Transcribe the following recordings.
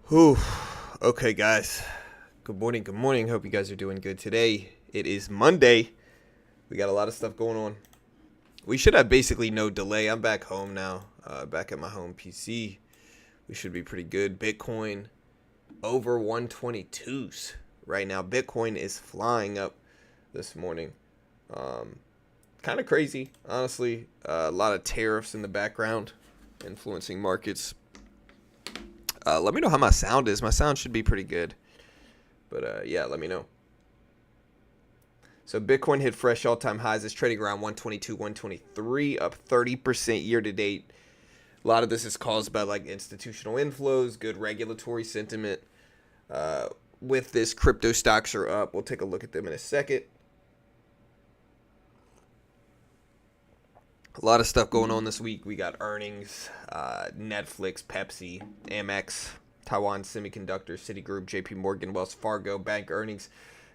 Whew. Okay, guys. Good morning. Good morning. Hope you guys are doing good today. It is Monday. We got a lot of stuff going on. We should have basically no delay. I'm back home now, back at my home PC. We should be pretty good. Bitcoin over 122s right now. Bitcoin is flying up this morning. Kind of crazy, honestly. A lot of tariffs in the background influencing markets. Let me know how my sound is. My sound should be pretty good. But yeah, let me know. So Bitcoin hit fresh all-time highs. It's trading around 122, 123, up 30% year to date. A lot of this is caused by like institutional inflows, good regulatory sentiment. With this, crypto stocks are up. We'll take a look at them in a second. A lot of stuff going on this week. We got earnings, Netflix, Pepsi, Amex, Taiwan Semiconductor, Citigroup, JP Morgan, Wells Fargo, bank earnings,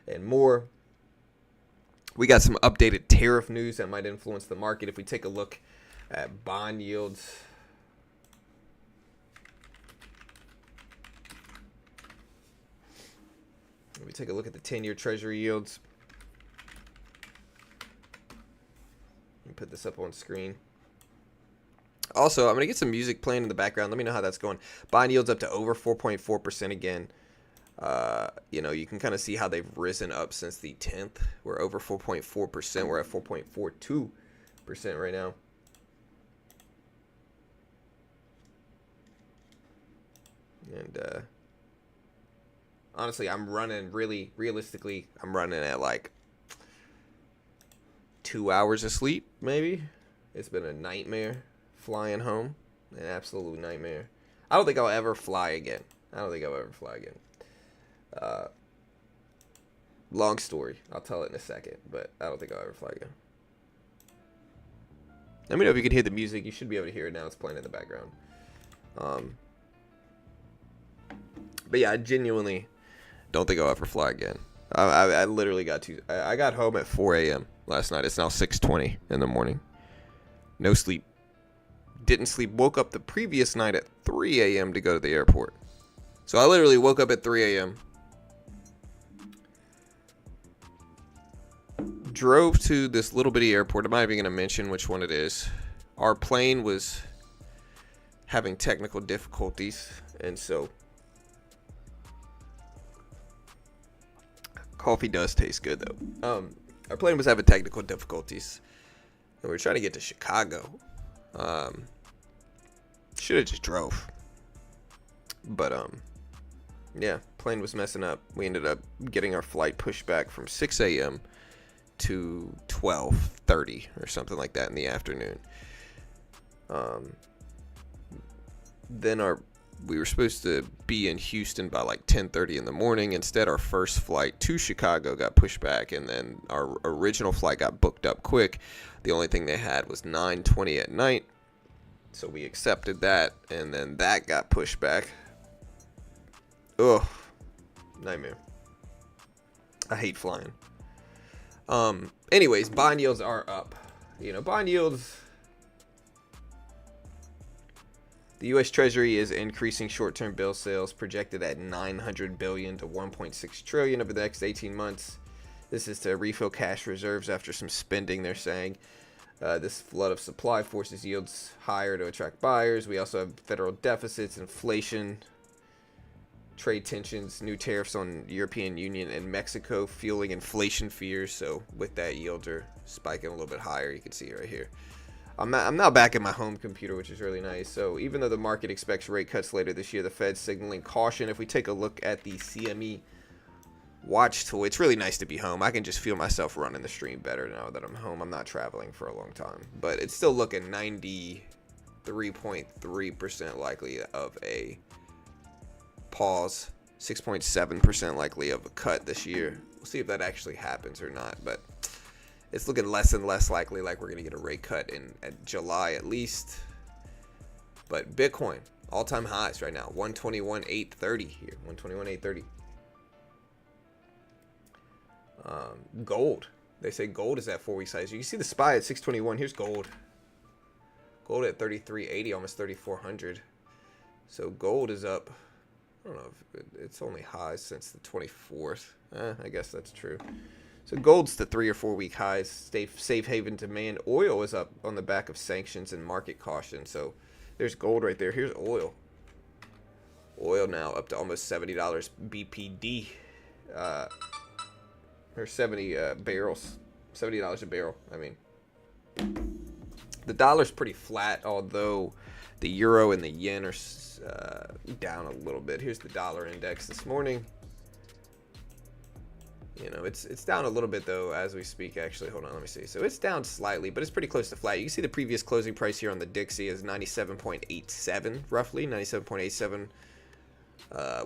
and more. We got some updated tariff news that might influence the market. If we take a look at bond yields, if we take a look at the 10-year Treasury yields, put this up on screen. Also, I'm going to get some music playing in the background. Let me know how that's going. Bond yields up to over 4.4% again. You can kind of see how they've risen up since the 10th. We're over 4.4%. We're at 4.42% right now. And honestly, I'm running realistically, I'm running at like 2 hours of sleep, maybe. It's been a nightmare flying home. An absolute nightmare. I don't think I'll ever fly again. Long story. I'll tell it in a second, but I don't think I'll ever fly again. Let me know if you can hear the music. You should be able to hear it now. It's playing in the background. But yeah, I genuinely don't think I'll ever fly again. I literally I got home at 4 a.m. last night. It's now 6:20 in the morning. No sleep. Didn't sleep. Woke up the previous night at 3 a.m. to go to the airport. So I literally woke up at 3 a.m. Drove to this little bitty airport. I'm not even going to mention which one it is. Our plane was having technical difficulties. And so coffee does taste good, though. Our plane was having technical difficulties, and we were trying to get to Chicago. Should have just drove. But, yeah, plane was messing up. We ended up getting our flight pushed back from 6 a.m. to 12:30 or something like that in the afternoon. Then we were supposed to be in Houston by like 10:30 in the morning. Instead, our first flight to Chicago got pushed back, and then our original flight got booked up quick. The only thing they had was 9:20 at night, so we accepted that, and then that got pushed back. Ugh, nightmare. I hate flying. Anyways, bond yields are up. Bond yields. The U.S. Treasury is increasing short-term bill sales, projected at $900 billion to $1.6 trillion over the next 18 months. This is to refill cash reserves after some spending, they're saying. This flood of supply forces yields higher to attract buyers. We also have federal deficits, inflation, trade tensions, new tariffs on European Union and Mexico, fueling inflation fears. So with that, yields are spiking a little bit higher. You can see it right here. I'm now back at my home computer, which is really nice. So even though the market expects rate cuts later this year, the Fed's signaling caution. If we take a look at the CME watch tool, it's really nice to be home. I can just feel myself running the stream better now that I'm home. I'm not traveling for a long time, but it's still looking 93.3% likely of a pause, 6.7% likely of a cut this year. We'll see if that actually happens or not, but it's looking less and less likely like we're going to get a rate cut in July at least. But Bitcoin, all-time highs right now, 121,830 here, 121,830. Gold, they say gold is at 4-week highs. You can see the SPY at 621. Here's gold. Gold at 3380, almost 3400. So gold is up I don't know if it's only highs since the 24th. I guess that's true. So gold's to 3 or 4 week highs. Safe haven demand. Oil is up on the back of sanctions and market caution. So there's gold right there. Here's oil. Oil now up to almost $70 BPD. Or 70 barrels. $70 a barrel. I mean, the dollar's pretty flat, although the euro and the yen are down a little bit. Here's the dollar index this morning. You know, it's down a little bit though as we speak. Actually, hold on, let me see. So it's down slightly, but it's pretty close to flat. You can see the previous closing price here on the Dixie is 97.87, roughly 97.87.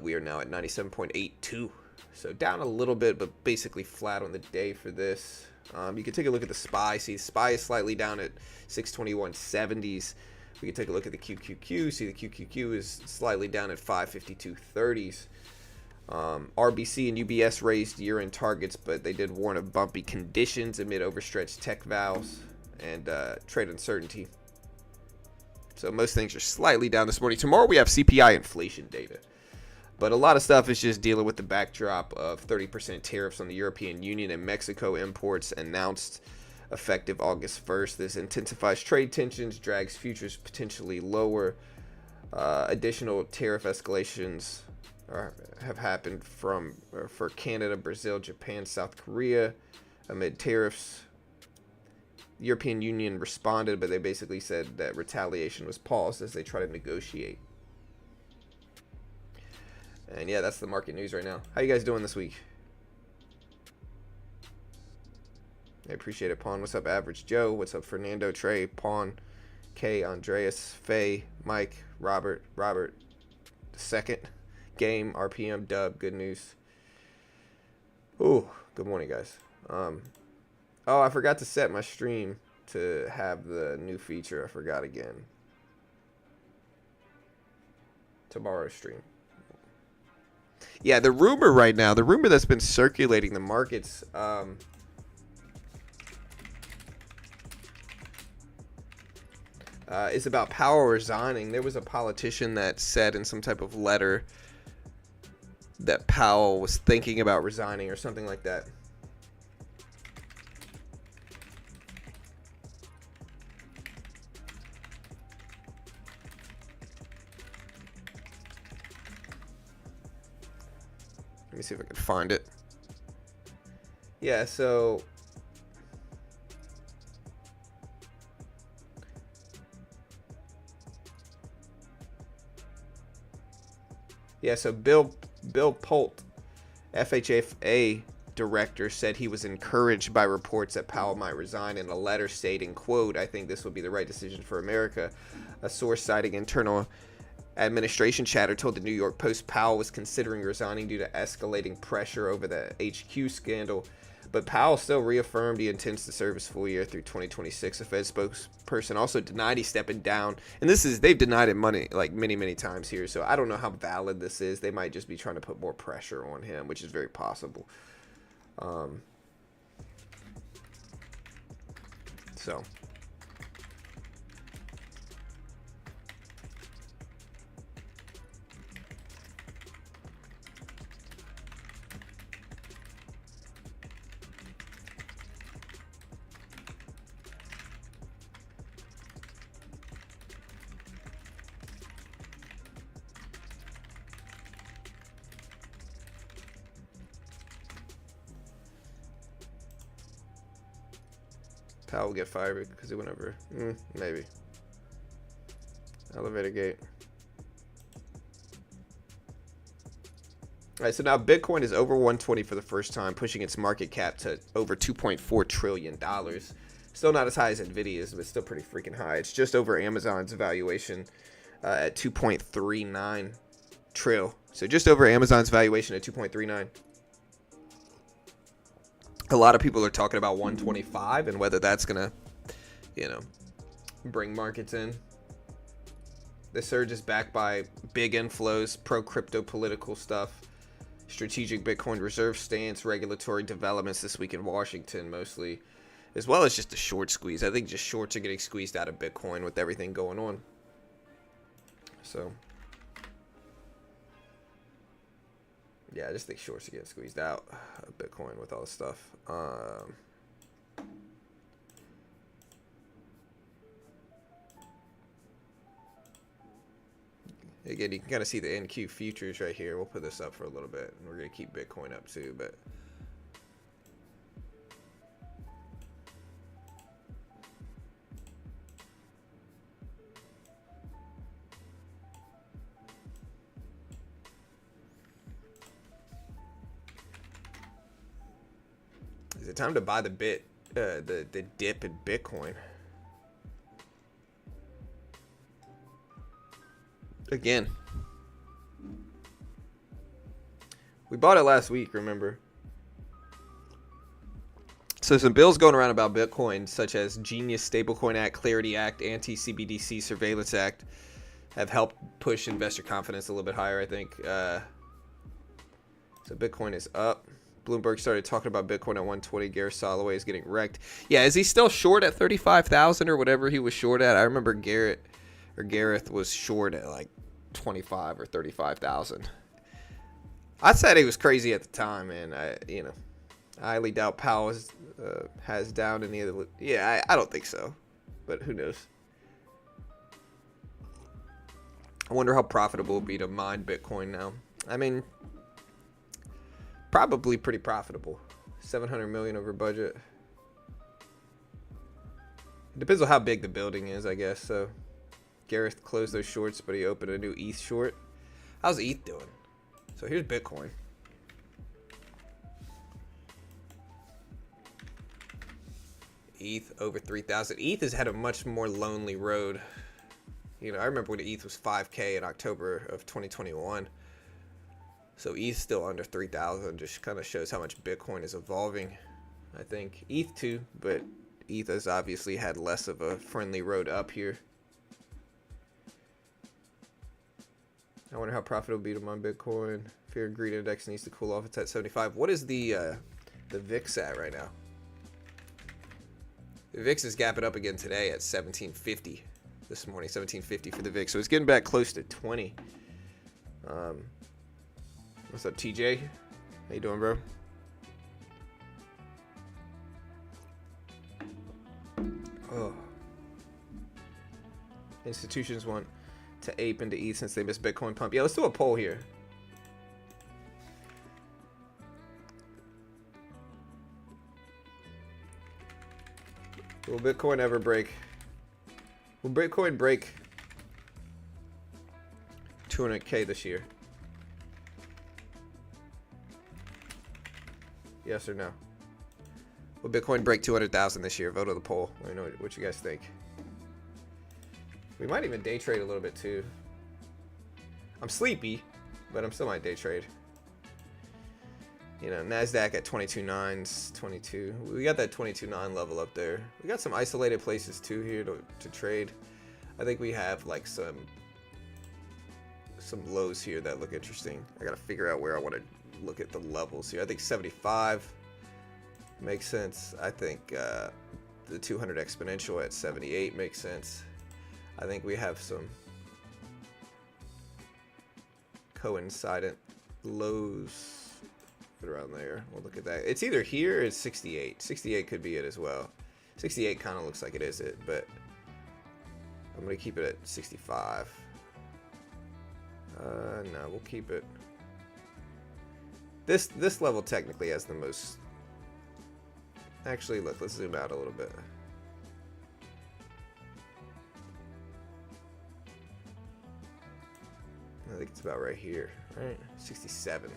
We are now at 97.82. So down a little bit, but basically flat on the day for this. You can take a look at the SPY. See, the SPY is slightly down at 621.70s. We can take a look at the QQQ. See, the QQQ is slightly down at 552.30s. RBC and UBS raised year-end targets, but they did warn of bumpy conditions amid overstretched tech vows and trade uncertainty. So most things are slightly down this morning. Tomorrow we have CPI inflation data. But a lot of stuff is just dealing with the backdrop of 30% tariffs on the European Union and Mexico imports announced effective August 1st. This intensifies trade tensions, drags futures potentially lower. Additional tariff escalations have happened for Canada, Brazil, Japan, South Korea amid tariffs. The European Union responded, but they basically said that retaliation was paused as they try to negotiate. And yeah, that's the market news right now. How you guys doing this week? I appreciate it, Pawn. What's up, Average Joe? What's up, Fernando, Trey, Pawn, K, Andreas, Faye, Mike, Robert, the second, Game, RPM, Dub, good news. Ooh, good morning, guys. Oh, I forgot to set my stream to have the new feature. I forgot again. Tomorrow's stream. Yeah, the rumor right now, the rumor that's been circulating the markets, is about Powell resigning. There was a politician that said in some type of letter that Powell was thinking about resigning or something like that. Let me see if I can find it. Yeah, so Bill Polt, FHFA director, said he was encouraged by reports that Powell might resign in a letter stating, quote, "I think this would be the right decision for America." A source citing internal administration chatter told the New York Post Powell was considering resigning due to escalating pressure over the HQ scandal. But Powell still reaffirmed he intends to serve his full year through 2026. A Fed spokesperson also denied he's stepping down. And they've denied it like many times here. So I don't know how valid this is. They might just be trying to put more pressure on him, which is very possible. So Powell will get fired because he went over. Maybe. Elevator gate. All right, so now Bitcoin is over 120 for the first time, pushing its market cap to over $2.4 trillion. Still not as high as Nvidia's, but still pretty freaking high. It's just over Amazon's valuation at 2.39 trill. So just over Amazon's valuation at 2.39. A lot of people are talking about 125 and whether that's going to, bring markets in. The surge is backed by big inflows, pro-crypto political stuff, strategic Bitcoin reserve stance, regulatory developments this week in Washington mostly, as well as just a short squeeze. I think just shorts are getting squeezed out of Bitcoin with everything going on. So Yeah, I just think shorts are getting squeezed out of Bitcoin with all this stuff. Again, you can kind of see the NQ futures right here. We'll put this up for a little bit, and we're going to keep Bitcoin up too, but is it time to buy the dip in Bitcoin? Again, we bought it last week, remember? So some bills going around about Bitcoin, such as Genius Stablecoin Act, Clarity Act, Anti-CBDC Surveillance Act, have helped push investor confidence a little bit higher, I think. So Bitcoin is up. Bloomberg started talking about Bitcoin at 120. Gareth Soloway is getting wrecked. Yeah, is he still short at 35,000 or whatever he was short at? I remember Gareth was short at like 25 or 35,000. I said he was crazy at the time, and I highly doubt Powell has down any of the. Yeah, I don't think so, but who knows? I wonder how profitable it would be to mine Bitcoin now. I mean, probably pretty profitable. 700 million over budget. It depends on how big the building is, I guess. So Gareth closed those shorts, but he opened a new ETH short. How's ETH doing? So here's Bitcoin. ETH over 3,000. ETH has had a much more lonely road. You know, I remember when ETH was 5K in October of 2021. So ETH still under 3,000. Just kind of shows how much Bitcoin is evolving. I think ETH too, but ETH has obviously had less of a friendly road up here. I wonder how profitable it'll be to mine Bitcoin. Fear and greed index needs to cool off. It's at 75. What is the VIX at right now? The VIX is gapping up again today at 1750 this morning. 1750 for the VIX. So it's getting back close to 20. What's up, TJ? How you doing, bro? Oh. Institutions want to ape into ETH since they missed Bitcoin pump. Yeah, let's do a poll here. Will Bitcoin ever break? Will Bitcoin break 200K this year? Yes or no? Will Bitcoin break 200,000 this year? Vote on the poll. Let me know what you guys think. We might even day trade a little bit too. I'm sleepy, but I'm still might day trade. You know, Nasdaq at 22.9s, 22. We got that 22.9 level up there. We got some isolated places too here to trade. I think we have like some lows here that look interesting. I gotta figure out where I want to look at the levels here. I think 75 makes sense. I think the 200 exponential at 78 makes sense. I think we have some coincident lows around there. We'll look at that. It's either here or it's 68. 68 could be it as well. 68 kind of looks like it is it, but I'm going to keep it at 65. No, we'll keep it. This level technically has the most. Actually, look, let's zoom out a little bit. I think it's about right here, right? 67.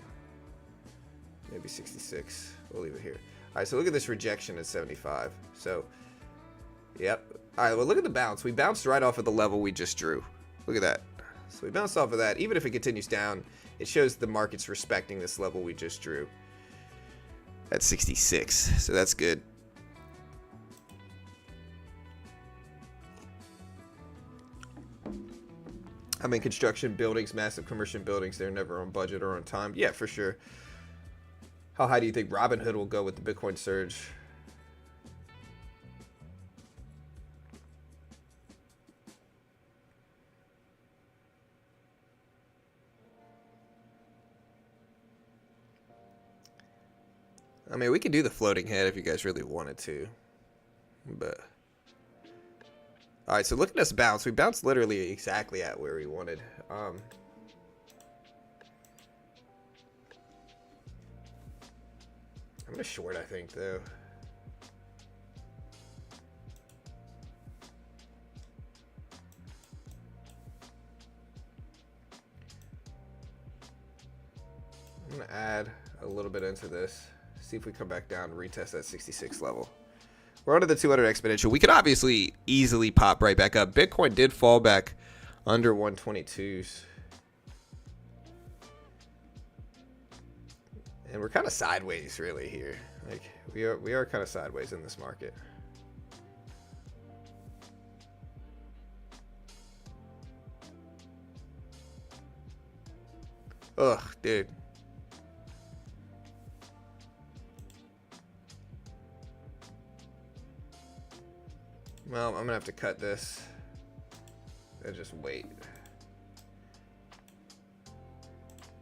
Maybe 66. We'll leave it here. All right, so look at this rejection at 75. So, yep. All right, well, look at the bounce. We bounced right off of the level we just drew. Look at that. So we bounced off of that. Even if it continues down, it shows the market's respecting this level we just drew at 66. So that's good. I mean, construction buildings, massive commercial buildings, they're never on budget or on time. Yeah, for sure. How high do you think Robinhood will go with the Bitcoin surge? mean, we could do the floating head if you guys really wanted to. But all right, so look at us bounce. We bounced literally exactly at where we wanted. I'm gonna short, I think, though. I'm gonna add a little bit into this. See if we come back down and retest that 66 level. We're under the 200 exponential. We could obviously easily pop right back up. Bitcoin did fall back under 122s. And we're kind of sideways really here. Like we are kind of sideways in this market. Ugh, dude. Well, I'm gonna have to cut this and just wait.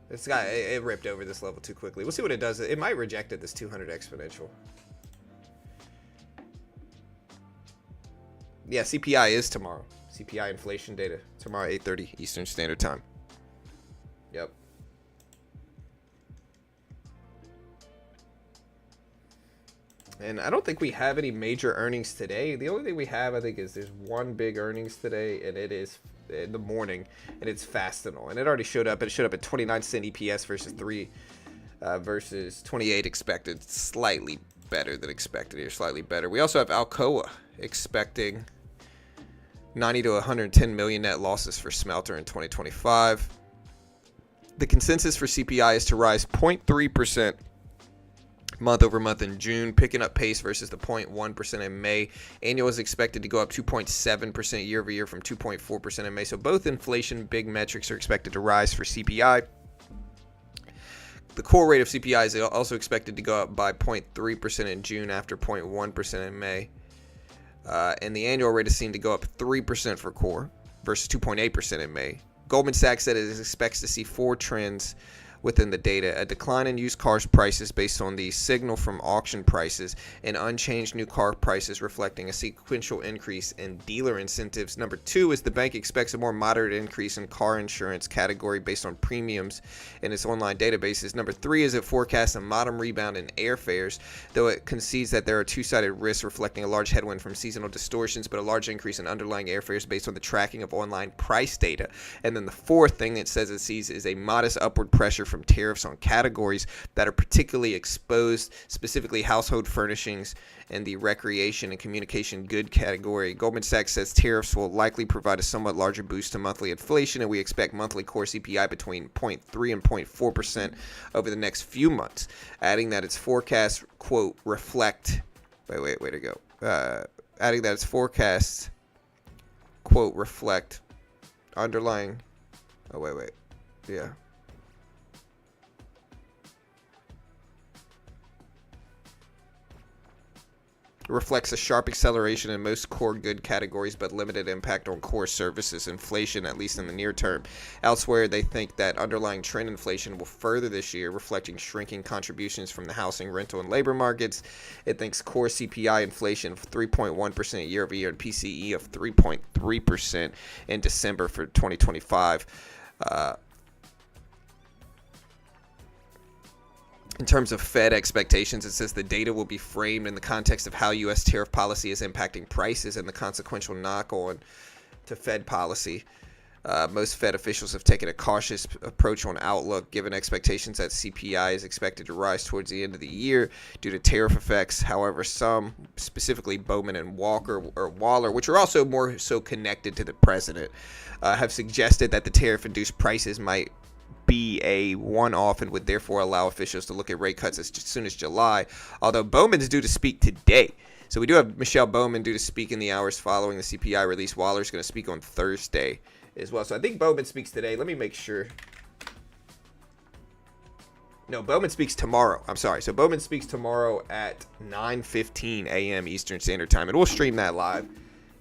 This guy, it ripped over this level too quickly. We'll see what it does. It might reject it, this 200 exponential. Yeah, CPI is tomorrow. CPI inflation data tomorrow, 8:30 Eastern Standard Time. Yep. And I don't think we have any major earnings today. The only thing we have, I think, is there's one big earnings today, and it is in the morning, and it's Fastenal. And it already showed up. It showed up at 29-cent EPS versus 3 versus 28 expected. Slightly better than expected here, slightly better. We also have Alcoa expecting 90 to 110 million net losses for smelter in 2025. The consensus for CPI is to rise 0.3% month over month in June, picking up pace versus the 0.1% in May. Annual is expected to go up 2.7% year over year from 2.4% in May. So both inflation big metrics are expected to rise for CPI. The core rate of CPI is also expected to go up by 0.3% in June after 0.1% in May. And the annual rate is seen to go up 3% for core versus 2.8% in May. Goldman Sachs said it expects to see 4 trends within the data: a decline in used cars prices based on the signal from auction prices, and unchanged new car prices reflecting a sequential increase in dealer incentives. Number 2 is the bank expects a more moderate increase in car insurance category based on premiums in its online databases. Number 3 is it forecasts a modest rebound in airfares, though it concedes that there are two-sided risks reflecting a large headwind from seasonal distortions, but a large increase in underlying airfares based on the tracking of online price data. And then the fourth thing it says it sees is a modest upward pressure from tariffs on categories that are particularly exposed, specifically household furnishings and the recreation and communication good category. Goldman Sachs says tariffs will likely provide a somewhat larger boost to monthly inflation, and we expect monthly core CPI between 0.3 and 0.4% over the next few months, adding that its forecasts, quote, reflect, way to go, adding that its forecasts, quote, reflect underlying, yeah. Reflects a sharp acceleration in most core good categories, but limited impact on core services inflation, at least in the near term. Elsewhere, they think that underlying trend inflation will further this year, reflecting shrinking contributions from the housing, rental, and labor markets. It thinks core CPI inflation of 3.1% year over year and PCE of 3.3% in December for 2025. In terms of Fed expectations, it says the data will be framed in the context of how U.S. tariff policy is impacting prices and the consequential knock-on to Fed policy. Most Fed officials have taken a cautious approach on outlook, given expectations that CPI is expected to rise towards the end of the year due to tariff effects. However, some, specifically Bowman and Waller, which are also more so connected to the president, have suggested that the tariff-induced prices might be a one-off and would therefore allow officials to look at rate cuts as soon as July, although Bowman's due to speak today. So we do have Michelle Bowman due to speak in the hours following the CPI release. Waller's going to speak on Thursday as well. So I think Bowman speaks today. Let me make sure. No, Bowman speaks tomorrow. I'm sorry. So Bowman speaks tomorrow at 9:15 a.m. Eastern Standard Time, and we'll stream that live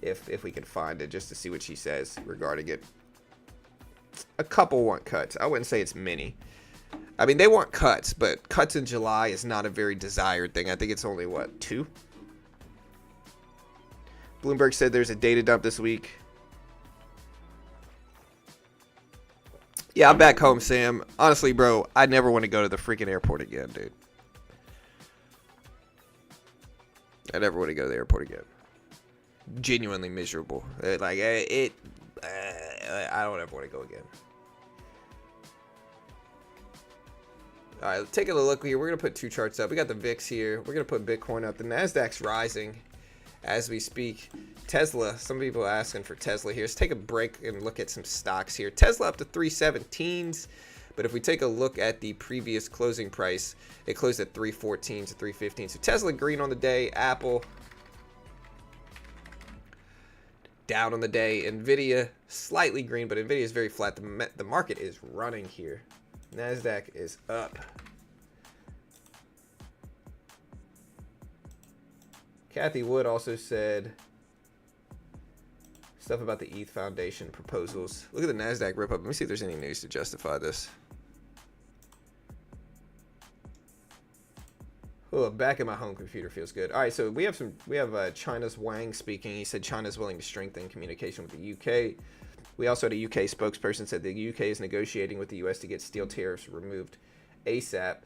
if we can find it, just to see what she says regarding it. A couple want cuts. I wouldn't say it's many. I mean, they want cuts, but cuts in July is not a very desired thing. I think it's only, what, 2? Bloomberg said there's a data dump this week. Yeah, I'm back home, Sam. Honestly, bro, I never want to go to the freaking airport again, dude. I never want to go to the airport again. Genuinely miserable. I don't ever want to go again. All right, take a look here. We're going to put 2 charts up. We got the VIX here. We're going to put Bitcoin up. The Nasdaq's rising as we speak. Tesla, some people are asking for Tesla here. Let's take a break and look at some stocks here. Tesla up to 317s, but if we take a look at the previous closing price, it closed at 314 to 315. So Tesla green on the day. Apple down on the day. Nvidia slightly green, but Nvidia is very flat. The market is running here. Nasdaq is up. Kathy Wood also said stuff about the ETH Foundation proposals. Look at the Nasdaq rip up. Let me see if there's any news to justify this. Oh, back in my home computer feels good. All right, so we have China's Wang speaking. He said China's willing to strengthen communication with the UK. We also had a UK spokesperson said the UK is negotiating with the US to get steel tariffs removed ASAP.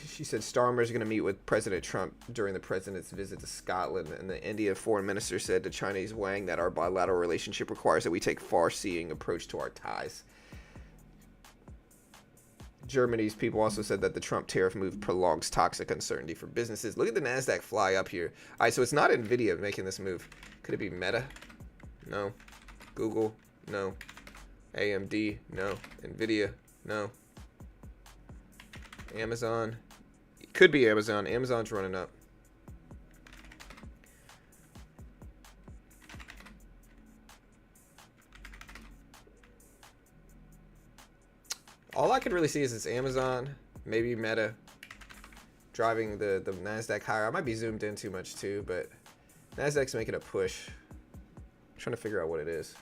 She said Starmer is going to meet with President Trump during the president's visit to Scotland. And the India foreign minister said to Chinese Wang that our bilateral relationship requires that we take far-seeing approach to our ties. Germany's people also said that the Trump tariff move prolongs toxic uncertainty for businesses. Look at the Nasdaq fly up here. All right, so it's not Nvidia making this move. Could it be Meta? No. Google? No. AMD? No. Nvidia? No. Amazon? It could be Amazon. Amazon's running up. All I can really see is it's Amazon, maybe Meta, driving the Nasdaq higher. I might be zoomed in too much too, but Nasdaq's making a push. I'm trying to figure out what it is.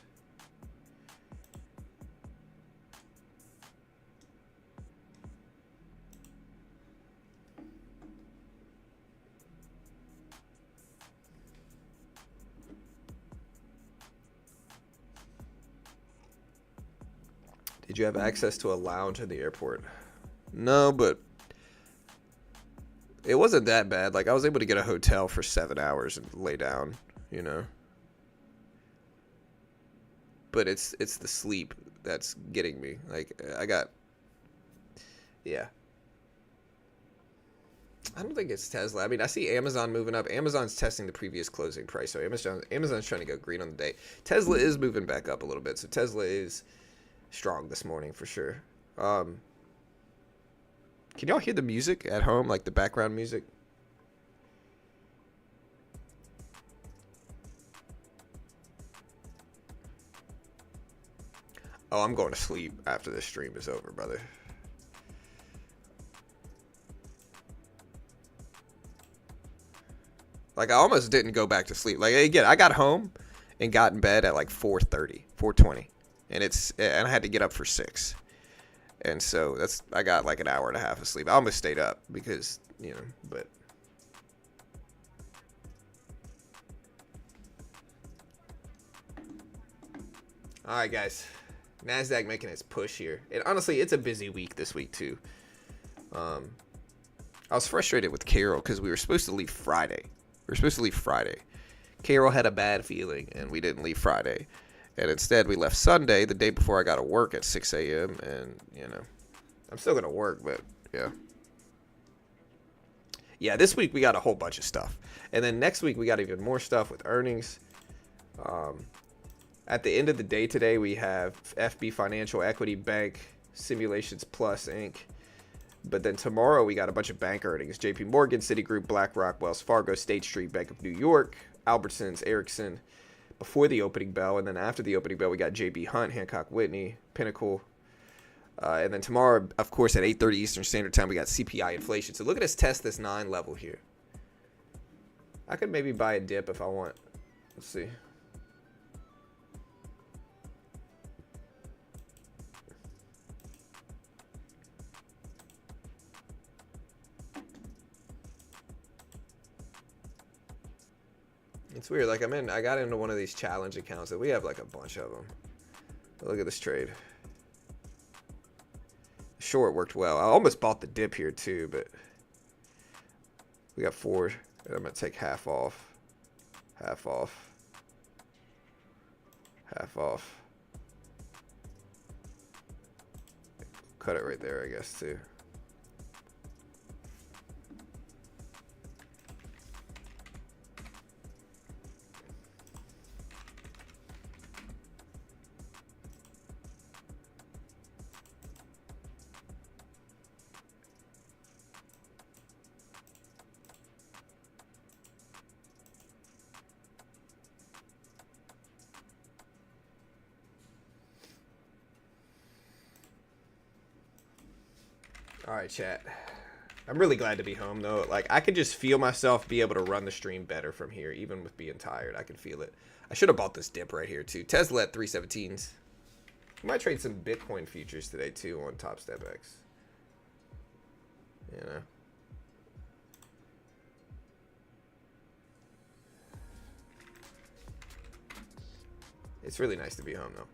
Did you have access to a lounge in the airport? No, but it wasn't that bad. Like, I was able to get a hotel for 7 hours and lay down, you know. But it's the sleep that's getting me. Like, yeah. I don't think it's Tesla. I mean, I see Amazon moving up. Amazon's testing the previous closing price, so Amazon's trying to go green on the day. Tesla is moving back up a little bit, so Tesla is strong this morning for sure. Can y'all hear the music at home, like the background music? Oh, I'm going to sleep after this stream is over, brother. Like, I almost didn't go back to sleep. Like, again, I got home and got in bed at like 4:30, 4:20. And I had to get up for 6. And so I got like an hour and a half of sleep. I almost stayed up because, you know, but. All right, guys. Nasdaq making its push here. And honestly, it's a busy week this week too. I was frustrated with Carol because we were supposed to leave Friday. Carol had a bad feeling and we didn't leave Friday. And instead, we left Sunday, the day before I got to work at 6 a.m. And, you know, I'm still going to work, but, yeah. Yeah, this week we got a whole bunch of stuff. And then next week we got even more stuff with earnings. At the end of the day today, we have FB Financial Equity Bank, Simulations Plus, Inc. But then tomorrow we got a bunch of bank earnings. JP Morgan, Citigroup, BlackRock, Wells Fargo, State Street, Bank of New York, Albertsons, Ericsson, before the opening bell, and then after the opening bell, we got JB Hunt, Hancock Whitney, Pinnacle, and then tomorrow, of course, at 8:30 Eastern Standard Time, we got CPI inflation. So look at us test this 9 level here. I could maybe buy a dip if I want. Let's see. It's weird. Like I got into one of these challenge accounts that we have like a bunch of them. But look at this trade. Short worked well. I almost bought the dip here too, but we got 4. And I'm gonna take half off. Half off. Half off. Cut it right there, I guess, too. All right, chat. I'm really glad to be home, though. Like, I could just feel myself be able to run the stream better from here, even with being tired. I can feel it. I should have bought this dip right here, too. Tesla at 317s. I might trade some Bitcoin futures today, too, on Top Step X. You know? It's really nice to be home, though.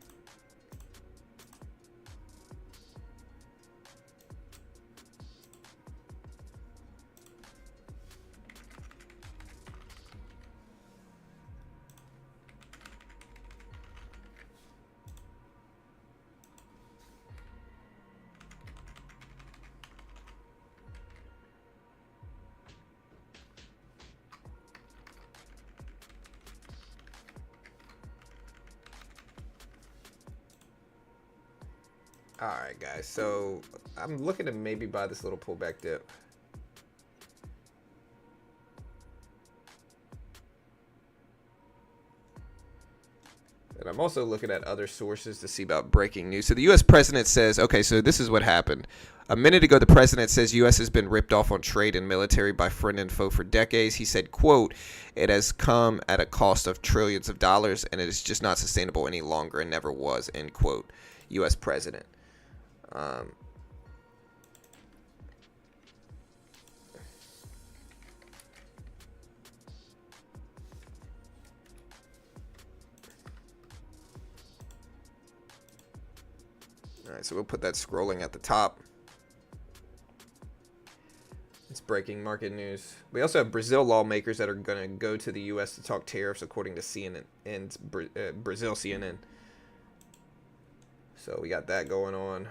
Alright, guys, so I'm looking to maybe buy this little pullback dip. And I'm also looking at other sources to see about breaking news. So the U.S. president says, okay, so this is what happened. A minute ago, the president says U.S. has been ripped off on trade and military by friend and foe for decades. He said, quote, it has come at a cost of trillions of dollars, and it is just not sustainable any longer and never was, end quote, U.S. president. All right, so we'll put that scrolling at the top. It's breaking market news. We also have Brazil lawmakers that are going to go to the U.S. to talk tariffs, according to CNN and Brazil CNN. So we got that going on.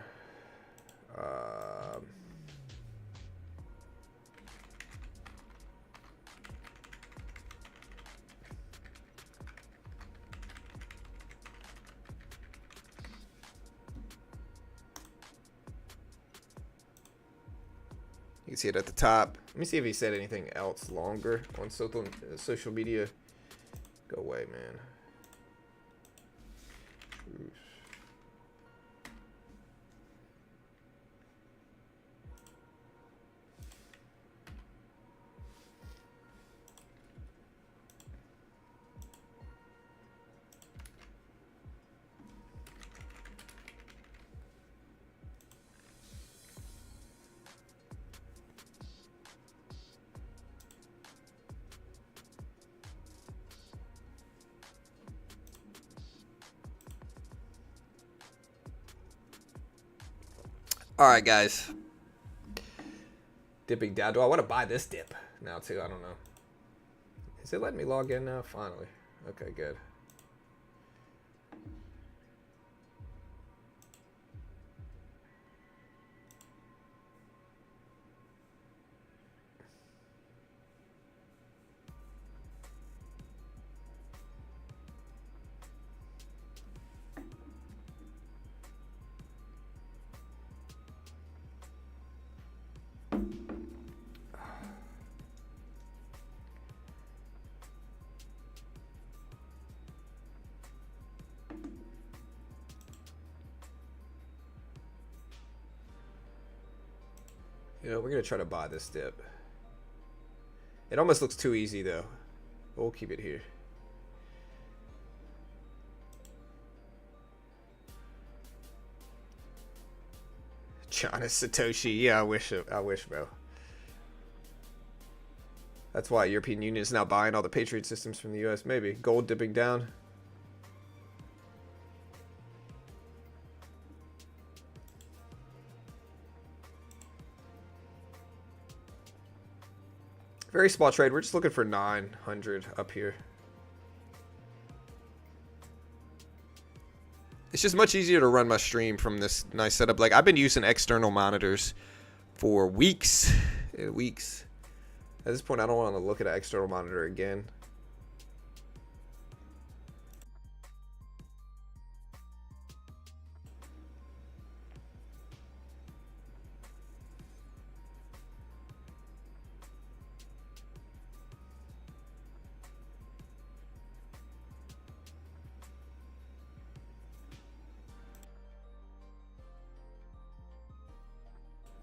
You can see it at the top. Let me see if he said anything else longer on social media. Go away, man. Truth. All right, guys. Dipping down. Do I want to buy this dip now, too? I don't know. Is it letting me log in now? Finally. Okay, good. You know, we're going to try to buy this dip. It almost looks too easy, though. But we'll keep it here. China Satoshi. Yeah, I wish, bro. That's why European Union is now buying all the Patriot systems from the U.S. Maybe. Gold dipping down. Very small trade. We're just looking for 900 up here. It's just much easier to run my stream from this nice setup. Like, I've been using external monitors for weeks and weeks. At this point, I don't want to look at an external monitor again.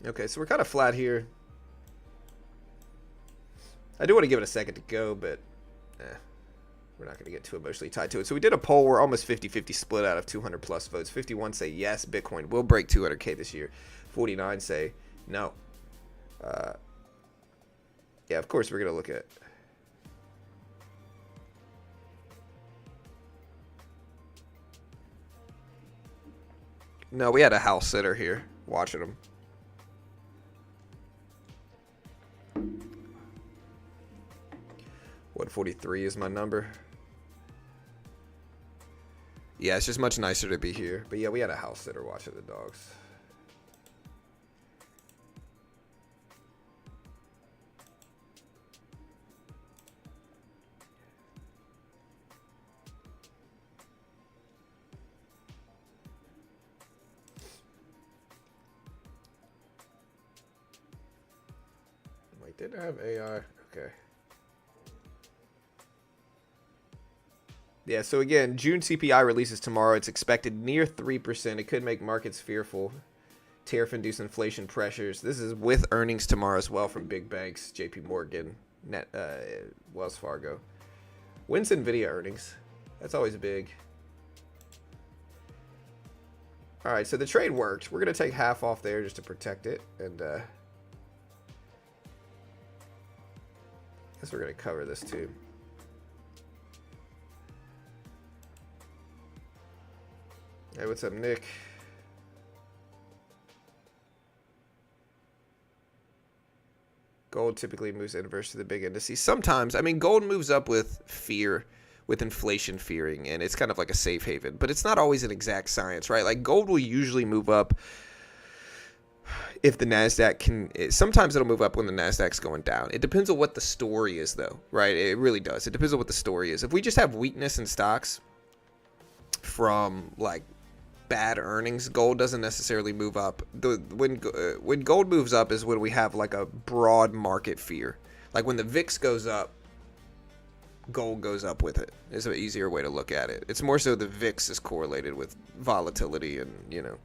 Okay, so we're kind of flat here. I do want to give it a second to go, but we're not going to get too emotionally tied to it. So we did a poll. We're almost 50-50 split out of 200 plus votes. 51 say yes, Bitcoin will break 200K this year. 49 say no. Yeah, of course we're going to look at. No, we had a house sitter here watching them. 143 is my number. Yeah, it's just much nicer to be here. But yeah, we had a house sitter watching the dogs. Wait, didn't I have AI? Okay. Yeah, so again, June CPI releases tomorrow. It's expected near 3%. It could make markets fearful. Tariff-induced inflation pressures. This is with earnings tomorrow as well from big banks, JP Morgan, Wells Fargo. When's Nvidia earnings? That's always big. All right, so the trade worked. We're going to take half off there just to protect it. And I guess we're going to cover this too. Hey, what's up, Nick? Gold typically moves inverse to the big indices. Sometimes, I mean, gold moves up with fear, with inflation fearing, and it's kind of like a safe haven. But it's not always an exact science, right? Like, gold will usually move up if the Nasdaq can. Sometimes it'll move up when the Nasdaq's going down. It depends on what the story is, though, right? It really does. It depends on what the story is. If we just have weakness in stocks from, like, bad earnings, gold doesn't necessarily move up. When gold moves up is when we have like a broad market fear. Like when the VIX goes up, gold goes up with it. Is an easier way to look at it. It's more so the VIX is correlated with volatility and, you know,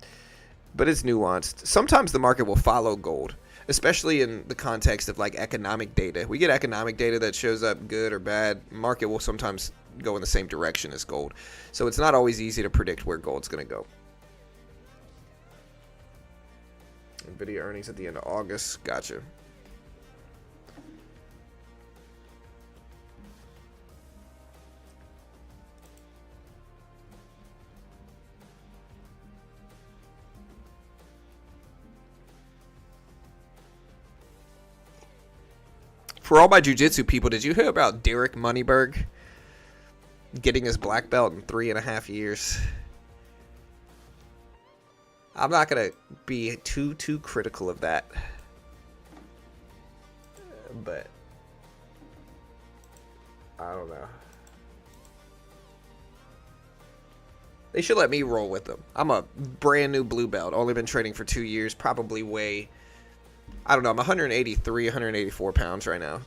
but it's nuanced. Sometimes the market will follow gold, especially in the context of like economic data. We get economic data that shows up good or bad. Market will sometimes go in the same direction as gold. So it's not always easy to predict where gold's going to go. Nvidia earnings at the end of August. Gotcha. For all my jiu-jitsu people, did you hear about Derek Moneyberg getting his black belt in 3.5 years? I'm not going to be too critical of that. But I don't know. They should let me roll with them. I'm a brand new blue belt. Only been trading for 2 years. Probably weigh, I don't know, I'm 183, 184 pounds right now.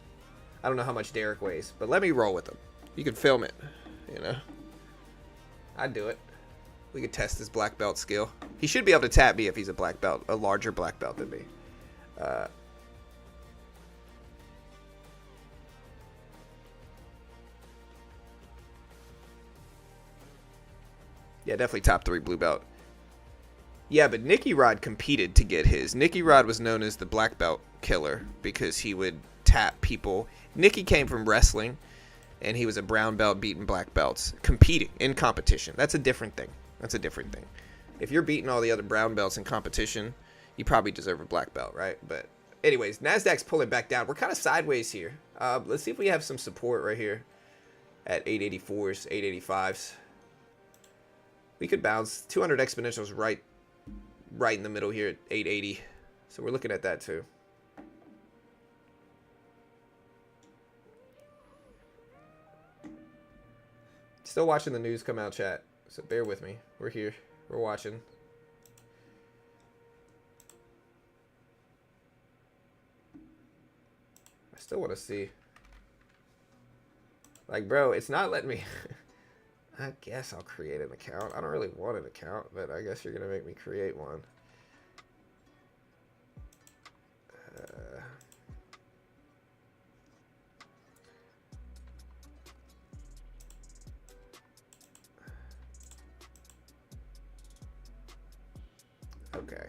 I don't know how much Derek weighs, but let me roll with him. You can film it, you know. I'd do it. We could test his black belt skill. He should be able to tap me if he's a black belt, a larger black belt than me. Yeah, definitely top 3 blue belt. Yeah, but Nicky Rod competed to get his. Nicky Rod was known as the black belt killer because he would tap people. Nicky came from wrestling, and he was a brown belt beating black belts, competing in competition. That's a different thing. That's a different thing. If you're beating all the other brown belts in competition, you probably deserve a black belt, right? But anyways, Nasdaq's pulling back down. We're kind of sideways here. Let's see if we have some support right here at 884s, 885s. We could bounce 200 exponentials right in the middle here at 880. So we're looking at that too. Still watching the news come out, chat. So bear with me. We're here. We're watching. I still want to see. Like, bro, it's not letting me. I guess I'll create an account. I don't really want an account, but I guess you're going to make me create one. Okay.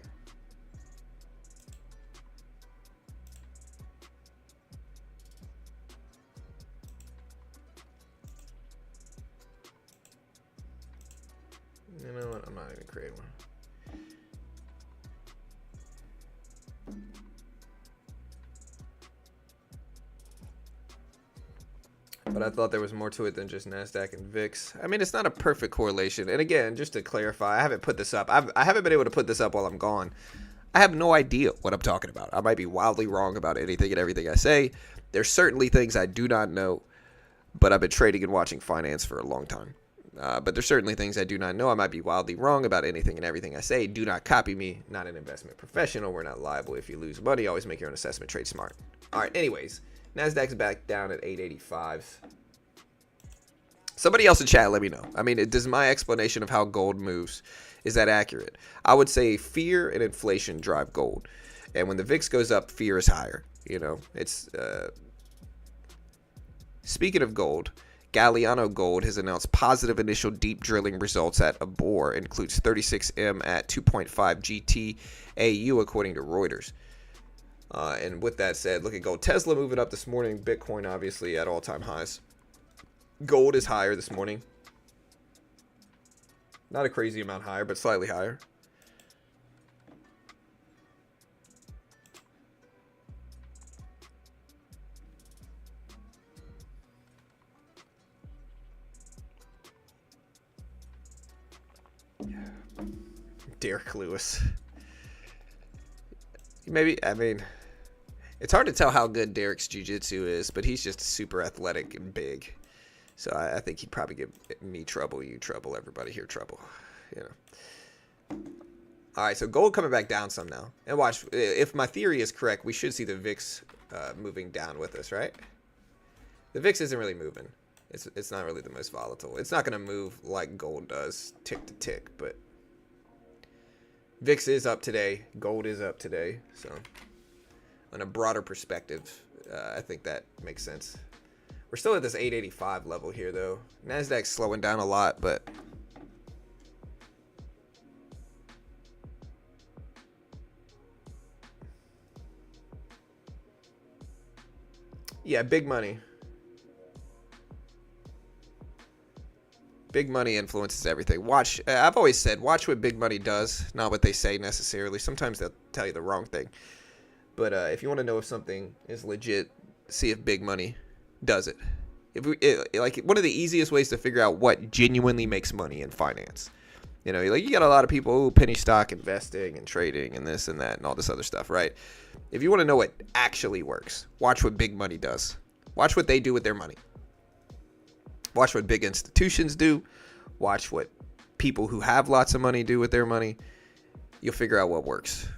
You know what? I'm not even creating one. But I thought there was more to it than just Nasdaq and VIX. I mean, it's not a perfect correlation. And again, just to clarify, I haven't put this up. I haven't been able to put this up while I'm gone. I have no idea what I'm talking about. I might be wildly wrong about anything and everything I say. There's certainly things I do not know, but I've been trading and watching finance for a long time. But there's certainly things I do not know. I might be wildly wrong about anything and everything I say. Do not copy me. Not an investment professional. We're not liable if you lose money. Always make your own assessment. Trade smart. All right. Anyways, Nasdaq's back down at 885s. Somebody else in chat, let me know. I mean, does my explanation of how gold moves, is that accurate? I would say fear and inflation drive gold. And when the VIX goes up, fear is higher. You know, it's... Speaking of gold, Galliano Gold has announced positive initial deep drilling results at Abor, includes 36M at 2.5 GT/AU according to Reuters. And with that said, look at gold. Tesla moving up this morning. Bitcoin obviously at all-time highs. Gold is higher this morning. Not a crazy amount higher, but slightly higher. Derek Lewis. Maybe, I mean, it's hard to tell how good Derek's jiu-jitsu is, but he's just super athletic and big. So I think he'd probably give me trouble, you trouble, everybody here trouble. You know. All right, so gold coming back down some now. And watch, if my theory is correct, we should see the VIX moving down with us, right? The VIX isn't really moving. It's not really the most volatile. It's not going to move like gold does, tick to tick, but VIX is up today. Gold is up today. So on a broader perspective, I think that makes sense. We're still at this 885 level here, though. Nasdaq's slowing down a lot, but yeah, big money. Big money influences everything. Watch. I've always said, watch what big money does, not what they say necessarily. Sometimes they'll tell you the wrong thing. But if you want to know if something is legit, see if big money does it. Like one of the easiest ways to figure out what genuinely makes money in finance. You know, like you got a lot of people penny stock investing and trading and this and that and all this other stuff, right? If you want to know what actually works, watch what big money does. Watch what they do with their money. Watch what big institutions do. Watch what people who have lots of money do with their money. You'll figure out what works.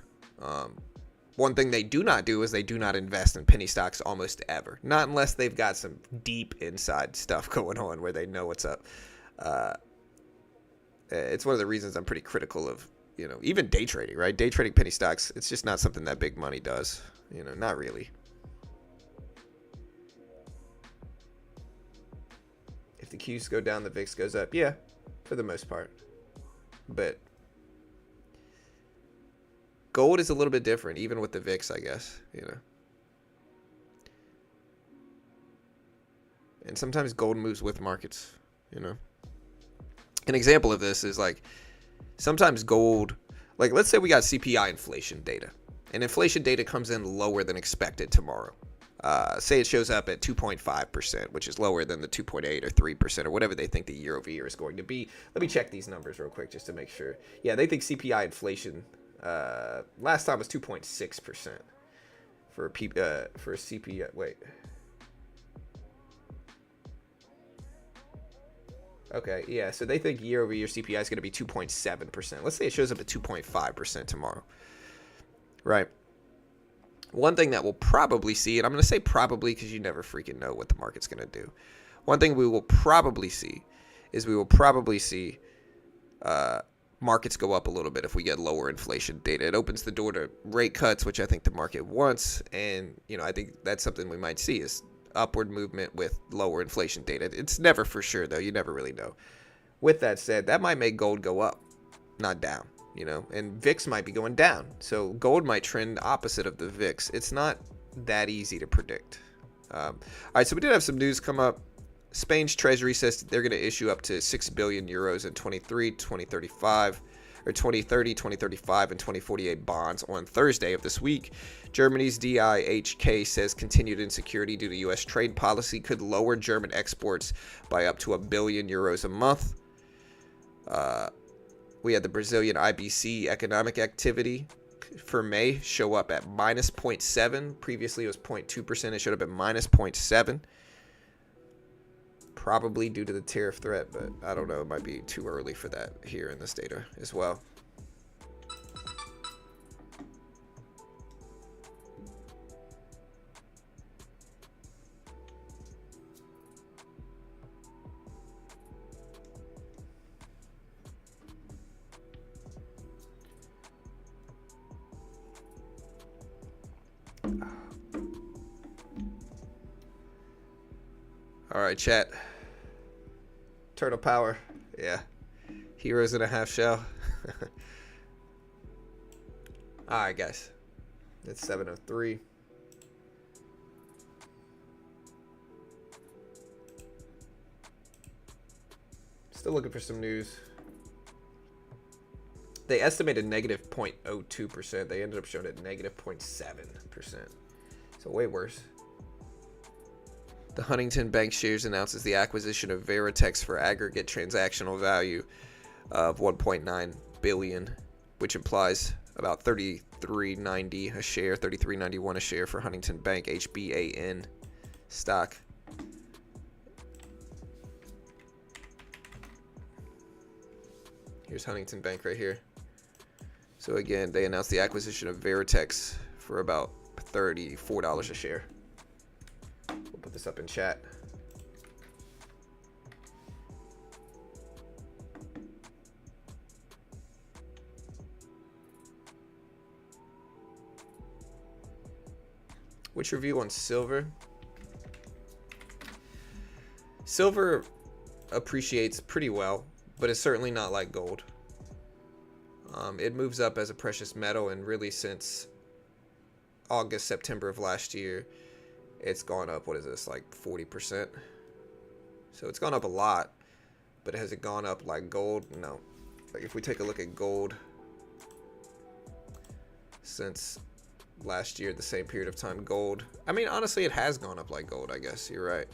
One thing they do not do is they do not invest in penny stocks almost ever. Not unless they've got some deep inside stuff going on where they know what's up. It's one of the reasons I'm pretty critical of, you know, even day trading, right? Day trading penny stocks, it's just not something that big money does. You know, not really. If the Qs go down, the VIX goes up. Yeah, for the most part. But gold is a little bit different, even with the VIX, I guess, you know. And sometimes gold moves with markets, you know. An example of this is like sometimes gold, like let's say we got CPI inflation data, and inflation data comes in lower than expected tomorrow. Say it shows up at 2.5%, which is lower than the 2.8 or 3% or whatever they think the year over year is going to be. Let me check these numbers real quick just to make sure. Yeah, they think CPI inflation last time was 2.6% for CPI. Wait. Okay, yeah, so they think year over year CPI is going to be 2.7%. Let's say it shows up at 2.5% tomorrow. Right. One thing that we'll probably see, and I'm going to say probably because you never freaking know what the market's going to do. One thing we will probably see is markets go up a little bit if we get lower inflation data. It opens the door to rate cuts, which I think the market wants. And, you know, I think that's something we might see is upward movement with lower inflation data. It's never for sure, though. You never really know. With that said, that might make gold go up, not down. You know, and VIX might be going down. So gold might trend opposite of the VIX. It's not that easy to predict. All right, so we did have some news come up. Spain's treasury says they're going to issue up to 6 billion euros in 2030, 2035, and 2048 bonds on Thursday of this week. Germany's DIHK says continued insecurity due to U.S. trade policy could lower German exports by up to 1 billion euros a month. We had the Brazilian IBC economic activity for May show up at minus 0.7. Previously, it was 0.2%. It showed up at minus 0.7. Probably due to the tariff threat, but I don't know. It might be too early for that here in this data as well. All right, chat. Turtle power. Yeah. Heroes in a half shell. All right, guys. It's 7:03. Still looking for some news. They estimated negative 0.02%. They ended up showing it negative 0.7%. So way worse. The Huntington Bank shares announces the acquisition of Veritex for aggregate transactional value of $1.9 billion, which implies about $33.90 a share, $33.91 a share for Huntington Bank HBAN stock. Here's Huntington Bank right here. So again, they announced the acquisition of Veritex for about $34 a share. We'll put this up in chat. What's your view on silver? Silver appreciates pretty well, but it's certainly not like gold. It moves up as a precious metal, and really since August, September of last year, it's gone up, what is this, like 40%? So it's gone up a lot, but has it gone up like gold? No. Like if we take a look at gold since last year, the same period of time, gold, I mean, honestly, it has gone up like gold, I guess. You're right.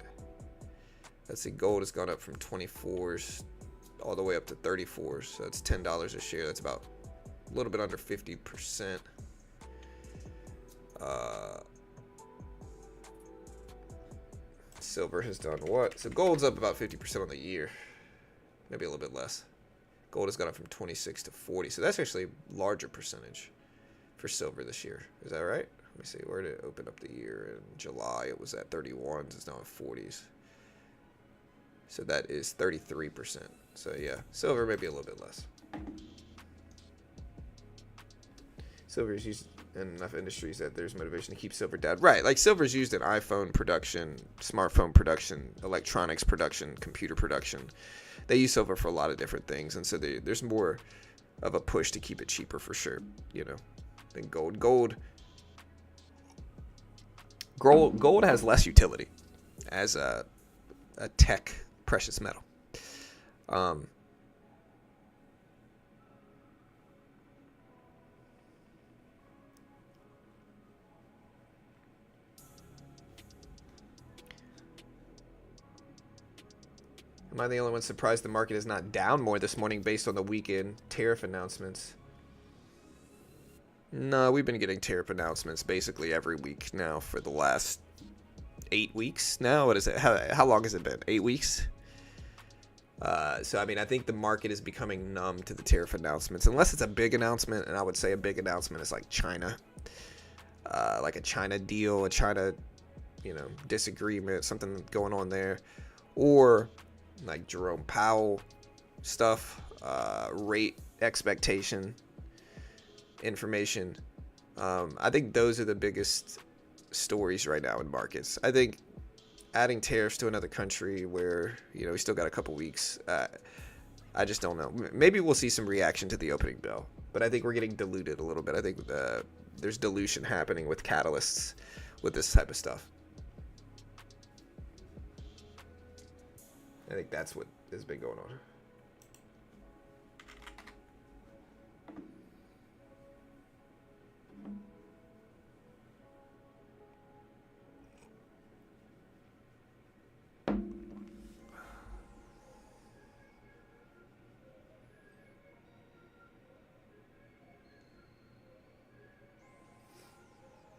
Let's see, gold has gone up from 24s all the way up to 34s. So that's $10 a share. That's about a little bit under 50%. Silver has done what? So gold's up about 50% on the year. Maybe a little bit less. Gold has gone up from 26 to 40. So that's actually a larger percentage for silver this year. Is that right? Let me see. Where did it open up the year? In July, it was at 31s. It's now at 40s. So that is 33%. So yeah, silver maybe a little bit less. Silver is used in enough industries that there's motivation to keep silver down. Right, like silver is used in iPhone production, smartphone production, electronics production, computer production. They use silver for a lot of different things, and so there's more of a push to keep it cheaper for sure, you know. than gold. Gold has less utility as a tech precious metal. Am I the only one surprised the market is not down more this morning based on the weekend tariff announcements? No, we've been getting tariff announcements basically every week now for the last 8 weeks now. What is it? How long has it been? 8 weeks? So, I mean, I think the market is becoming numb to the tariff announcements. Unless it's a big announcement, and I would say a big announcement is like China. Like a China deal, a China, disagreement, something going on there. Or like Jerome Powell stuff, rate expectation information. I think those are the biggest stories right now in markets. I think adding tariffs to another country where, we still got a couple weeks, I just don't know. Maybe we'll see some reaction to the opening bell, but I think we're getting diluted a little bit. I think there's dilution happening with catalysts with this type of stuff. I think that's what has been going on.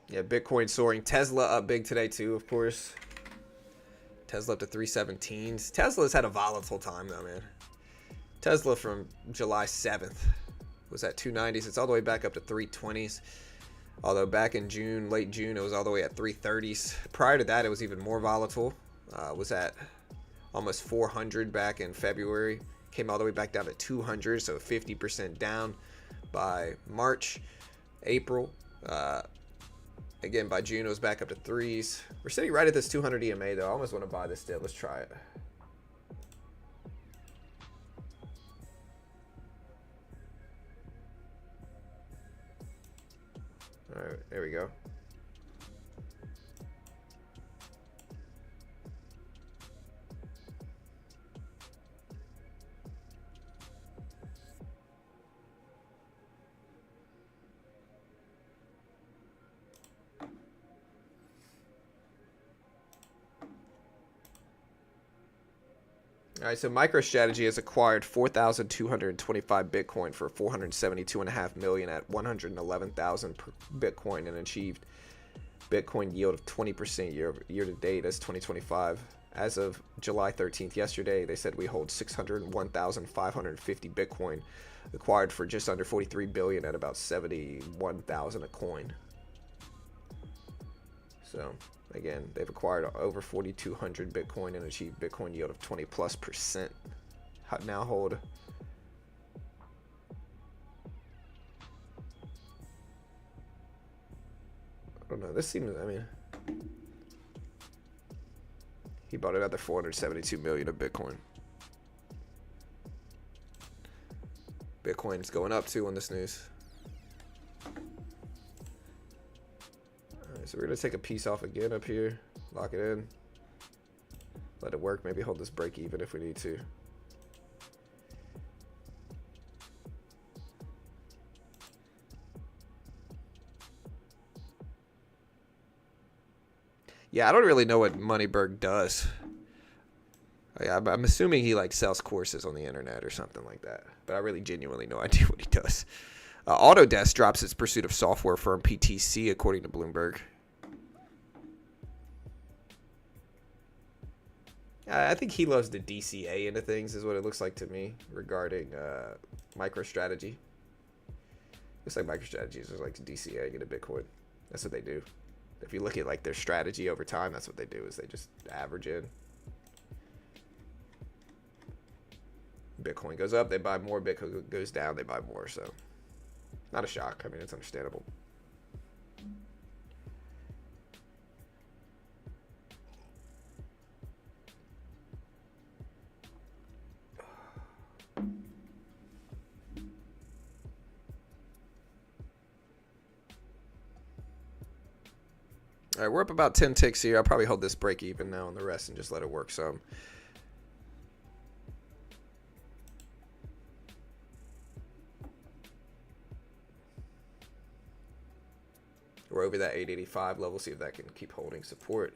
Yeah, Bitcoin soaring. Tesla up big today too, of course. Tesla up to 317s. Tesla's had a volatile time though, man. Tesla from July 7th was at 290s. It's all the way back up to 320s. Although back in June, late June, it was all the way at 330s. Prior to that, it was even more volatile. Was at almost 400 back in February. Came all the way back down to 200, so 50% down by March, April. Again, by June, it was back up to 3s. We're sitting right at this 200 EMA, though. I almost want to buy this dip. Let's try it. All right, there we go. All right, so MicroStrategy has acquired 4,225 Bitcoin for $472.5 million at 111,000 per Bitcoin and achieved Bitcoin yield of 20% year to date as 2025. As of July 13th, yesterday, they said we hold 601,550 Bitcoin, acquired for just under 43 billion at about 71,000 a coin. So again, they've acquired over 4,200 Bitcoin and achieved Bitcoin yield of 20+%. Now hold. I don't know. This seems, I mean, he bought another 472 million of Bitcoin. Bitcoin's going up too on this news. So we're going to take a piece off again up here, lock it in, let it work, maybe hold this break even if we need to. Yeah, I don't really know what Moneyberg does. I'm assuming he like sells courses on the internet or something like that, but I really genuinely no idea what he does. Autodesk drops its pursuit of software firm PTC, according to Bloomberg. I think he loves the DCA into things, is what it looks like to me, regarding MicroStrategy. Looks like MicroStrategy is like DCA into Bitcoin. That's what they do. If you look at like their strategy over time, that's what they do, is they just average in. Bitcoin goes up, they buy more. Bitcoin goes down, they buy more. So not a shock. I mean, it's understandable. All right, we're up about 10 ticks here. I'll probably hold this break even now on the rest and just let it work some. We're over that 885 level. See if that can keep holding support.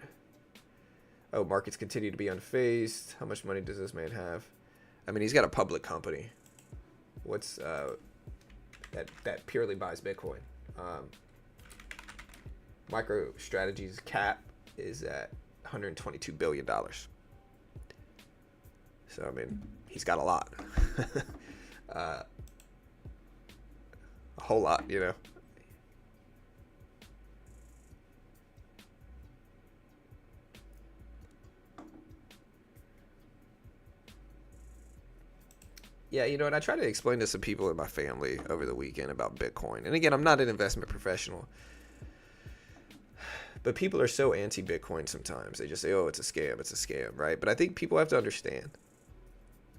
Oh, markets continue to be unfazed. How much money does this man have? I mean, he's got a public company. What's that purely buys Bitcoin? MicroStrategy's cap is at $122 billion. So, I mean, he's got a lot. A whole lot, you know. Yeah, you know, and I try to explain to some people in my family over the weekend about Bitcoin. And again, I'm not an investment professional. But people are so anti-Bitcoin sometimes. They just say, oh, it's a scam, right? But I think people have to understand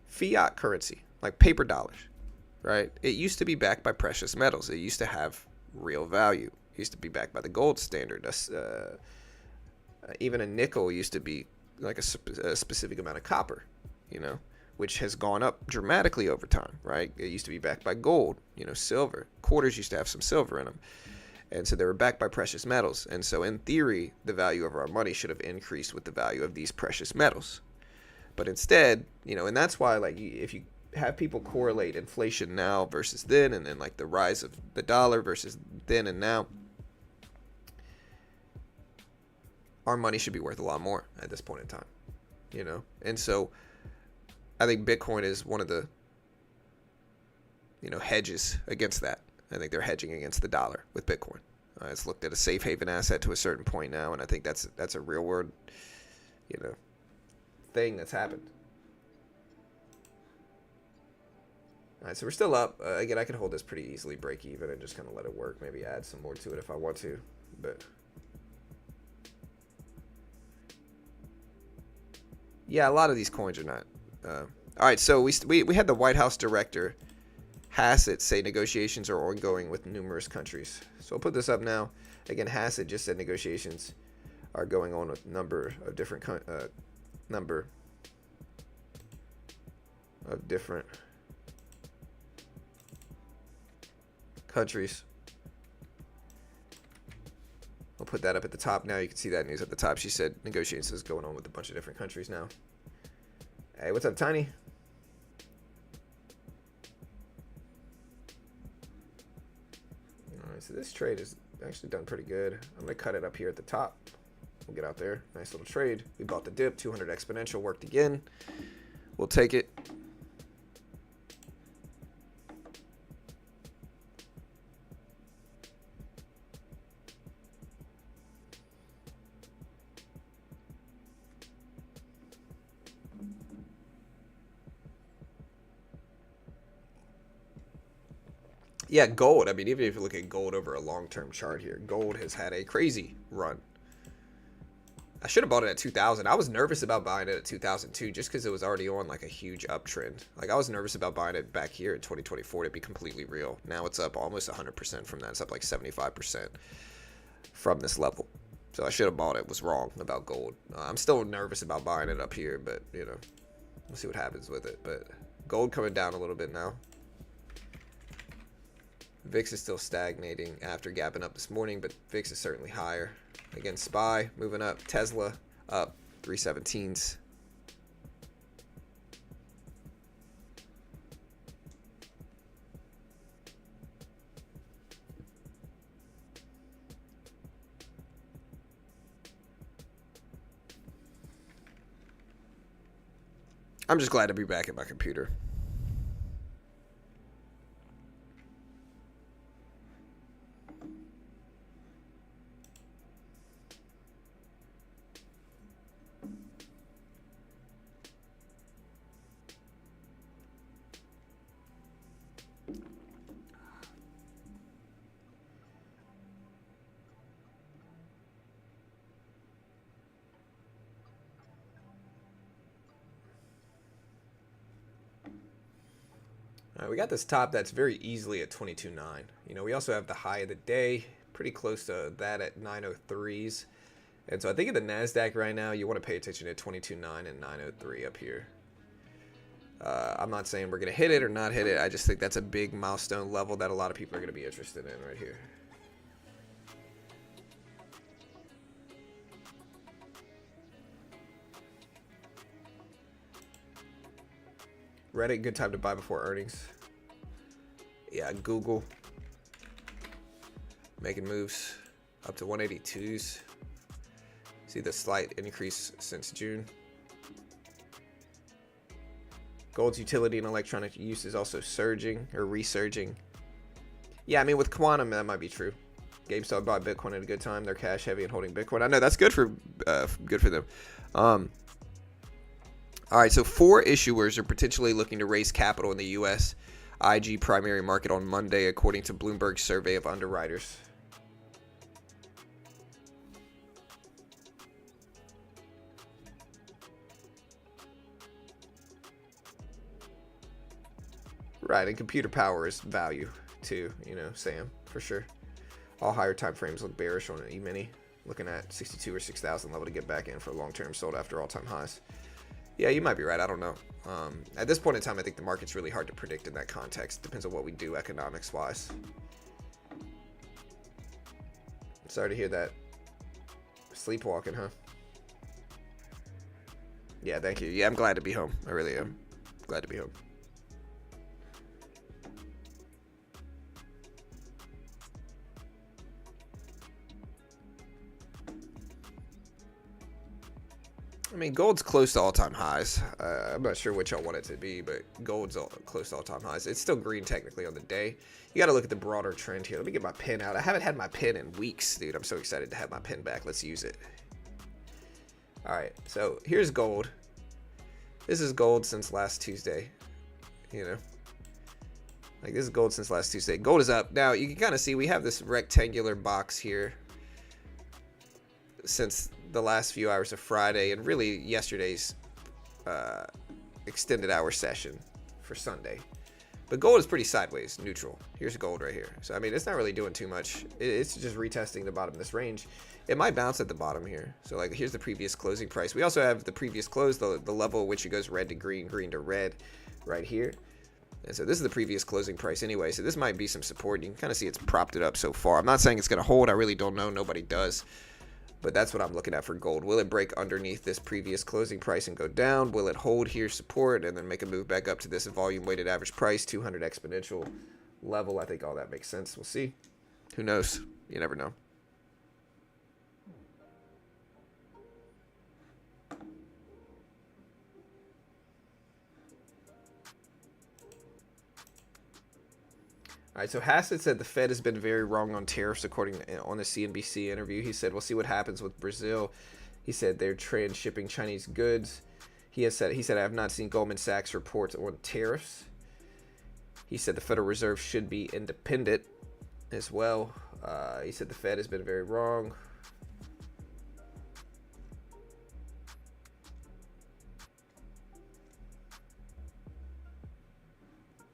fiat currency, like paper dollars, right? It used to be backed by precious metals. It used to have real value. It used to be backed by the gold standard. Even a nickel used to be like a specific amount of copper, you know, which has gone up dramatically over time, right? It used to be backed by gold, you know, silver. Quarters used to have some silver in them. And so they were backed by precious metals. And so in theory, the value of our money should have increased with the value of these precious metals. But instead, you know, and that's why, like, if you have people correlate inflation now versus then, and then like the rise of the dollar versus then and now, our money should be worth a lot more at this point in time, you know? And so I think Bitcoin is one of the, you know, hedges against that. I think they're hedging against the dollar with Bitcoin. It's looked at a safe haven asset to a certain point now, and I think that's a real world, you know, thing that's happened. All right, so we're still up. Again, I can hold this pretty easily, break even, and just kind of let it work. Maybe add some more to it if I want to, but yeah, a lot of these coins are not. All right, so we had the White House director Hassett say negotiations are ongoing with numerous countries. So I'll put this up now. Again, Hassett just said negotiations are going on with a number of different countries. I'll put that up at the top now. You can see that news at the top. She said negotiations is going on with a bunch of different countries now. Hey, what's up, Tiny? So this trade is actually done pretty good. I'm going to cut it up here at the top. We'll get out there. Nice little trade. We bought the dip. 200 exponential worked again. We'll take it. Yeah, gold. I mean, even if you look at gold over a long-term chart here, gold has had a crazy run. I should have bought it at 2000. I was nervous about buying it at 2002 just because it was already on like a huge uptrend. Like I was nervous about buying it back here in 2024 to be completely real. Now it's up almost 100% from that. It's up like 75% from this level. So I should have bought it. Was wrong about gold. I'm still nervous about buying it up here, but you know, we'll see what happens with it. But gold coming down a little bit now. VIX is still stagnating after gapping up this morning, but VIX is certainly higher. Again, SPY moving up. Tesla up 317s. I'm just glad to be back at my computer. We got this top that's very easily at 22.9. You know, we also have the high of the day, pretty close to that at 903s. And so I think in the Nasdaq right now, you want to pay attention to 22.9 and 903 up here. I'm not saying we're going to hit it or not hit it. I just think that's a big milestone level that a lot of people are going to be interested in right here. Reddit, good time to buy before earnings. Yeah, Google making moves up to 182s. See the slight increase since June. Gold's utility and electronic use is also surging or resurging. Yeah, I mean with quantum that might be true. GameStop bought Bitcoin at a good time. They're cash heavy and holding Bitcoin. I know that's good for them. All right, so 4 issuers are potentially looking to raise capital in the U.S. IG primary market on Monday, according to Bloomberg's survey of underwriters. Right, and computer power is value too, you know, Sam, for sure. All higher time frames look bearish on an E-mini, looking at 62 or 6,000 level to get back in for long-term sold after all-time highs. Yeah, you might be right. I don't know. At this point in time, I think the market's really hard to predict in that context. Depends on what we do economics-wise. Sorry to hear that. Sleepwalking, huh? Yeah, thank you. Yeah, I'm glad to be home. I really am. Glad to be home. I mean, gold's close to all-time highs. I'm not sure what y'all want it to be, but gold's close to all-time highs. It's still green technically on the day. You got to look at the broader trend here. Let me get my pen out. I haven't had my pen in weeks, dude. I'm so excited to have my pen back. Let's use it. All right, so here's gold. This is gold since last Tuesday. You know, like this is gold since last Tuesday. Gold is up. Now, you can kind of see we have this rectangular box here since the last few hours of Friday and really yesterday's extended hour session for Sunday. But gold is pretty sideways, neutral. Here's gold right here. So, I mean, it's not really doing too much. It's just retesting the bottom of this range. It might bounce at the bottom here. So, like, here's the previous closing price. We also have the previous close, the level at which it goes red to green, green to red right here. And so this is the previous closing price anyway. So this might be some support. You can kind of see it's propped it up so far. I'm not saying it's going to hold. I really don't know. Nobody does. But that's what I'm looking at for gold. Will it break underneath this previous closing price and go down? Will it hold here, support, and then make a move back up to this volume weighted average price, 200 exponential level? I think all that makes sense. We'll see. Who knows? You never know. All right, so Hassett said the Fed has been very wrong on tariffs, according to, on the CNBC interview. He said, we'll see what happens with Brazil. He said they're transshipping Chinese goods. He said, I have not seen Goldman Sachs reports on tariffs. He said the Federal Reserve should be independent as well. He said the Fed has been very wrong.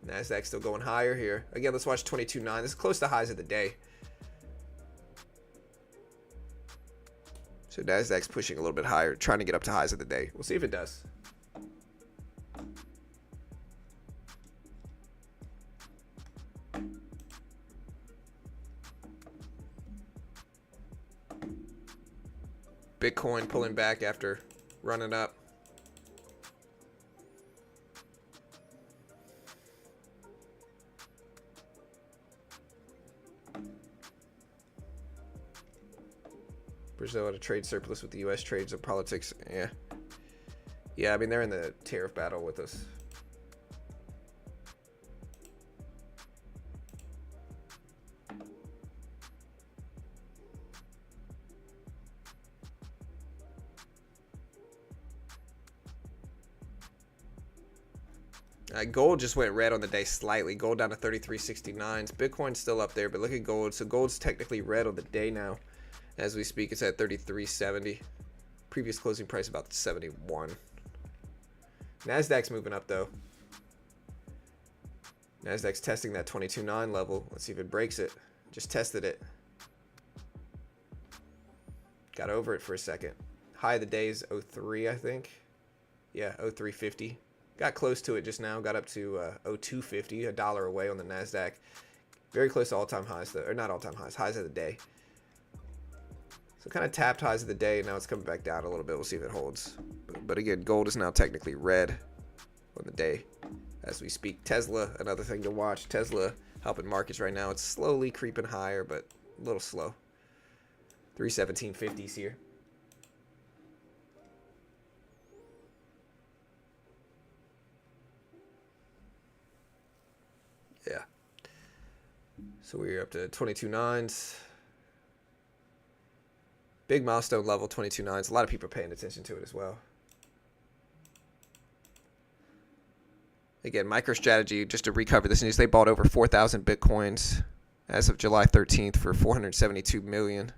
Nasdaq still going higher here. Again, let's watch 22.9. This is close to highs of the day. So Nasdaq's pushing a little bit higher, trying to get up to highs of the day. We'll see if it does. Bitcoin pulling back after running up. Brazil had a trade surplus with the U.S. trades and politics. Yeah, I mean, they're in the tariff battle with us. Gold just went red on the day slightly. Gold down to 33.69. Bitcoin's still up there, but look at gold. So gold's technically red on the day now. As we speak, it's at 33.70. Previous closing price about 71. Nasdaq's moving up though. Nasdaq's testing that 22.9 level. Let's see if it breaks it. Just tested it. Got over it for a second. High of the day is 03, I think. Yeah, 0350. Got close to it just now. Got up to 0250, $1 away on the Nasdaq. Very close to all-time highs, though, or not all-time highs, highs of the day. So kind of tapped highs of the day. Now it's coming back down a little bit. We'll see if it holds. But again, gold is now technically red on the day as we speak. Tesla, another thing to watch. Tesla helping markets right now. It's slowly creeping higher, but a little slow. 317.50s here. Yeah. So we're up to 22.9s. Big milestone level, 22.9s. A lot of people are paying attention to it as well. Again, MicroStrategy, just to recover this news, they bought over 4,000 Bitcoins as of July 13th for $472 million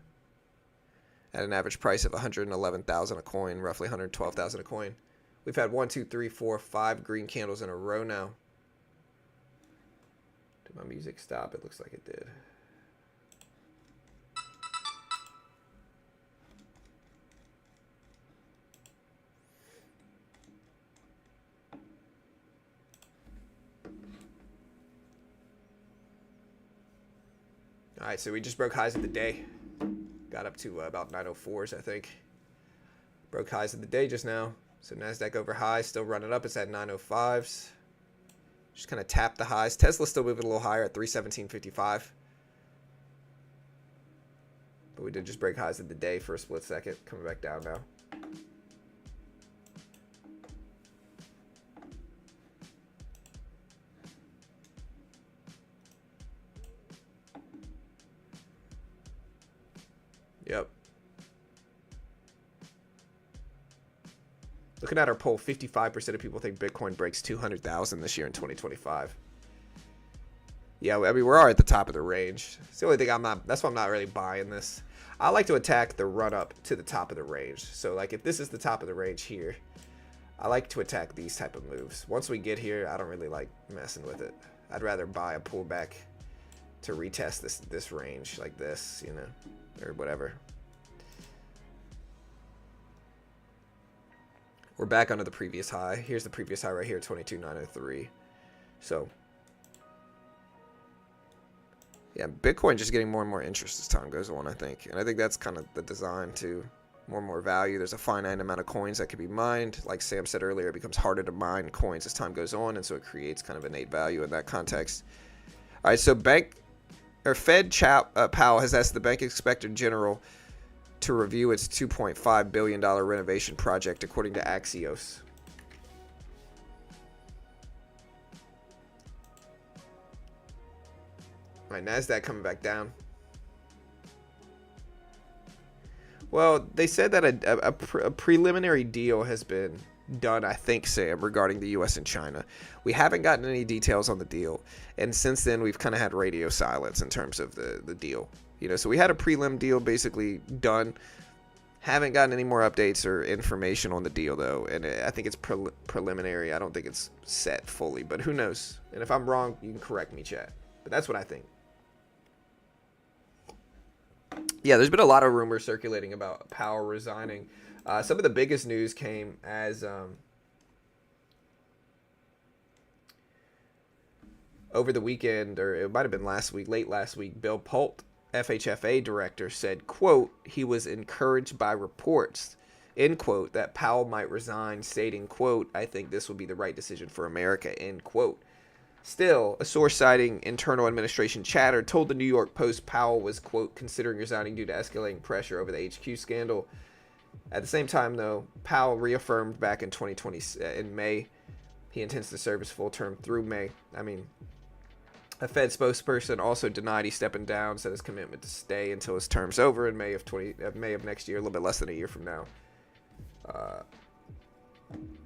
at an average price of $111,000 a coin, roughly $112,000 a coin. We've had 1, 2, 3, 4, 5 green candles in a row now. Did my music stop? It looks like it did. All right, so we just broke highs of the day. Got up to about 904s, I think. Broke highs of the day just now. So Nasdaq over highs, still running up. It's at 905s. Just kind of tapped the highs. Tesla's still moving a little higher at 317.55. But we did just break highs of the day for a split second. Coming back down now. Yep. Looking at our poll, 55% of people think Bitcoin breaks 200,000 this year in 2025. Yeah, I mean, we are at the top of the range. It's the only thing that's why I'm not really buying this. I like to attack the run up to the top of the range. So like if this is the top of the range here, I like to attack these type of moves. Once we get here, I don't really like messing with it. I'd rather buy a pullback to retest this range like this, you know, or whatever. We're back under the previous high. Here's the previous high right here, 22,903. So, yeah, Bitcoin just getting more and more interest as time goes on, I think. And I think that's kind of the design to more and more value. There's a finite amount of coins that can be mined. Like Sam said earlier, it becomes harder to mine coins as time goes on, and so it creates kind of innate value in that context. All right, so Fed Powell has asked the Bank Inspector General to review its $2.5 billion renovation project, according to Axios. All right, Nasdaq coming back down. Well, they said that a preliminary deal has been done, I think, Sam, regarding the U.S. and China. We haven't gotten any details on the deal, and since then we've kind of had radio silence in terms of the deal. You know, so we had a prelim deal basically done. Haven't gotten any more updates or information on the deal, though, and I think it's preliminary. I don't think it's set fully, but who knows? And if I'm wrong, you can correct me, chat. But that's what I think. Yeah, there's been a lot of rumors circulating about Powell resigning. Some of the biggest news came as over the weekend, or it might have been last week, late last week, Bill Pult, FHFA director, said, quote, he was encouraged by reports, end quote, that Powell might resign, stating, quote, I think this will be the right decision for America, end quote. Still, a source citing internal administration chatter told the New York Post Powell was, quote, considering resigning due to escalating pressure over the HQ scandal. At the same time, though, Powell reaffirmed back in 2020, in May, he intends to serve his full term through May. I mean, a Fed spokesperson also denied he's stepping down, said his commitment to stay until his term's over in May of next year, a little bit less than a year from now.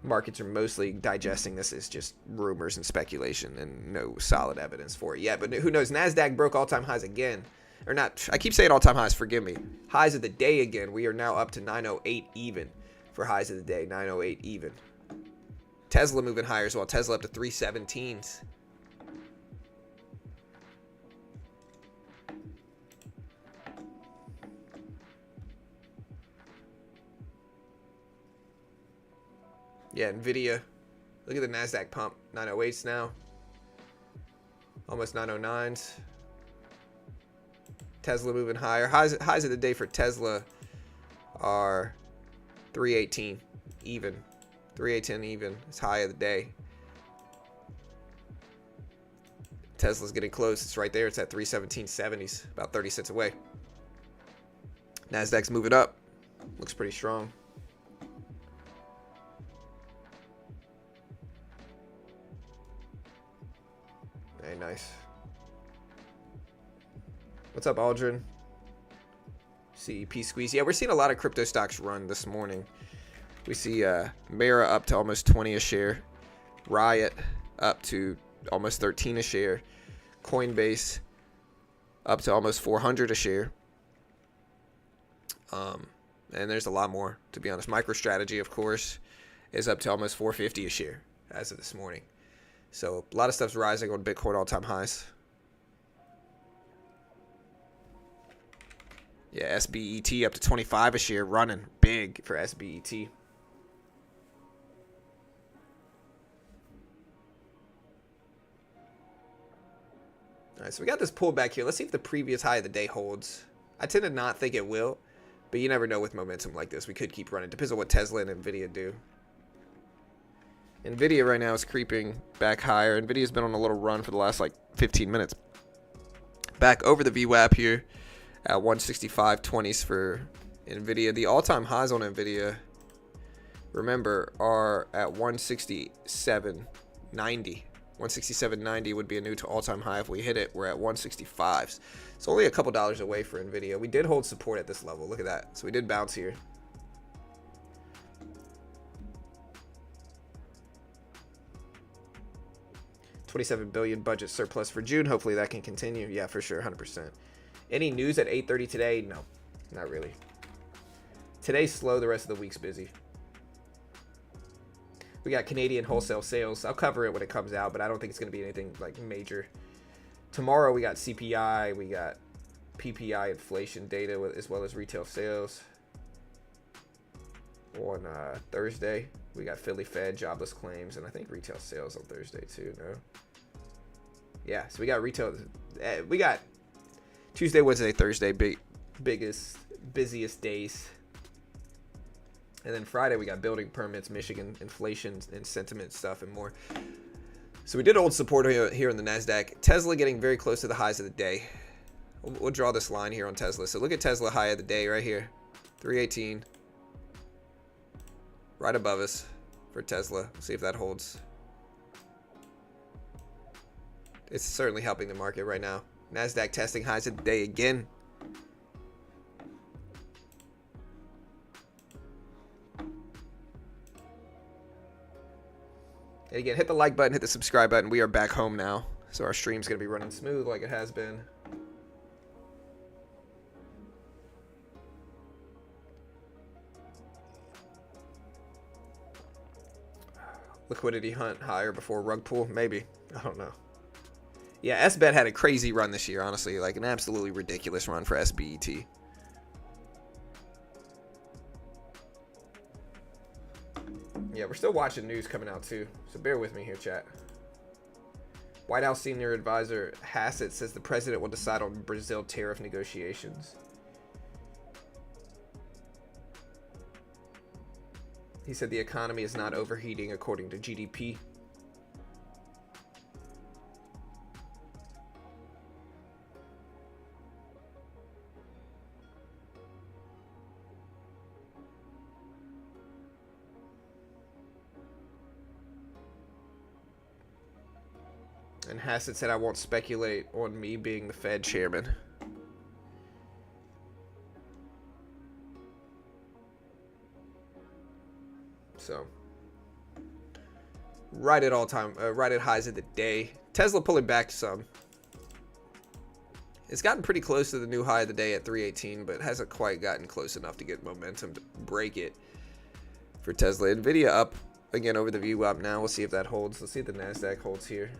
Markets are mostly digesting this as just rumors and speculation and no solid evidence for it yet. But who knows? Nasdaq broke all-time highs again. Or not, I keep saying all-time highs, forgive me. Highs of the day again. We are now up to 908 even for highs of the day. 908 even. Tesla moving higher as well. Tesla up to 317s. Yeah, Nvidia. Look at the Nasdaq pump. 908s now. Almost 909s. Tesla moving higher. Highs of the day for Tesla are 318 even. 318 even. It's high of the day. Tesla's getting close. It's right there. It's at 317.70s, about 30 cents away. Nasdaq's moving up. Looks pretty strong. Very nice. What's up, Aldrin? CEP squeeze. Yeah, we're seeing a lot of crypto stocks run this morning. We see Mara up to almost 20 a share. Riot up to almost 13 a share. Coinbase up to almost 400 a share. And there's a lot more, to be honest. MicroStrategy, of course, is up to almost 450 a share as of this morning. So a lot of stuff's rising on Bitcoin all-time highs. Yeah, SBET up to 25 a share, running big for SBET. All right, so we got this pullback here. Let's see if the previous high of the day holds. I tend to not think it will, but you never know with momentum like this. We could keep running. Depends on what Tesla and Nvidia do. Nvidia right now is creeping back higher. Nvidia's been on a little run for the last like 15 minutes. Back over the VWAP here at 165.20s for Nvidia. The all-time highs on Nvidia, remember, are at 167.90. 167.90 would be a new to all-time high if we hit it. We're at 165s. It's only a couple dollars away for Nvidia. We did hold support at this level. Look at that. So we did bounce here. $27 billion budget surplus for June. Hopefully that can continue. Yeah, for sure, 100%. Any news at 8:30 today? No, not really. Today's slow. The rest of the week's busy. We got Canadian wholesale sales. I'll cover it when it comes out, but I don't think it's going to be anything like major. Tomorrow we got CPI, we got PPI inflation data, as well as retail sales. On Thursday, we got Philly Fed jobless claims, and I think retail sales on Thursday too. No. Yeah, so we got retail. We got Tuesday, Wednesday, Thursday, busiest days. And then Friday, we got building permits, Michigan, inflation, and sentiment stuff, and more. So we did hold support here on the Nasdaq. Tesla getting very close to the highs of the day. We'll draw this line here on Tesla. So look at Tesla high of the day right here. 318. Right above us for Tesla. We'll see if that holds. It's certainly helping the market right now. Nasdaq testing highs of the day again. And again, hit the like button, hit the subscribe button. We are back home now, so our stream's going to be running smooth like it has been. Liquidity hunt higher before rug pull? Maybe. I don't know. Yeah, SBET had a crazy run this year, honestly. Like an absolutely ridiculous run for SBET. Yeah, we're still watching news coming out too, so bear with me here, chat. White House senior advisor Hassett says the president will decide on Brazil tariff negotiations. He said the economy is not overheating according to GDP. And Hassett said, I won't speculate on me being the Fed chairman. So, right at highs of the day. Tesla pulling back some. It's gotten pretty close to the new high of the day at 318, but hasn't quite gotten close enough to get momentum to break it for Tesla. Nvidia up again over the VWAP now. We'll see if that holds. Let's see if the Nasdaq holds here.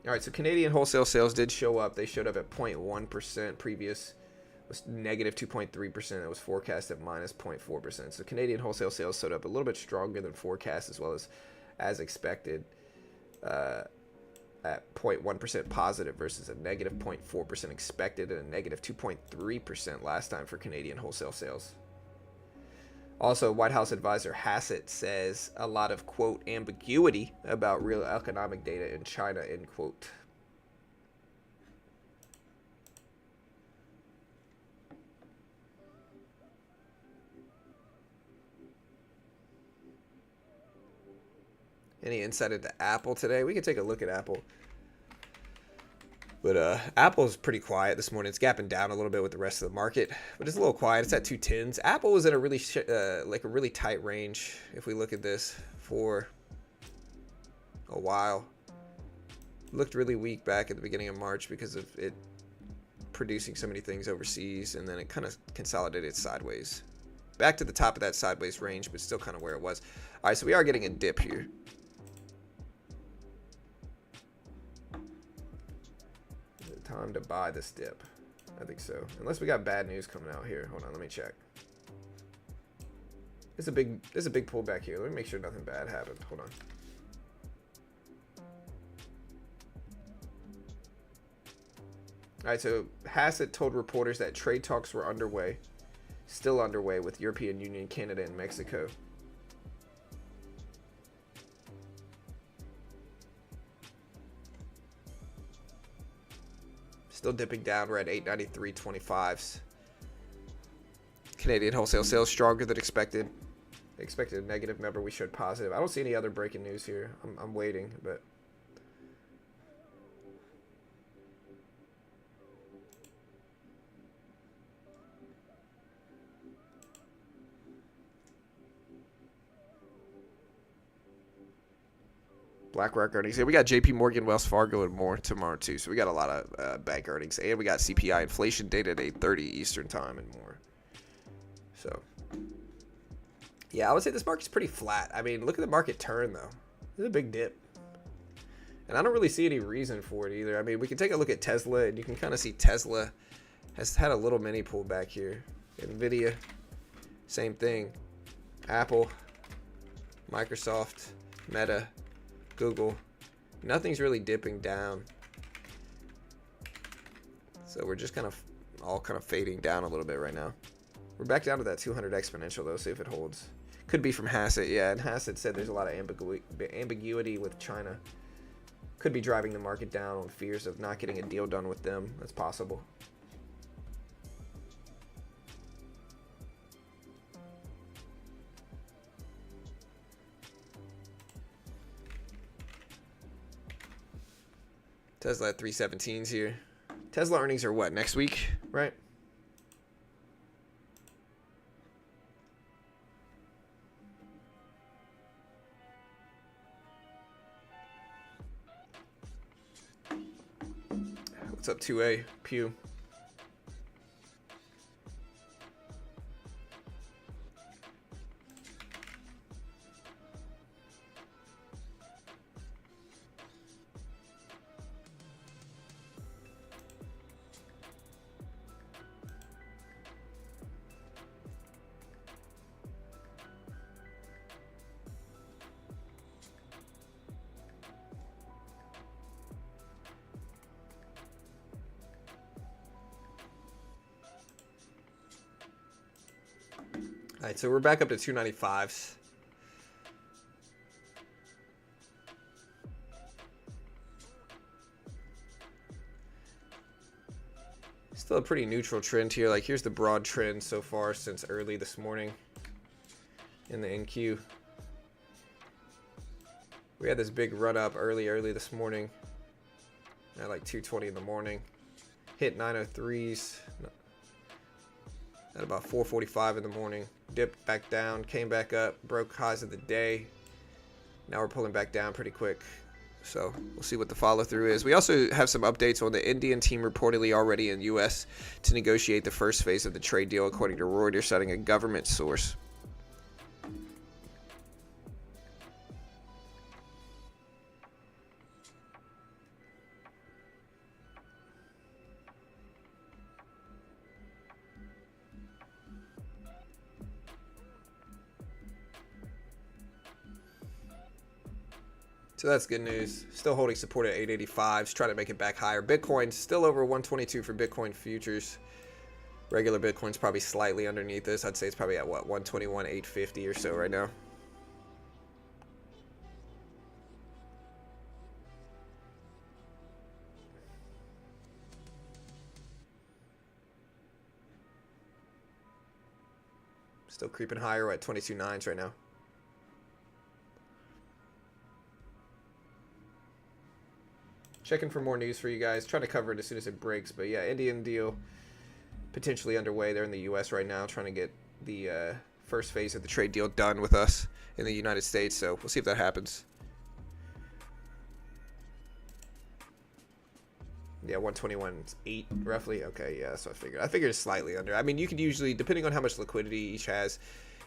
All right, so Canadian wholesale sales did show up. They showed up at 0.1%. Previous was negative 2.3%. It was forecast at minus 0.4%. So Canadian wholesale sales showed up a little bit stronger than forecast, as well as expected, at 0.1% positive versus a negative 0.4% expected and a negative 2.3% last time for Canadian wholesale sales. Also, White House advisor Hassett says a lot of, quote, ambiguity about real economic data in China, end quote. Any insight into Apple today? We can take a look at Apple. But Apple's pretty quiet this morning. It's gapping down a little bit with the rest of the market, but it's a little quiet. It's at 210s. Apple was in a really like a really tight range if we look at this for a while. Looked really weak back at the beginning of March because of it producing so many things overseas, and then it kind of consolidated sideways. Back to the top of that sideways range, but still kind of where it was. All right, so we are getting a dip here. Time to buy this dip. I think so. Unless we got bad news coming out here. Hold on, let me check. There's a big pullback here. Let me make sure nothing bad happened. Hold on. All right, so Hassett told reporters that trade talks were still underway with European Union, Canada, and Mexico. Still dipping down. We're at 893.25s. Canadian wholesale sales stronger than expected. Expected a negative. Remember, we showed positive. I don't see any other breaking news here. I'm waiting, but BlackRock earnings. Yeah, we got JP Morgan, Wells Fargo, and more tomorrow too. So we got a lot of bank earnings, and we got CPI inflation data at 8:30 Eastern time and more. So yeah, I would say this market's pretty flat. I mean, look at the market turn though. It's a big dip, and I don't really see any reason for it either. I mean, we can take a look at Tesla, and you can kind of see Tesla has had a little mini pullback here. Nvidia, same thing. Apple, Microsoft, Meta, Google, nothing's really dipping down. So we're just all kind of fading down a little bit right now. We're back down to that 200 exponential though, see if it holds. Could be from Hassett, yeah, and Hassett said there's a lot of ambiguity with China. Could be driving the market down on fears of not getting a deal done with them. That's possible. Tesla at 317s here. Tesla earnings are what, next week, right? What's up, 2A? Pew. All right, so we're back up to 295s. Still a pretty neutral trend here. Like, here's the broad trend so far since early this morning in the NQ. We had this big run up early this morning at like 2:20 in the morning. Hit 903s at about 4:45 in the morning. Dipped back down, came back up, broke highs of the day. Now we're pulling back down pretty quick. So we'll see what the follow through is. We also have some updates on the Indian team reportedly already in U.S. to negotiate the first phase of the trade deal, according to Reuters, citing a government source. So that's good news. Still holding support at 885s, trying to make it back higher. Bitcoin still over 122 for Bitcoin futures. Regular Bitcoin's probably slightly underneath this. I'd say it's probably at what, 121, 850 or so right now. Still creeping higher. We're at 22.9s right now. Checking for more news for you guys. Trying to cover it as soon as it breaks. But yeah, Indian deal potentially underway. They're in the U.S. right now trying to get the first phase of the trade deal done with us in the United States. So we'll see if that happens. Yeah, 121.8 roughly. Okay, yeah, that's what I figured. I figured it's slightly under. I mean, you could usually, depending on how much liquidity each has,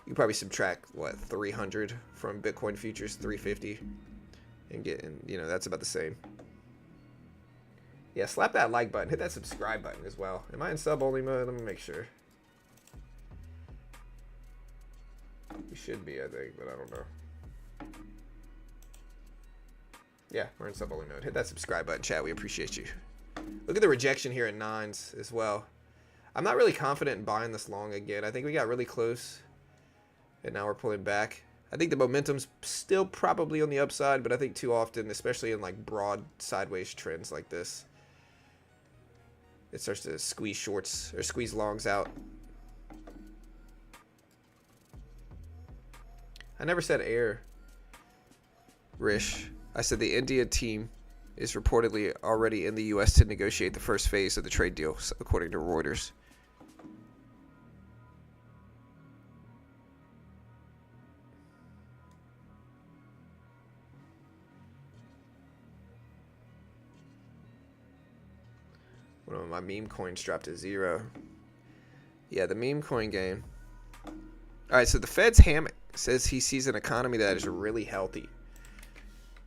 you can probably subtract, what, 300 from Bitcoin futures, 350, and get, and, you know, that's about the same. Yeah, slap that like button. Hit that subscribe button as well. Am I in sub-only mode? Let me make sure. We should be, I think, but I don't know. Yeah, we're in sub-only mode. Hit that subscribe button, chat. We appreciate you. Look at the rejection here at 9s as well. I'm not really confident in buying this long again. I think we got really close, and now we're pulling back. I think the momentum's still probably on the upside, but I think too often, especially in like broad sideways trends like this, it starts to squeeze shorts or squeeze longs out. I never said air, Rish. I said the India team is reportedly already in the U.S. to negotiate the first phase of the trade deal, according to Reuters. One of my meme coins dropped to 0. Yeah, the meme coin game. All right, so the Fed's hammock says he sees an economy that is really healthy.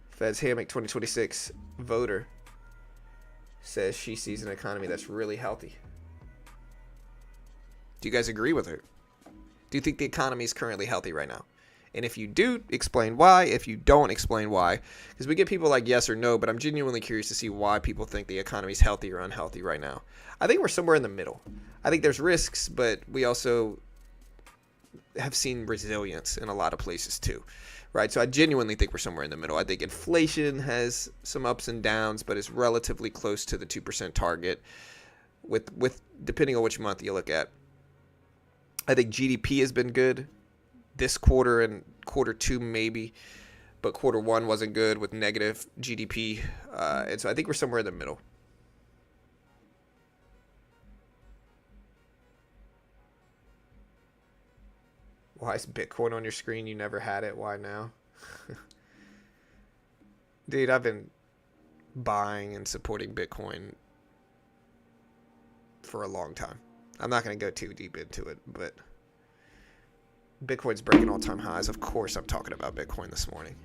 Fed's hammock 2026 voter says she sees an economy that's really healthy. Do you guys agree with her? Do you think the economy is currently healthy right now? And if you do, explain why. If you don't, explain why. Because we get people like yes or no, but I'm genuinely curious to see why people think the economy is healthy or unhealthy right now. I think we're somewhere in the middle. I think there's risks, but we also have seen resilience in a lot of places too. Right, so I genuinely think we're somewhere in the middle. I think inflation has some ups and downs, but is relatively close to the 2% target. With depending on which month you look at, I think GDP has been good this quarter and quarter 2 maybe, but quarter 1 wasn't good with negative GDP, and so I think we're somewhere in the middle. Why is Bitcoin on your screen? You never had it. Why now? Dude, I've been buying and supporting Bitcoin for a long time. I'm not going to go too deep into it, but Bitcoin's breaking all-time highs. Of course I'm talking about Bitcoin this morning.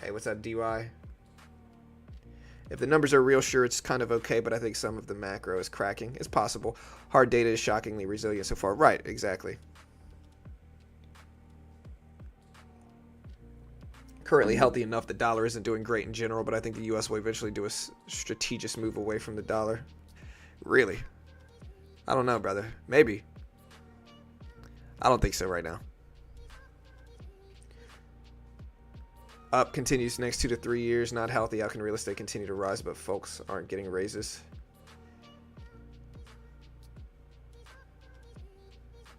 Hey, what's up, DY? If the numbers are real, sure, it's kind of okay, but I think some of the macro is cracking. It's possible. Hard data is shockingly resilient so far. Right, exactly. Currently healthy enough. The dollar isn't doing great in general, but I think the U.S. will eventually do a strategic move away from the dollar. Really? I don't know, brother. Maybe. I don't think so right now. Up continues next 2 to 3 years. Not healthy. How can real estate continue to rise, but folks aren't getting raises?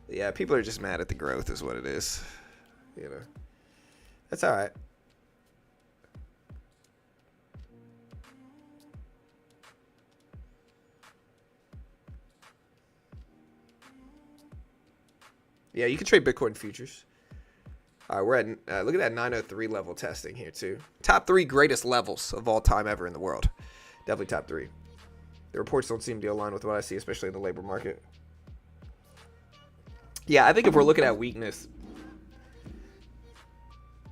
Yeah, people are just mad at the growth is what it is. You know. That's all right. Yeah, you can trade Bitcoin futures. All right, we're at, look at that 903 level testing here too. Top 3 greatest levels of all time ever in the world. Definitely top 3. The reports don't seem to align with what I see, especially in the labor market. Yeah, I think if we're looking at weakness,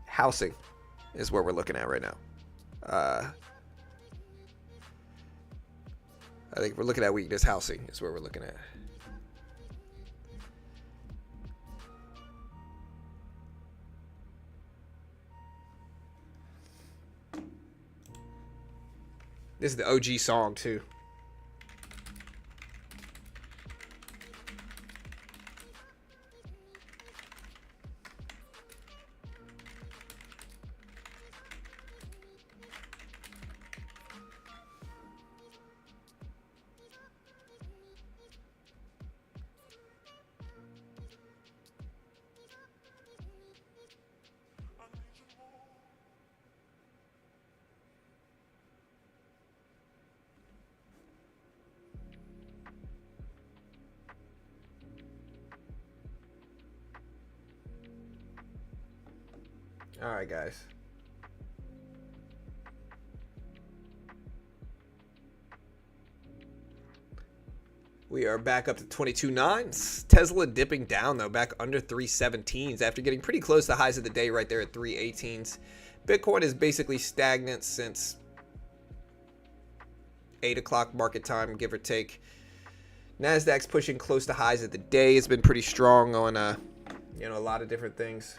housing is what we're looking at right now. I think if we're looking at weakness, housing is where we're looking at. This is the OG song too. All right, guys. We are back up to 22.9. Tesla dipping down, though, back under 317s after getting pretty close to the highs of the day right there at 318s. Bitcoin is basically stagnant since 8 o'clock market time, give or take. Nasdaq's pushing close to highs of the day. It's been pretty strong on a lot of different things.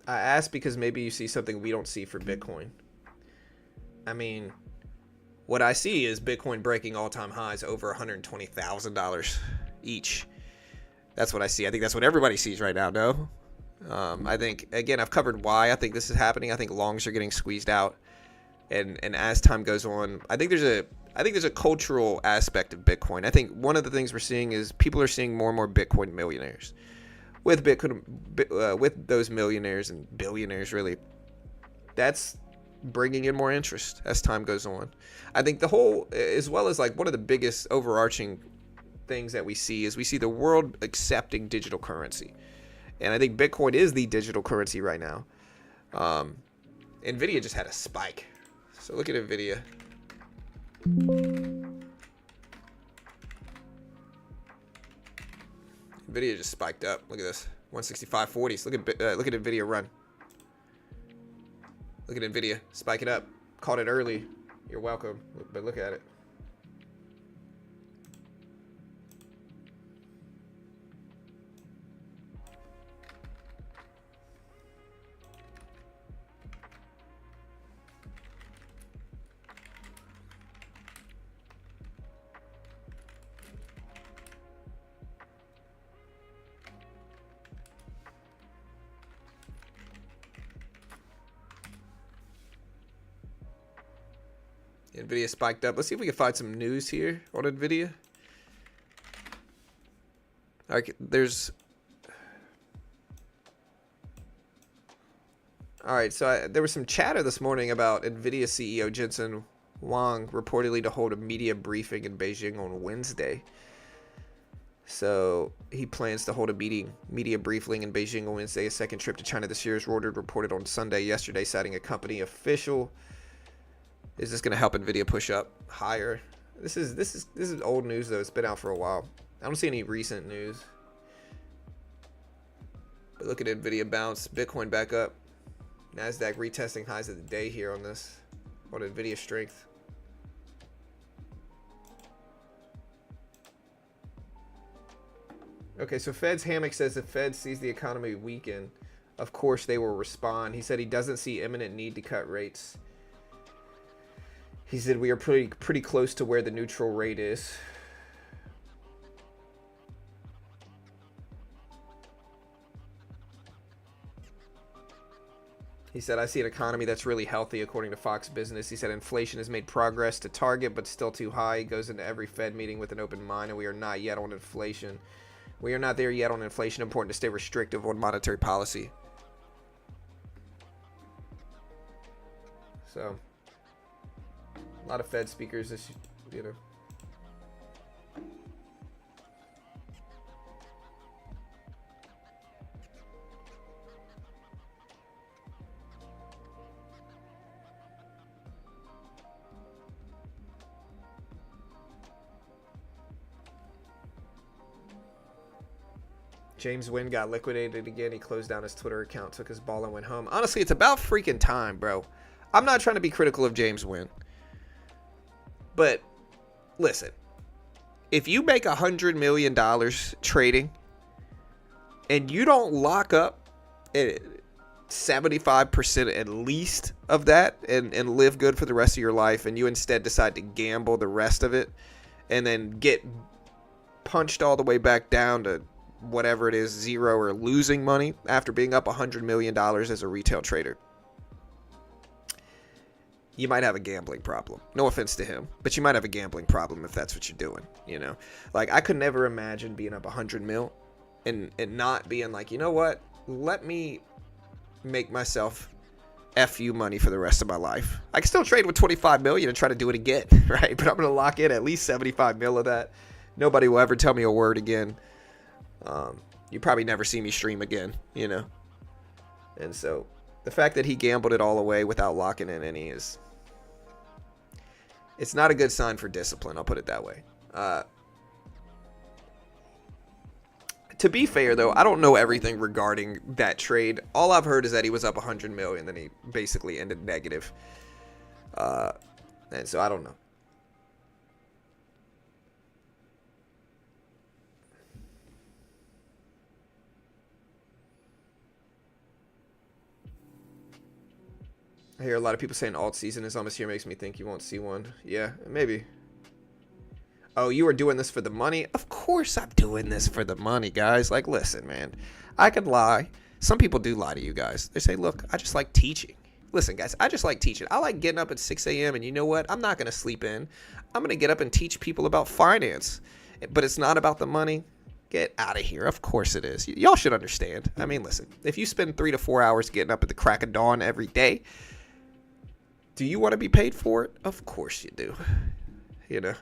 I ask because maybe you see something we don't see for Bitcoin. I mean, what I see is Bitcoin breaking all-time highs over $120,000 each. That's what I see. I think that's what everybody sees right now, no? I think, again, I've covered why I think this is happening. I think longs are getting squeezed out. And as time goes on, I think there's a cultural aspect of Bitcoin. I think one of the things we're seeing is people are seeing more and more Bitcoin millionaires. With Bitcoin, with those millionaires and billionaires, really, that's bringing in more interest as time goes on. I think the whole, as well as like one of the biggest overarching things that we see the world accepting digital currency, and I think Bitcoin is the digital currency right now. Nvidia just had a spike, so look at Nvidia. Nvidia just spiked up. Look at this, 165.40s. Look at Nvidia run. Look at Nvidia spike it up. Caught it early. You're welcome. But look at it. Nvidia spiked up. Let's see if we can find some news here on Nvidia. All right, so there was some chatter this morning about Nvidia CEO Jensen Huang reportedly to hold a media briefing in Beijing on Wednesday. So he plans to hold a media briefing in Beijing on Wednesday. A second trip to China this year is reported on Sunday yesterday, citing a company official. Is this going to help Nvidia push up higher? This is old news though. It's been out for a while. I don't see any recent news. But look at Nvidia bounce, Bitcoin back up, Nasdaq retesting highs of the day here on Nvidia strength. Okay, so Fed's hammock says if Fed sees the economy weaken, of course they will respond. He said he doesn't see imminent need to cut rates. He said we are pretty close to where the neutral rate is. He said, I see an economy that's really healthy, according to Fox Business. He said inflation has made progress to target, but still too high. He goes into every Fed meeting with an open mind, and we are not yet on inflation. We are not there yet on inflation. Important to stay restrictive on monetary policy. So a lot of Fed speakers this, James Wynn got liquidated again. He closed down his Twitter account, took his ball and went home. Honestly, it's about freaking time, bro. I'm not trying to be critical of James Wynn. But listen, if you make $100 million trading and you don't lock up 75% at least of that and live good for the rest of your life, and you instead decide to gamble the rest of it and then get punched all the way back down to whatever it is, zero, or losing money after being up $100 million as a retail trader, you might have a gambling problem. No offense to him, but you might have a gambling problem if that's what you're doing, you know? Like, I could never imagine being up 100 mil and not being like, you know what? Let me make myself FU money for the rest of my life. I can still trade with 25 million and try to do it again, right? But I'm going to lock in at least 75 mil of that. Nobody will ever tell me a word again. You probably never see me stream again, you know? And so the fact that he gambled it all away without locking in any is, it's not a good sign for discipline. I'll put it that way. To be fair, though, I don't know everything regarding that trade. All I've heard is that he was up 100 million, then he basically ended negative. And so I don't know. I hear a lot of people saying alt season is almost here. Makes me think you won't see one. Yeah, maybe. Oh, you are doing this for the money? Of course I'm doing this for the money, guys. Like, listen, man. I could lie. Some people do lie to you guys. They say, look, I just like teaching. Listen, guys, I just like teaching. I like getting up at 6 a.m. and you know what? I'm not going to sleep in. I'm going to get up and teach people about finance. But it's not about the money. Get out of here. Of course it is. Y'all should understand. I mean, listen. If you spend 3 to 4 hours getting up at the crack of dawn every day, do you want to be paid for it? Of course you do. You know?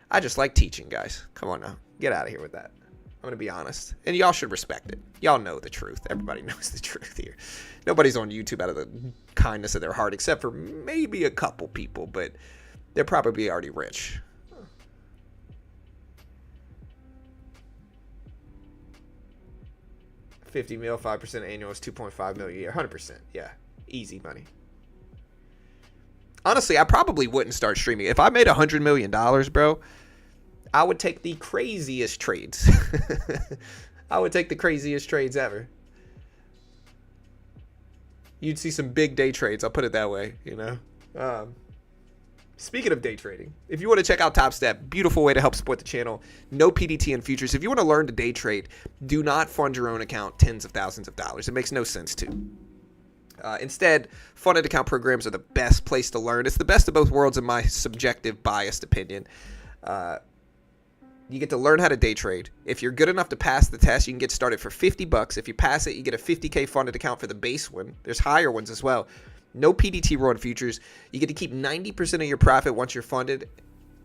I just like teaching, guys. Come on now. Get out of here with that. I'm going to be honest. And y'all should respect it. Y'all know the truth. Everybody knows the truth here. Nobody's on YouTube out of the kindness of their heart, except for maybe a couple people, but they're probably already rich. $50 mil, 5% annual is $2.5 million a year. 100%. Yeah. Easy money. Honestly, I probably wouldn't start streaming. If I made $100 million, bro, I would take the craziest trades. I would take the craziest trades ever. You'd see some big day trades. I'll put it that way, you know. Speaking of day trading, if you want to check out Top Step, beautiful way to help support the channel. No PDT in futures. If you want to learn to day trade, do not fund your own account tens of thousands of dollars. It makes no sense to. Instead, funded account programs are the best place to learn. It's the best of both worlds in my subjective, biased opinion. You get to learn how to day trade. If you're good enough to pass the test, you can get started for $50. If you pass it, you get a $50K funded account for the base one. There's higher ones as well. No PDT rule on futures. You get to keep 90% of your profit once you're funded.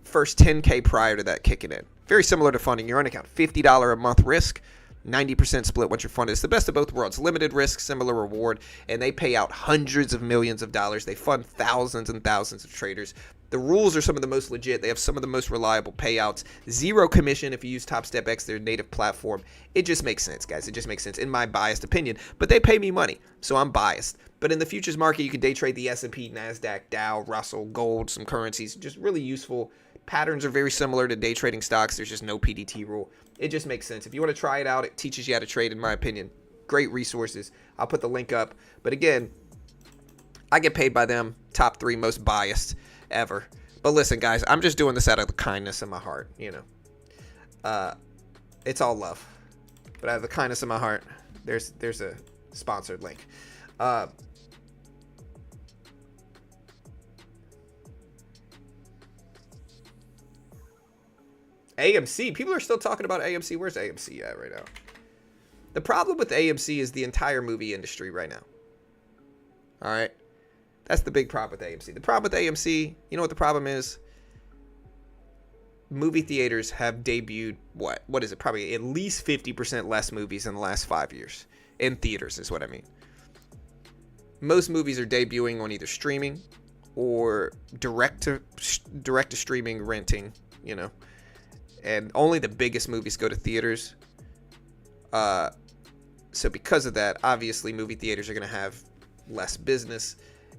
First $10K prior to that kicking in. Very similar to funding your own account. $50 a month risk. 90% split once you're funded. It's the best of both worlds. Limited risk, similar reward, and they pay out hundreds of millions of dollars. They fund thousands and thousands of traders. The rules are some of the most legit. They have some of the most reliable payouts. Zero commission if you use TopStepX, their native platform. It just makes sense, guys. It just makes sense in my biased opinion. But they pay me money, so I'm biased. But in the futures market, you can day trade the S&P, Nasdaq, Dow, Russell, gold, some currencies. Just really useful. Patterns are very similar to day trading stocks. There's just no PDT rule. It just makes sense. If you want to try it out, it teaches you how to trade, in my opinion. Great resources. I'll put the link up. But again, I get paid by them. Top 3 most biased ever. But listen, guys, I'm just doing this out of the kindness in my heart, you know. It's all love. But out of the kindness of my heart, there's a sponsored link. AMC. People are still talking about AMC. Where's AMC at right now? The problem with AMC is the entire movie industry right now. All right? That's the big problem with AMC. The problem with AMC, you know what the problem is? Movie theaters have debuted, what is it? Probably at least 50% less movies in the last 5 years. In theaters is what I mean. Most movies are debuting on either streaming or direct to streaming renting, you know. And only the biggest movies go to theaters. So because of that, obviously movie theaters are going to have less business.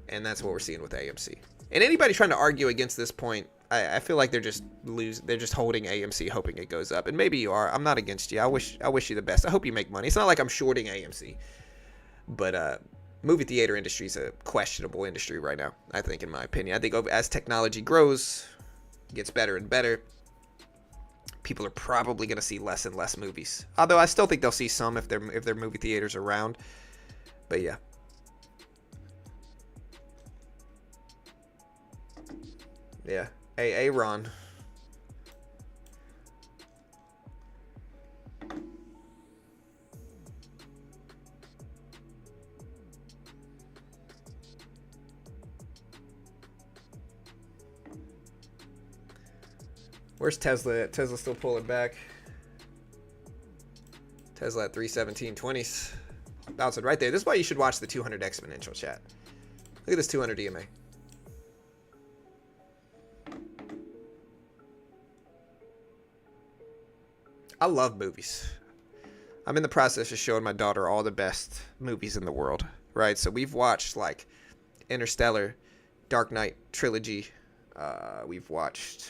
And that's what we're seeing with AMC. And anybody trying to argue against this point, I feel like they're just holding AMC, hoping it goes up. And maybe you are. I'm not against you. I wish you the best. I hope you make money. It's not like I'm shorting AMC, but movie theater industry is a questionable industry right now, I think, in my opinion. I think as technology grows, gets better and better, people are probably going to see less and less movies. Although I still think they'll see some if their movie theaters are around. But yeah. Yeah. Hey, Ron. Where's Tesla? Tesla's still pulling back. Tesla at 317.20s. Bouncing right there. This is why you should watch the 200 exponential, chat. Look at this 200 EMA. I love movies. I'm in the process of showing my daughter all the best movies in the world, right? So we've watched like Interstellar, Dark Knight trilogy. We've watched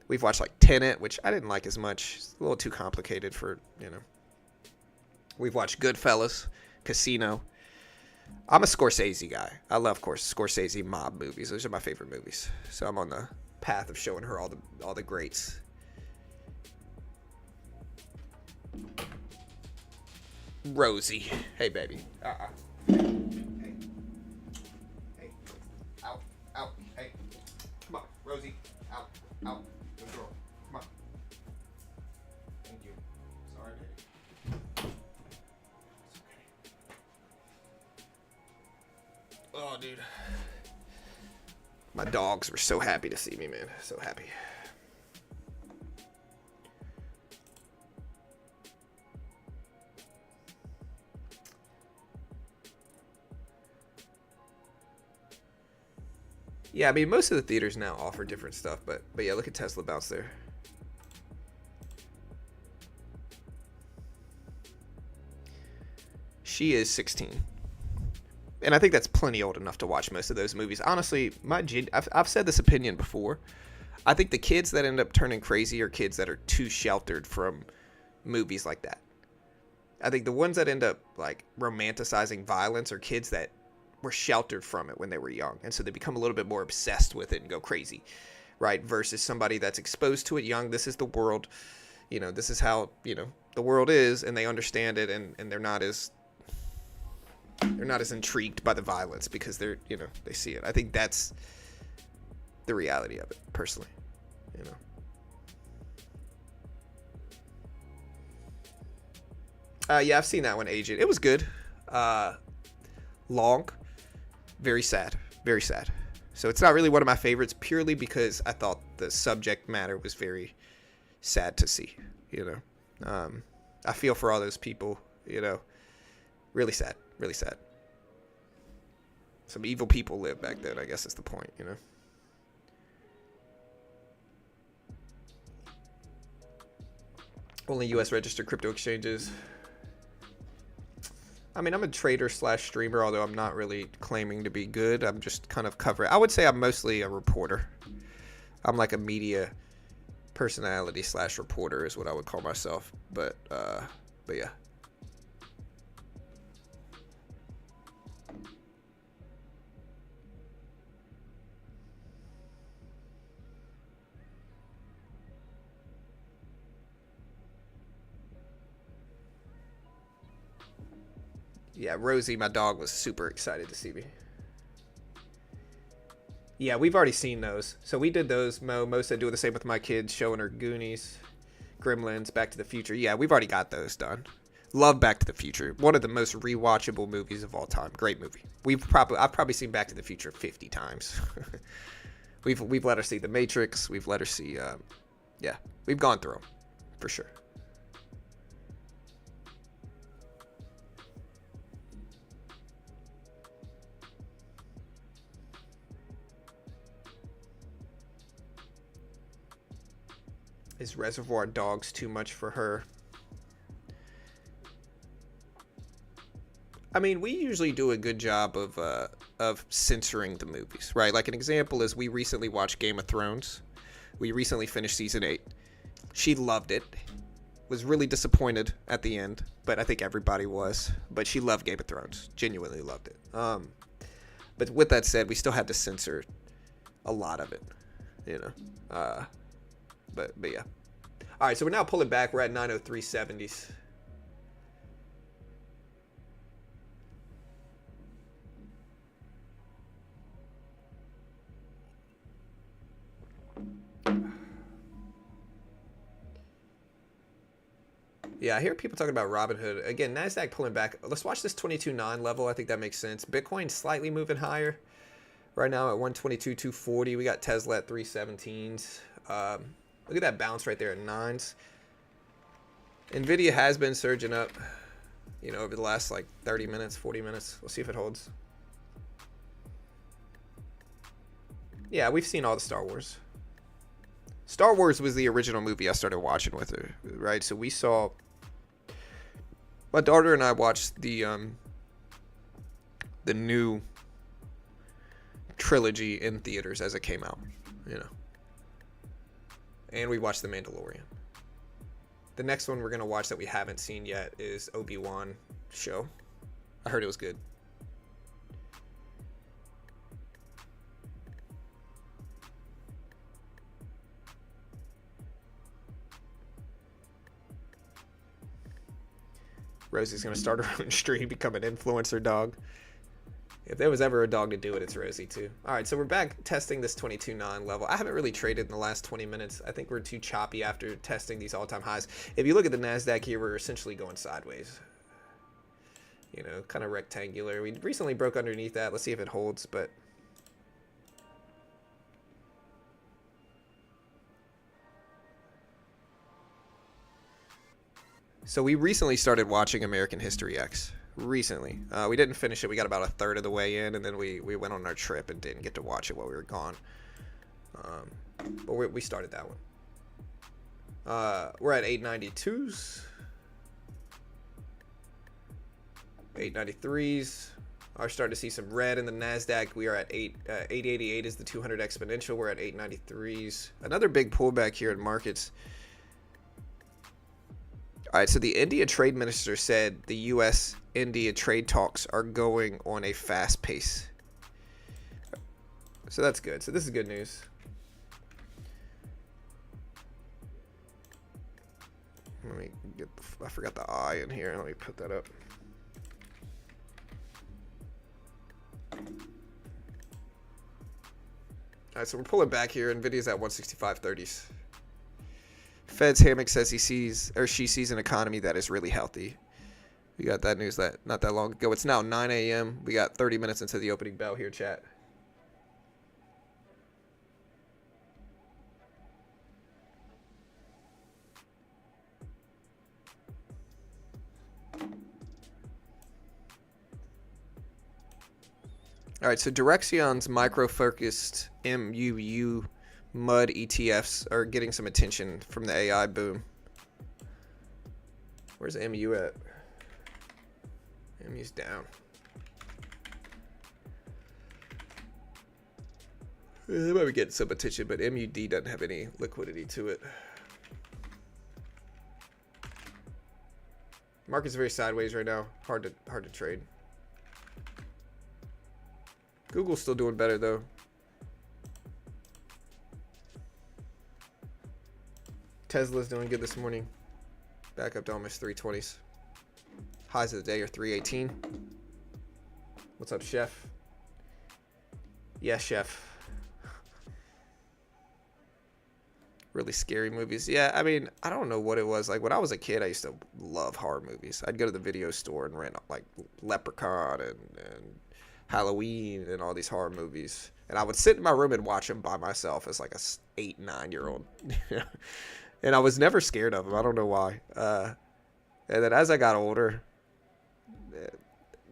like Tenet, which I didn't like as much. It's a little too complicated for, you know. We've watched Goodfellas, Casino. I'm a Scorsese guy. I love, of course, Scorsese mob movies. Those are my favorite movies. So I'm on the path of showing her all the greats. Rosie. Hey, baby. Hey. Hey. Out. Out. Hey. Come on, Rosie. Out. Out. Good girl. Come on. Thank you. Sorry, baby. It's okay. Oh, dude. My dogs were so happy to see me, man. So happy. Yeah, I mean, most of the theaters now offer different stuff, but yeah, look at Tesla bounce there. She is 16. And I think that's plenty old enough to watch most of those movies. Honestly, I've said this opinion before. I think the kids that end up turning crazy are kids that are too sheltered from movies like that. I think the ones that end up like romanticizing violence are kids that were sheltered from it when they were young, and so they become a little bit more obsessed with it and go crazy, right? Versus somebody that's exposed to it young. This is the world, you know, this is how, you know, the world is, and they understand it, and they're not as intrigued by the violence because they're, you know, they see it. I think that's the reality of it, personally, you know. Yeah, I've seen that one, Agent. It was good. Long. Very sad. Very sad. So it's not really one of my favorites purely because I thought the subject matter was very sad to see, you know. I feel for all those people, you know. Really sad. Really sad. Some evil people lived back then, I guess is the point, you know. Only U.S. registered crypto exchanges. I mean, I'm a trader / streamer, although I'm not really claiming to be good. I'm just kind of covering. I would say I'm mostly a reporter. I'm like a media personality / reporter is what I would call myself. But yeah. Yeah, Rosie, my dog, was super excited to see me. Yeah, we've already seen those. So we did those. Most I do the same with my kids, showing her Goonies, Gremlins, Back to the Future. Yeah, we've already got those done. Love Back to the Future. One of the most rewatchable movies of all time. Great movie. I've probably seen Back to the Future 50 times. We've let her see The Matrix. We've let her see, yeah, we've gone through them for sure. Is Reservoir Dogs too much for her? I mean, we usually do a good job of of censoring the movies, right? Like an example is we recently watched Game of Thrones. We recently finished season 8. She loved it. Was really disappointed at the end, but I think everybody was. But she loved Game of Thrones. Genuinely loved it. But with that said, we still had to censor a lot of it, you know. But yeah. All right, so we're now pulling back. We're at 903.70s. Yeah, I hear people talking about Robinhood. Again, Nasdaq pulling back. Let's watch this 22.9 level. I think that makes sense. Bitcoin slightly moving higher. Right now at 122.240. We got Tesla at 317s. Look at that bounce right there at 9s. Nvidia has been surging up, you know, over the last like 30 minutes, 40 minutes. We'll see if it holds. Yeah, we've seen all the Star Wars. Star Wars was the original movie I started watching with her, right? So we saw... My daughter and I watched the new trilogy in theaters as it came out, you know. And we watched The Mandalorian. The next one we're going to watch that we haven't seen yet is Obi-Wan show. I heard it was good. Rosie's going to start her own stream, become an influencer dog. If there was ever a dog to do it, it's Rosie too. All right, so we're back testing this 22.9 level. I haven't really traded in the last 20 minutes. I think we're too choppy after testing these all-time highs. If you look at the Nasdaq here, we're essentially going sideways. You know, kind of rectangular. We recently broke underneath that. Let's see if it holds, but... So we recently started watching American History X. Recently. We didn't finish it. We got about a third of the way in, and then we went on our trip and didn't get to watch it while we were gone. But we started that one. We're at 892s. 893s. Are starting to see some red in the Nasdaq. We are at 888 is the 200 exponential. We're at 893s. Another big pullback here in markets. All right, so the India trade minister said the U.S.-India trade talks are going on a fast pace. So that's good. So this is good news. Let me get I forgot the I in here. Let me put that up. All right, so we're pulling back here. Nvidia's at 165.30s. Fed's Hammock says she sees an economy that is really healthy. We got that news that not that long ago. It's now 9 a.m. We got 30 minutes into the opening bell here, chat. All right, so Direxion's micro-focused MUU MUD ETFs are getting some attention from the AI boom. Where's MU at? MU's down. They might be getting some attention, but MUD doesn't have any liquidity to it. Market's very sideways right now. Hard to trade. Google's still doing better though. Tesla's doing good this morning. Back up to almost 320s. Highs of the day are 318. What's up, Chef? Yes, Chef. Really scary movies. Yeah, I mean, I don't know what it was. Like, when I was a kid, I used to love horror movies. I'd go to the video store and rent, like, Leprechaun and Halloween and all these horror movies. And I would sit in my room and watch them by myself as, like, a 8, 9-year-old. And I was never scared of them. I don't know why. And then as I got older,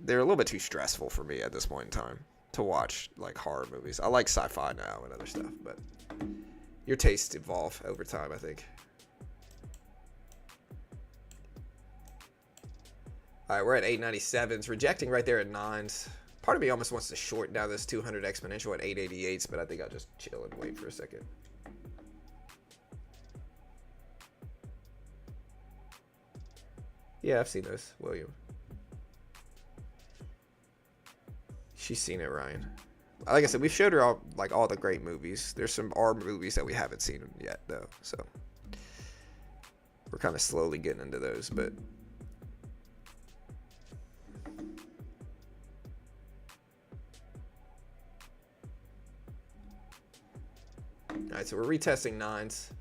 they're a little bit too stressful for me at this point in time to watch, like, horror movies. I like sci-fi now and other stuff, but your tastes evolve over time, I think. All right, we're at 897s, rejecting right there at 9s. Part of me almost wants to short down this 200 exponential at 888s, but I think I'll just chill and wait for a second. Yeah, I've seen this, William. She's seen it, Ryan. Like I said, we've showed her all the great movies. There's some R movies that we haven't seen yet, though. So we're kind of slowly getting into those, but. All right, so we're retesting 9s.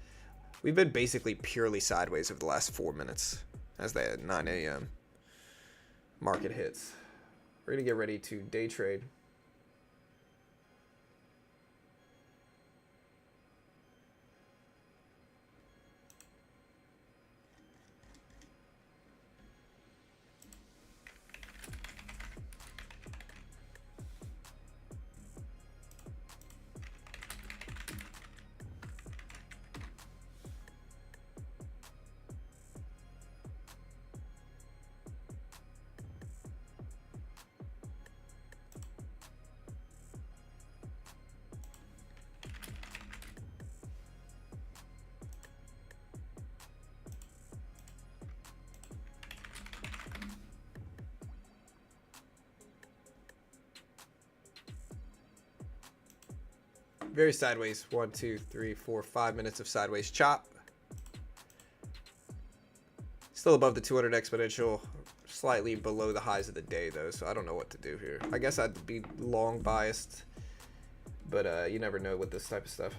We've been basically purely sideways over the last 4 minutes as the 9 a.m. market hits. We're going to get ready to day trade. Very sideways. 1, 2, 3, 4, 5 minutes of sideways chop. Still above the 200 exponential, slightly below the highs of the day though, so I don't know what to do here. I guess I'd be long biased, but you never know with this type of stuff.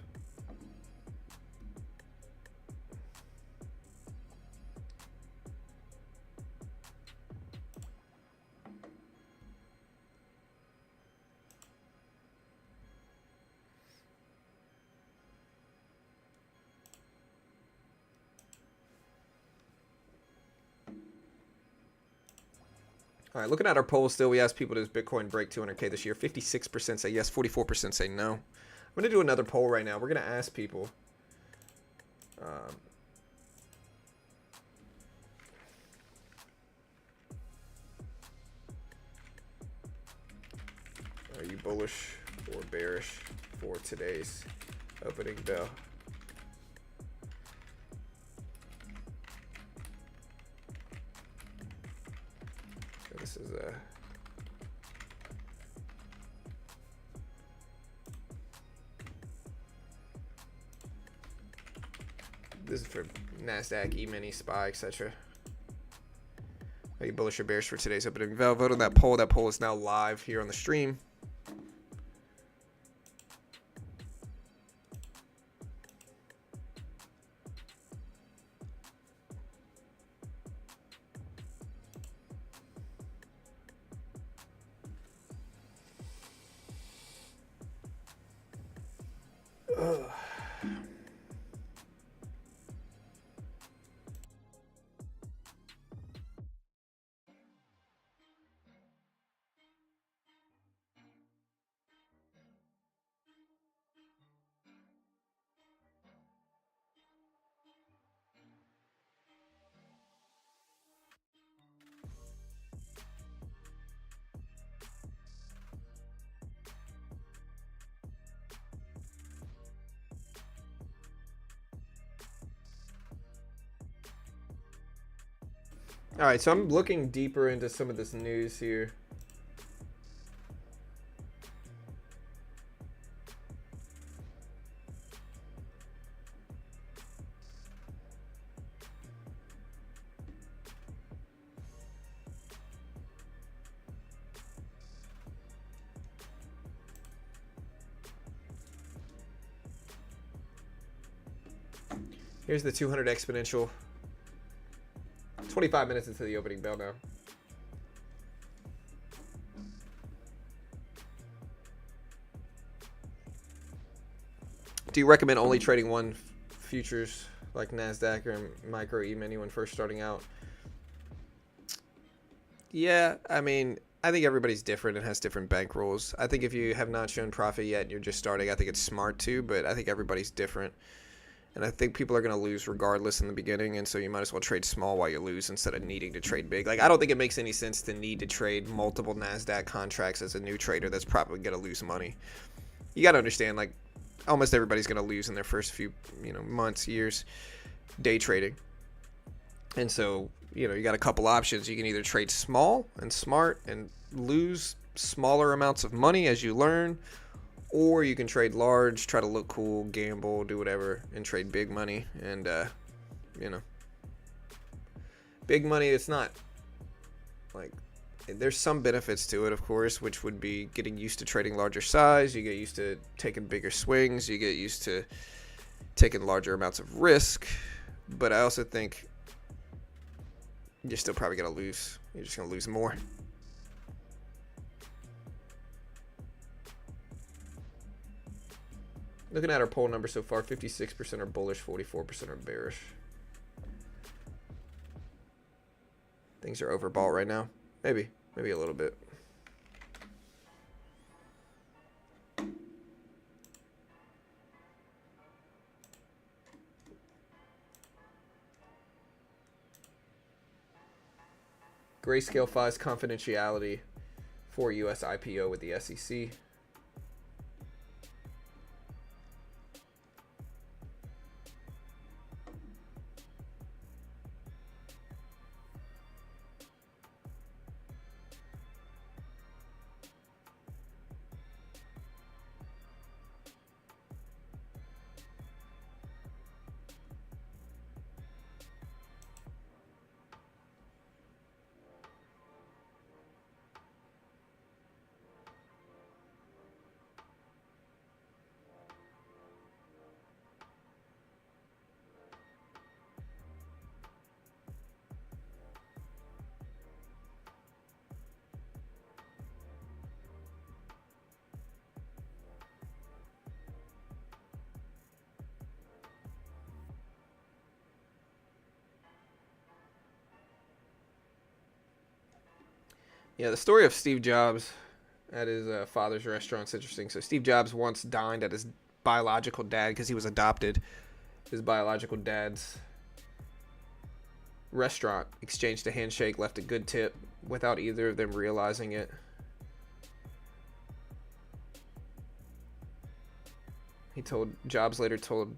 All right, looking at our poll still, we asked people, does Bitcoin break 200K this year? 56% say yes, 44% say no. I'm going to do another poll right now. We're going to ask people. Are you bullish or bearish for today's opening bell? This is this is for Nasdaq, E-mini, SPY, etc. Are you bullish or bearish for today's opening bell? Vote on that poll. That poll is now live here on the stream. All right, so I'm looking deeper into some of this news here. Here's the 200 exponential. 25 minutes into the opening bell now. Do you recommend only trading one futures like Nasdaq or micro E-mini when first starting out? Yeah, I mean, I think everybody's different and has different bank rules. I think if you have not shown profit yet and you're just starting, I think it's smart to, but I think everybody's different. And I think people are going to lose regardless in the beginning, and so you might as well trade small while you lose instead of needing to trade big. Like, I don't think it makes any sense to need to trade multiple Nasdaq contracts as a new trader that's probably going to lose money. You got to understand, like, almost everybody's going to lose in their first few, months, years day trading. And so, you got a couple options. You can either trade small and smart and lose smaller amounts of money as you learn, or you can trade large, try to look cool, gamble, do whatever, and trade big money. And, big money, it's not, like, there's some benefits to it, of course, which would be getting used to trading larger size. You get used to taking bigger swings. You get used to taking larger amounts of risk. But I also think you're still probably going to lose. You're just going to lose more. Looking at our poll numbers so far, 56% are bullish, 44% are bearish. Things are overbought right now. Maybe a little bit. Grayscale files confidentiality for U.S. IPO with the SEC. Yeah, the story of Steve Jobs at his father's restaurant is interesting. So Steve Jobs once dined at his biological dad because he was adopted. His biological dad's restaurant, exchanged a handshake, left a good tip without either of them realizing it. Jobs later told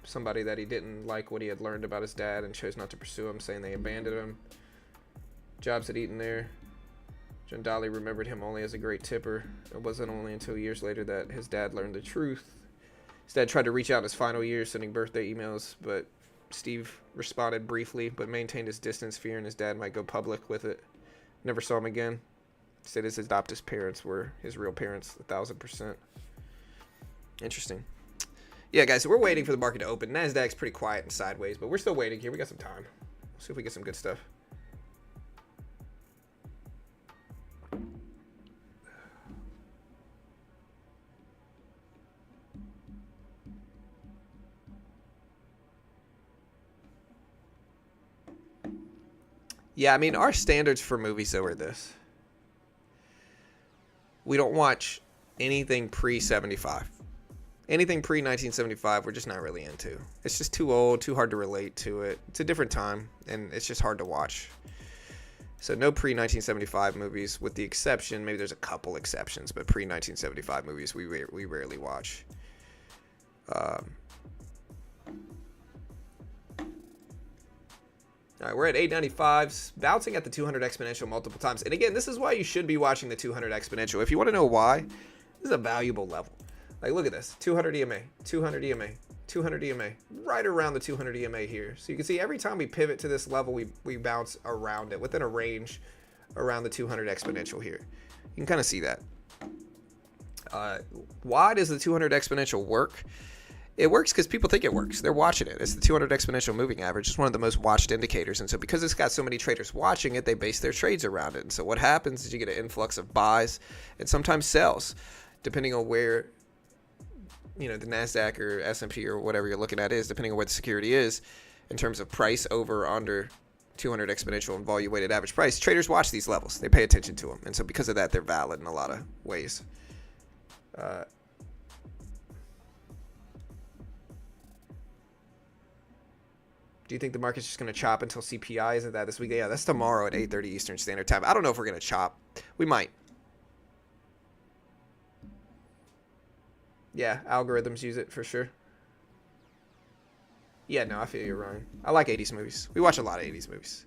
somebody that he didn't like what he had learned about his dad and chose not to pursue him, saying they abandoned him. Jobs had eaten there. John Dolly remembered him only as a great tipper. It wasn't only until years later that his dad learned the truth. His dad tried to reach out in his final years, sending birthday emails, but Steve responded briefly, but maintained his distance, fearing his dad might go public with it. Never saw him again. Said his adoptive parents were his real parents, 1,000%. Interesting. Yeah, guys, so we're waiting for the market to open. Nasdaq's pretty quiet and sideways, but we're still waiting here. We got some time. We'll see if we get some good stuff. Yeah, I mean, our standards for movies, though, are this. We don't watch anything pre-75. Anything pre-1975, we're just not really into. It's just too old, too hard to relate to it. It's a different time, and it's just hard to watch. So no pre-1975 movies, with the exception, maybe there's a couple exceptions, but pre-1975 movies we rarely watch. All right, we're at 895s, bouncing at the 200 exponential multiple times. And again, this is why you should be watching the 200 exponential. If you want to know why, this is a valuable level. Like, look at this, 200 EMA, 200 EMA, 200 EMA, right around the 200 EMA here. So you can see every time we pivot to this level, we bounce around it, within a range around the 200 exponential here. You can kind of see that. Why does the 200 exponential work? It works because people think it works. They're watching it. It's the 200 exponential moving average. It's one of the most watched indicators. And so because it's got so many traders watching it, they base their trades around it. And so what happens is you get an influx of buys and sometimes sells, depending on where, the Nasdaq or S&P or whatever you're looking at is, depending on where the security is in terms of price over or under 200 exponential and volume weighted average price. Traders watch these levels. They pay attention to them. And so because of that, they're valid in a lot of ways. Do you think the market's just going to chop until CPI? Isn't that this week? Yeah, that's tomorrow at 8:30 Eastern Standard Time. I don't know if we're going to chop. We might. Yeah, algorithms use it for sure. Yeah, no, I feel you, Ryan. I like 80s movies. We watch a lot of 80s movies.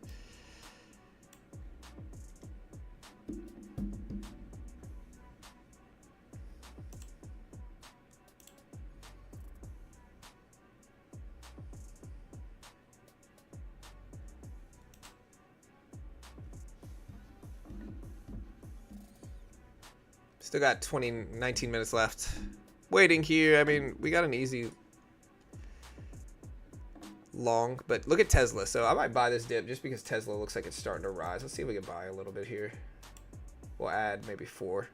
Still got 19 minutes left. Waiting here. I mean, we got an easy long, but look at Tesla. So I might buy this dip just because Tesla looks like it's starting to rise. Let's see if we can buy a little bit here. We'll add maybe 4.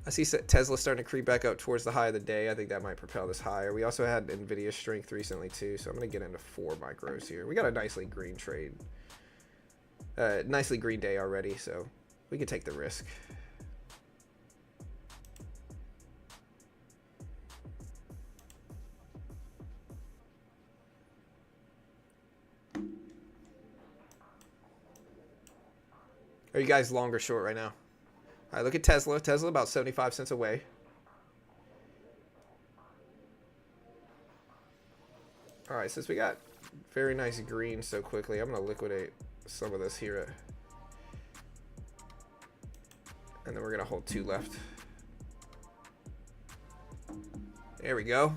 I see Tesla starting to creep back up towards the high of the day. I think that might propel this higher. We also had Nvidia strength recently too, so I'm going to get into 4 micros here. We got a nicely green trade. Nicely green day already, so we could take the risk. Are you guys long or short right now? All right, look at Tesla. Tesla about 75 cents away. All right, since we got very nice green so quickly, I'm going to liquidate some of this here. And then we're going to hold 2 left. There we go.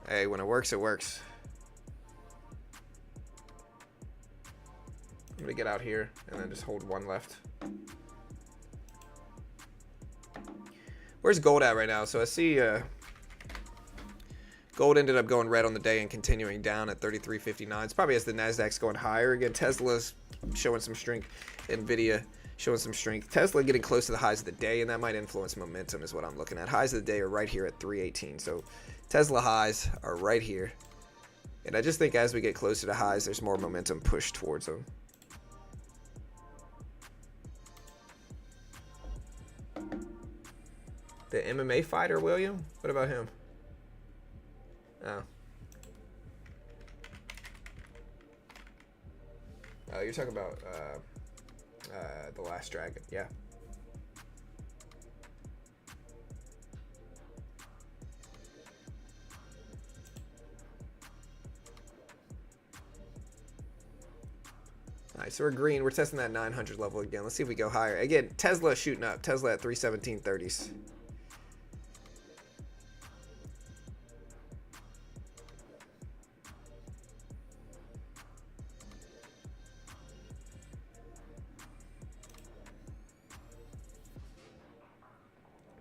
Hey, when it works, it works. I'm going to get out here and then just hold 1 left. Where's gold at right now? So I see gold ended up going red on the day and continuing down at 33.59. It's probably as the Nasdaq's going higher. Again, Tesla's showing some strength. Nvidia showing some strength. Tesla getting close to the highs of the day, and that might influence momentum is what I'm looking at. Highs of the day are right here at 318. So Tesla highs are right here. And I just think as we get closer to highs, there's more momentum pushed towards them. The MMA fighter, William? What about him? Oh. Oh, you're talking about The Last Dragon. Yeah. All right, so we're green. We're testing that 900 level again. Let's see if we go higher. Again, Tesla shooting up. Tesla at 317.30s.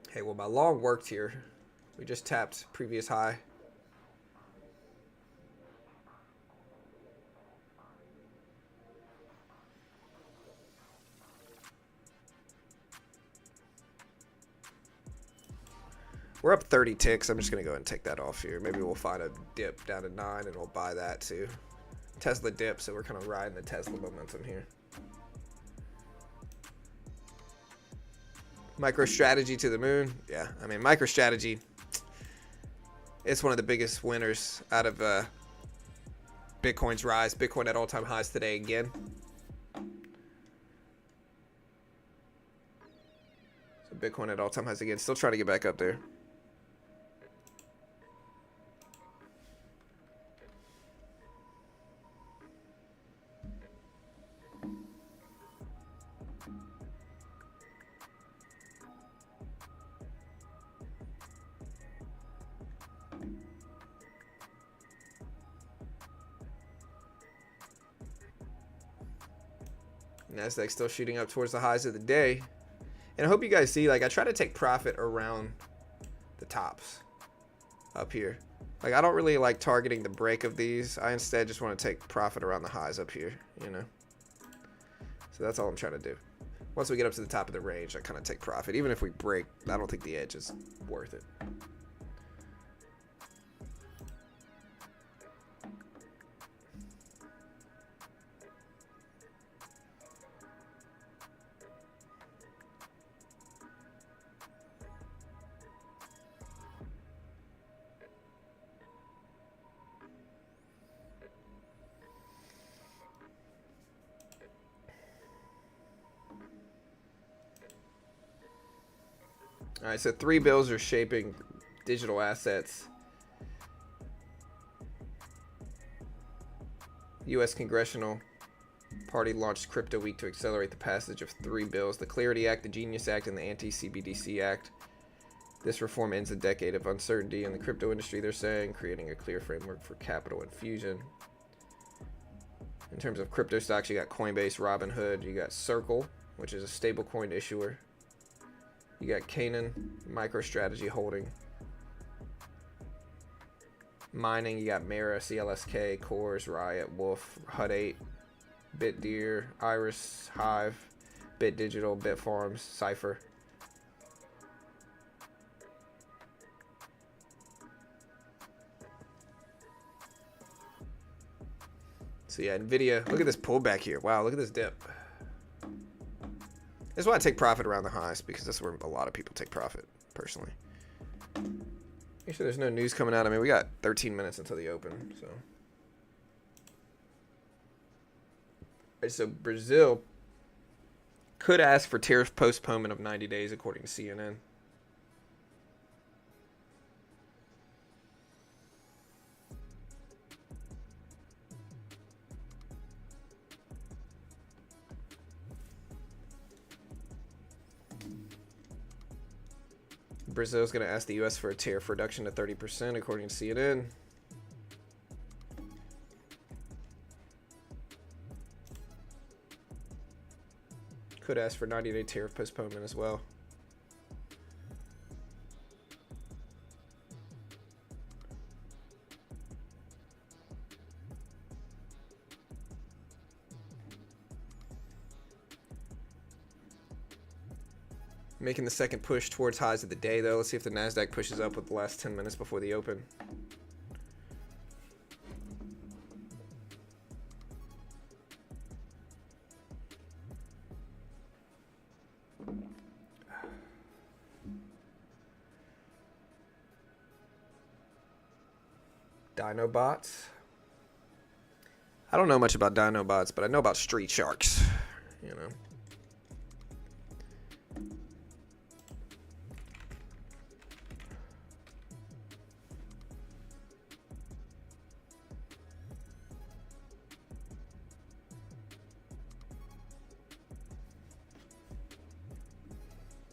Okay, well, my long worked here. We just tapped previous high. We're up 30 ticks. I'm just going to go ahead and take that off here. Maybe we'll find a dip down to 9 and we'll buy that too. Tesla dip, so we're kind of riding the Tesla momentum here. MicroStrategy to the moon. Yeah, I mean, MicroStrategy, it's one of the biggest winners out of Bitcoin's rise. Bitcoin at all-time highs today again. So Bitcoin at all-time highs again. Still trying to get back up there. Nasdaq still shooting up towards the highs of the day. And I hope you guys see, like, I try to take profit around the tops up here. Like, I don't really like targeting the break of these. I instead just want to take profit around the highs up here, you know. So that's all I'm trying to do. Once we get up to the top of the range, I kind of take profit. Even if we break, I don't think the edge is worth it. All right, so 3 bills are shaping digital assets. U.S. Congressional Party launched Crypto Week to accelerate the passage of 3 bills: the Clarity Act, the Genius Act, and the Anti-CBDC Act. This reform ends a decade of uncertainty in the crypto industry, they're saying, creating a clear framework for capital infusion. In terms of crypto stocks, you got Coinbase, Robinhood, you got Circle, which is a stablecoin issuer. You got Canaan, MicroStrategy Holding. Mining, you got Mara, CLSK, Coors, Riot, Wolf, Hut 8, BitDeer, Iris, Hive, Bit Digital, Bitfarms, Cypher. So yeah, Nvidia, look at this pullback here. Wow, look at this dip. This is why I take profit around the highs, because that's where a lot of people take profit, personally. Make sure there's no news coming out. I mean, we got 13 minutes until the open, so. Right, so Brazil could ask for tariff postponement of 90 days, according to CNN. Brazil is going to ask the U.S. for a tariff reduction to 30%, according to CNN. Could ask for 90-day tariff postponement as well. Making the second push towards highs of the day, though. Let's see if the Nasdaq pushes up with the last 10 minutes before the open. Dinobots. I don't know much about Dinobots, but I know about Street Sharks, you know.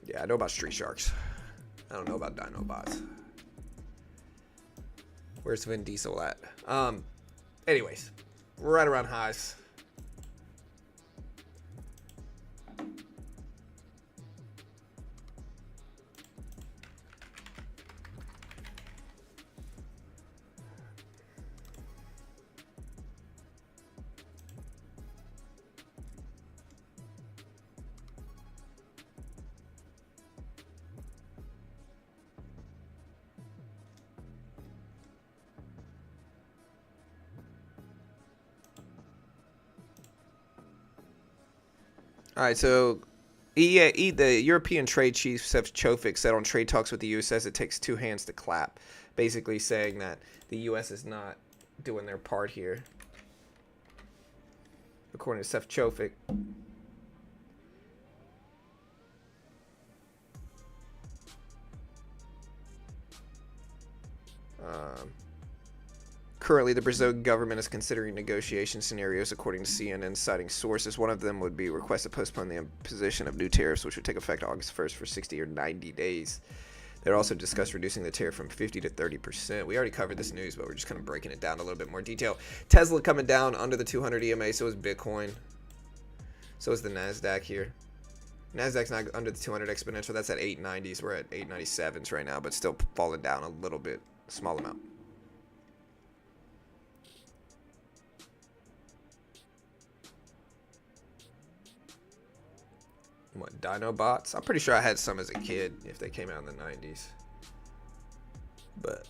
Yeah, I know about Street Sharks. I don't know about Dinobots. Where's Vin Diesel at? Anyways, we're right around highs. All right, so the European trade chief Šefčovič said on trade talks with the U.S. says it takes 2 hands to clap, basically saying that the U.S. is not doing their part here. According to Šefčovič. Currently, the Brazilian government is considering negotiation scenarios, according to CNN, citing sources. One of them would be request to postpone the imposition of new tariffs, which would take effect August 1st for 60 or 90 days. They'd also discuss reducing the tariff from 50 to 30%. We already covered this news, but we're just kind of breaking it down a little bit more detail. Tesla coming down under the 200 EMA, so is Bitcoin. So is the Nasdaq here. Nasdaq's not under the 200 exponential. That's at 890s. We're at 897s right now, but still falling down a little bit, small amount. What, Dinobots? I'm pretty sure I had some as a kid if they came out in the 90s. But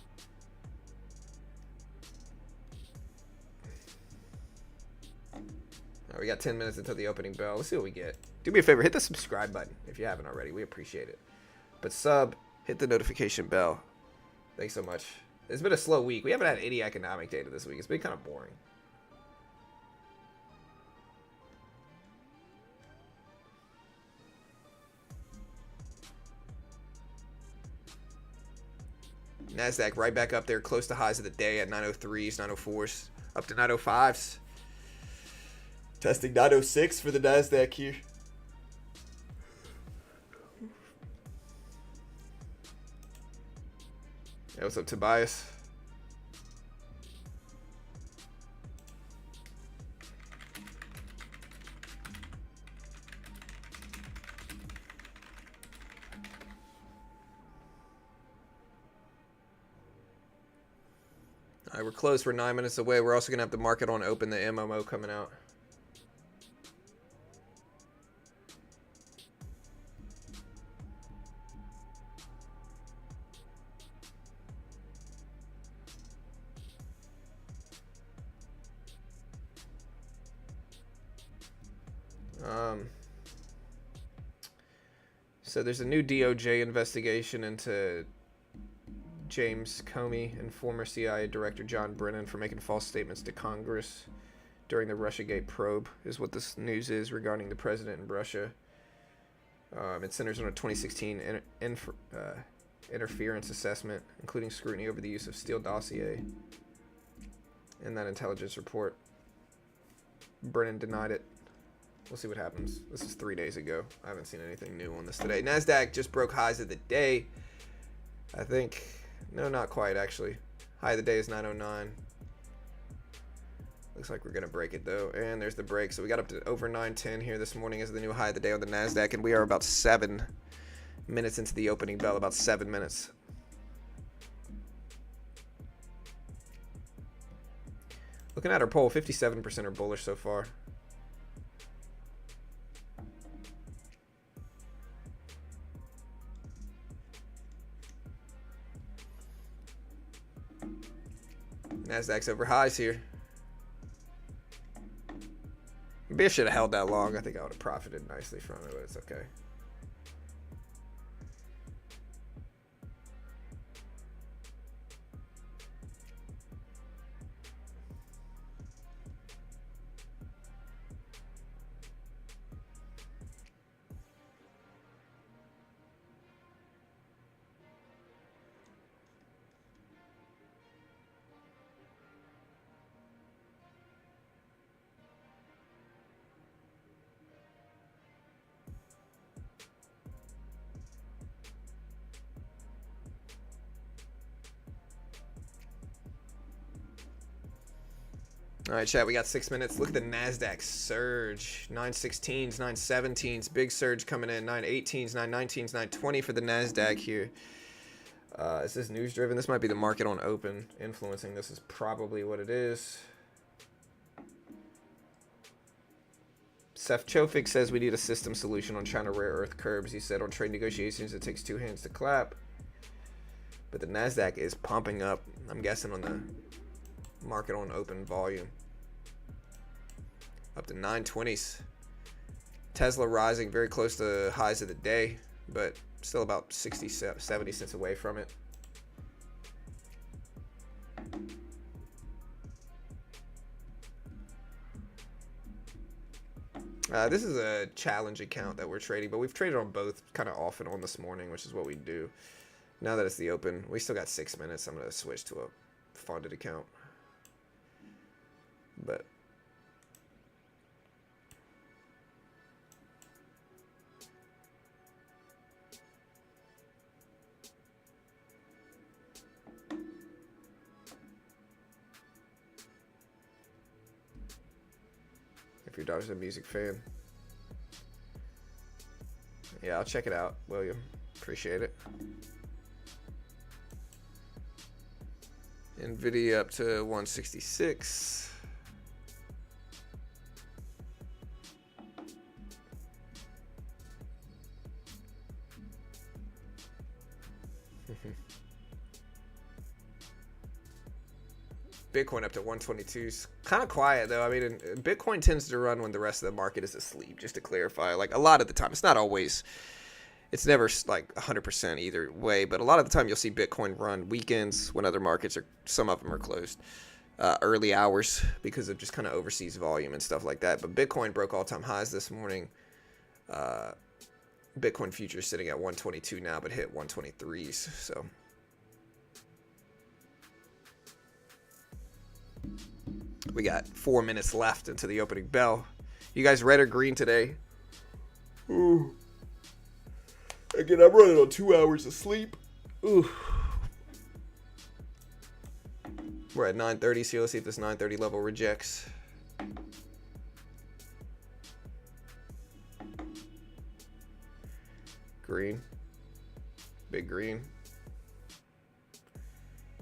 right, we got 10 minutes until the opening bell. Let's see what we get. Do me a favor, hit the subscribe button if you haven't already. We appreciate it. But hit the notification bell. Thanks so much. It's been a slow week. We haven't had any economic data this week. It's been kind of boring. Nasdaq right back up there, close to highs of the day at 903s, 904s, up to 905s. Testing 906 for the Nasdaq here. Hey, what's up, Tobias? All right, we're close. We're 9 minutes away. We're also going to have the market on open, the MMO coming out. So there's a new DOJ investigation into James Comey and former CIA Director John Brennan for making false statements to Congress during the Russiagate probe, is what this news is regarding the president in Russia. It centers on a 2016 interference assessment, including scrutiny over the use of Steele dossier in that intelligence report. Brennan denied it. We'll see what happens. This is 3 days ago. I haven't seen anything new on this today. Nasdaq just broke highs of the day. I think, no, not quite actually. High of the day is 909. Looks like we're gonna break it though. And there's the break. So we got up to over 910 here this morning as the new high of the day on the Nasdaq, and we are about 7 minutes into the opening bell. About 7 minutes. Looking at our poll, 57% are bullish so far. Nasdaq's over highs here. Maybe I should have held that long. I think I would have profited nicely from it, but it's okay. All right, chat, we got 6 minutes. Look at the NASDAQ surge. 916s, 917s, big surge coming in. 918s, 919s, 920 for the NASDAQ here. Is this news driven? This might be the market on open influencing. This is probably what it is. Seth Chofik says we need a system solution on China rare earth curbs. He said on trade negotiations it takes 2 hands to clap. But the NASDAQ is pumping up, I'm guessing, on the market on open volume. Up to 920s. Tesla rising very close to highs of the day, but still about 60, 70 cents away from it. This is a challenge account that we're trading, but we've traded on both kind of off and on this morning, which is what we do. Now that it's the open, we still got 6 minutes. I'm going to switch to a funded account. But if your daughter's a music fan, yeah, I'll check it out, William. Appreciate it. Nvidia up to 166. Bitcoin up to 122s. Kind of quiet though. I mean, Bitcoin tends to run when the rest of the market is asleep, just to clarify. Like a lot of the time, it's not always, it's never like 100% either way, but a lot of the time you'll see Bitcoin run weekends when other markets are, some of them are closed, early hours because of just kind of overseas volume and stuff like that. But Bitcoin broke all-time highs this morning. Bitcoin futures sitting at 122 now, but hit 123s. So We got 4 minutes left into the opening bell. You guys red or green today? Ooh. Again, I'm running on 2 hours of sleep. Ooh. We're at 9:30, so let's see if this 9:30 level rejects. Green. Big green.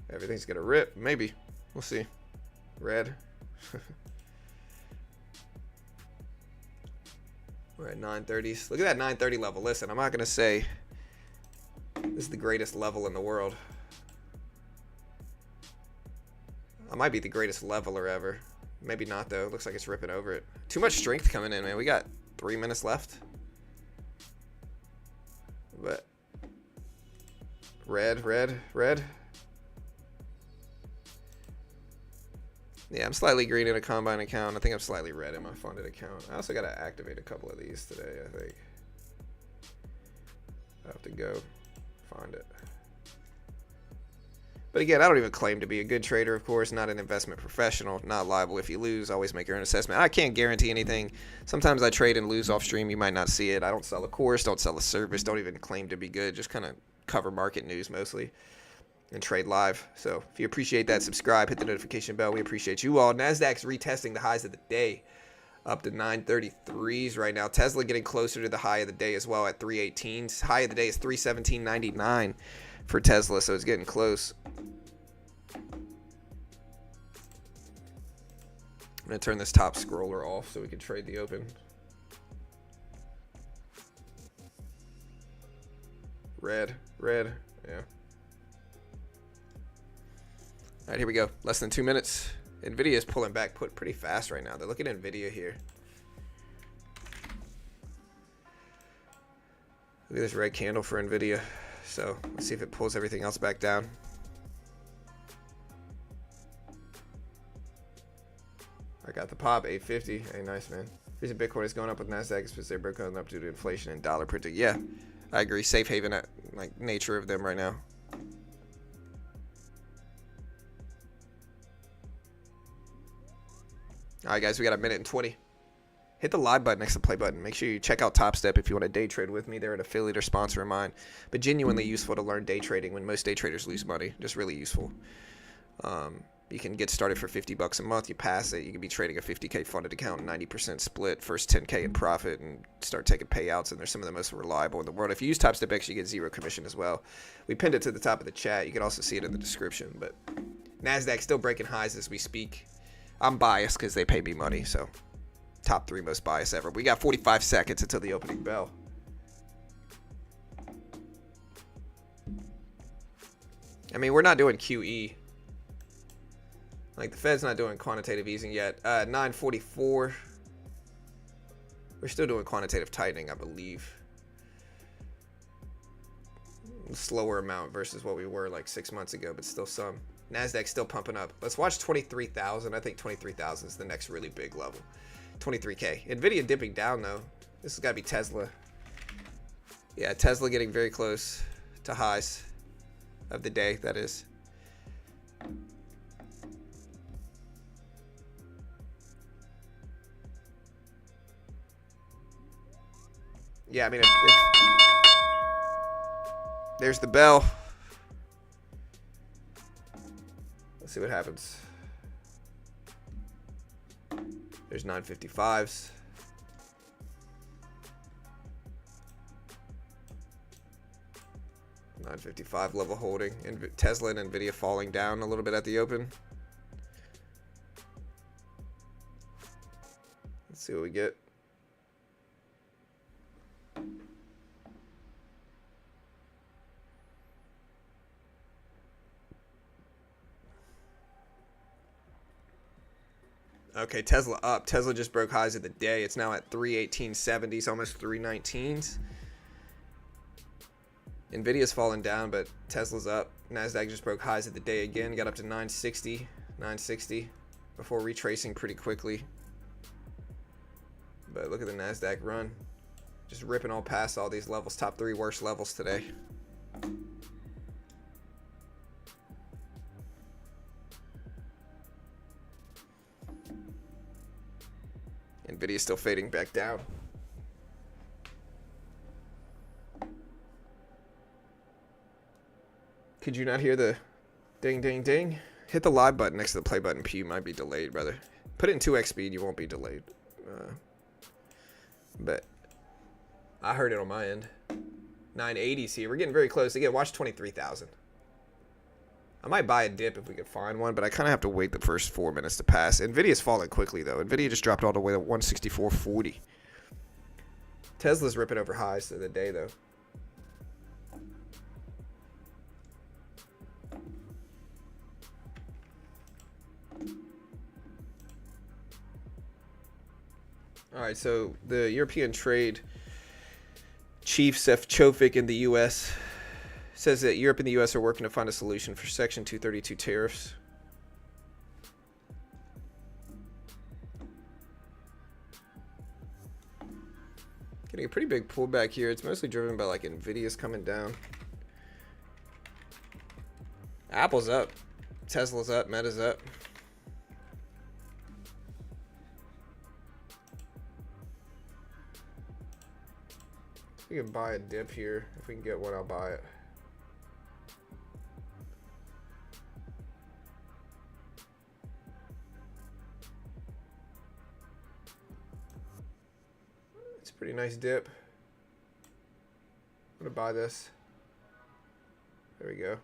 Everything's gonna rip. Maybe. We'll see. Red. We're at 9:30. Look at that 9:30 level. Listen, I'm not gonna say this is the greatest level in the world. I might be the greatest leveler ever. Maybe not though. Looks like it's ripping over it. Too much strength coming in, man. We got 3 minutes left. But red, red, red. Yeah, I'm slightly green in a combine account. I think I'm slightly red in my funded account. I also got to activate a couple of these today, I think. I have to go find it. But again, I don't even claim to be a good trader, of course. Not an investment professional. Not liable if you lose. Always make your own assessment. I can't guarantee anything. Sometimes I trade and lose off stream. You might not see it. I don't sell a course. Don't sell a service. Don't even claim to be good. Just kind of cover market news mostly. And trade live. So if you appreciate that, subscribe, hit the notification bell. We appreciate you all. Nasdaq's retesting the highs of the day, up to 933s right now. Tesla getting closer to the high of the day as well at 318s. High of the day is 317.99 for Tesla, so it's getting close. I'm gonna turn this top scroller off so we can trade the open. Red, red, yeah. All right, here we go. Less than 2 minutes. Nvidia is pulling back pretty fast right now. They're looking at Nvidia here. Look at this red candle for Nvidia. So let's see if it pulls everything else back down. I got the pop, 850. Hey, nice, man. Reason Bitcoin is going up with Nasdaq is because they're going up due to inflation and dollar printing. Yeah, I agree. Safe haven, like nature of them right now. All right, guys, we got a minute and 20. Hit the live button next to the play button. Make sure you check out Top Step if you want to day trade with me. They're an affiliate or sponsor of mine, but genuinely useful to learn day trading when most day traders lose money. Just really useful. You can get started for $50 a month. You pass it, you can be trading a 50K funded account, 90% split, first 10K in profit, and start taking payouts. And they're some of the most reliable in the world. If you use Top Step X, you get 0 commission as well. We pinned it to the top of the chat. You can also see it in the description. But Nasdaq still breaking highs as we speak. I'm biased because they pay me money, so top 3 most biased ever. We got 45 seconds until the opening bell. I mean, we're not doing QE. Like, the Fed's not doing quantitative easing yet. 944. We're still doing quantitative tightening, I believe. Slower amount versus what we were like 6 months ago, but still some. Nasdaq's still pumping up. Let's watch 23,000. I think 23,000 is the next really big level. 23K. Nvidia dipping down though. This has got to be Tesla. Yeah, Tesla getting very close to highs of the day, that is. Yeah, I mean, there's the bell. Let's see what happens. There's 955s. $955 level holding. Tesla and Nvidia falling down a little bit at the open. Let's see what we get. Okay, Tesla up. Tesla just broke highs of the day. It's now at 318.70s, almost 319s. Nvidia's falling down, but Tesla's up. Nasdaq just broke highs of the day again. Got up to 960 before retracing pretty quickly. But look at the Nasdaq run. Just ripping all past all these levels. Top 3 worst levels today. Nvidia still fading back down. Could you not hear the ding, ding, ding? Hit the live button next to the play button. P might be delayed, brother. Put it in 2x speed. You won't be delayed. But I heard it on my end. 980s here. We're getting very close. Again, watch 23,000. I might buy a dip if we could find one, but I kind of have to wait the first 4 minutes to pass. Nvidia's falling quickly, though. Nvidia just dropped all the way to 164.40. Tesla's ripping over highs of the day, though. All right, so the European trade chief Sefcovic in the U.S. says that Europe and the U.S. are working to find a solution for Section 232 tariffs. Getting a pretty big pullback here. It's mostly driven by like Nvidia's coming down. Apple's up. Tesla's up. Meta's up. We can buy a dip here. If we can get one, I'll buy it. It's a pretty nice dip. I'm gonna buy this. There we go.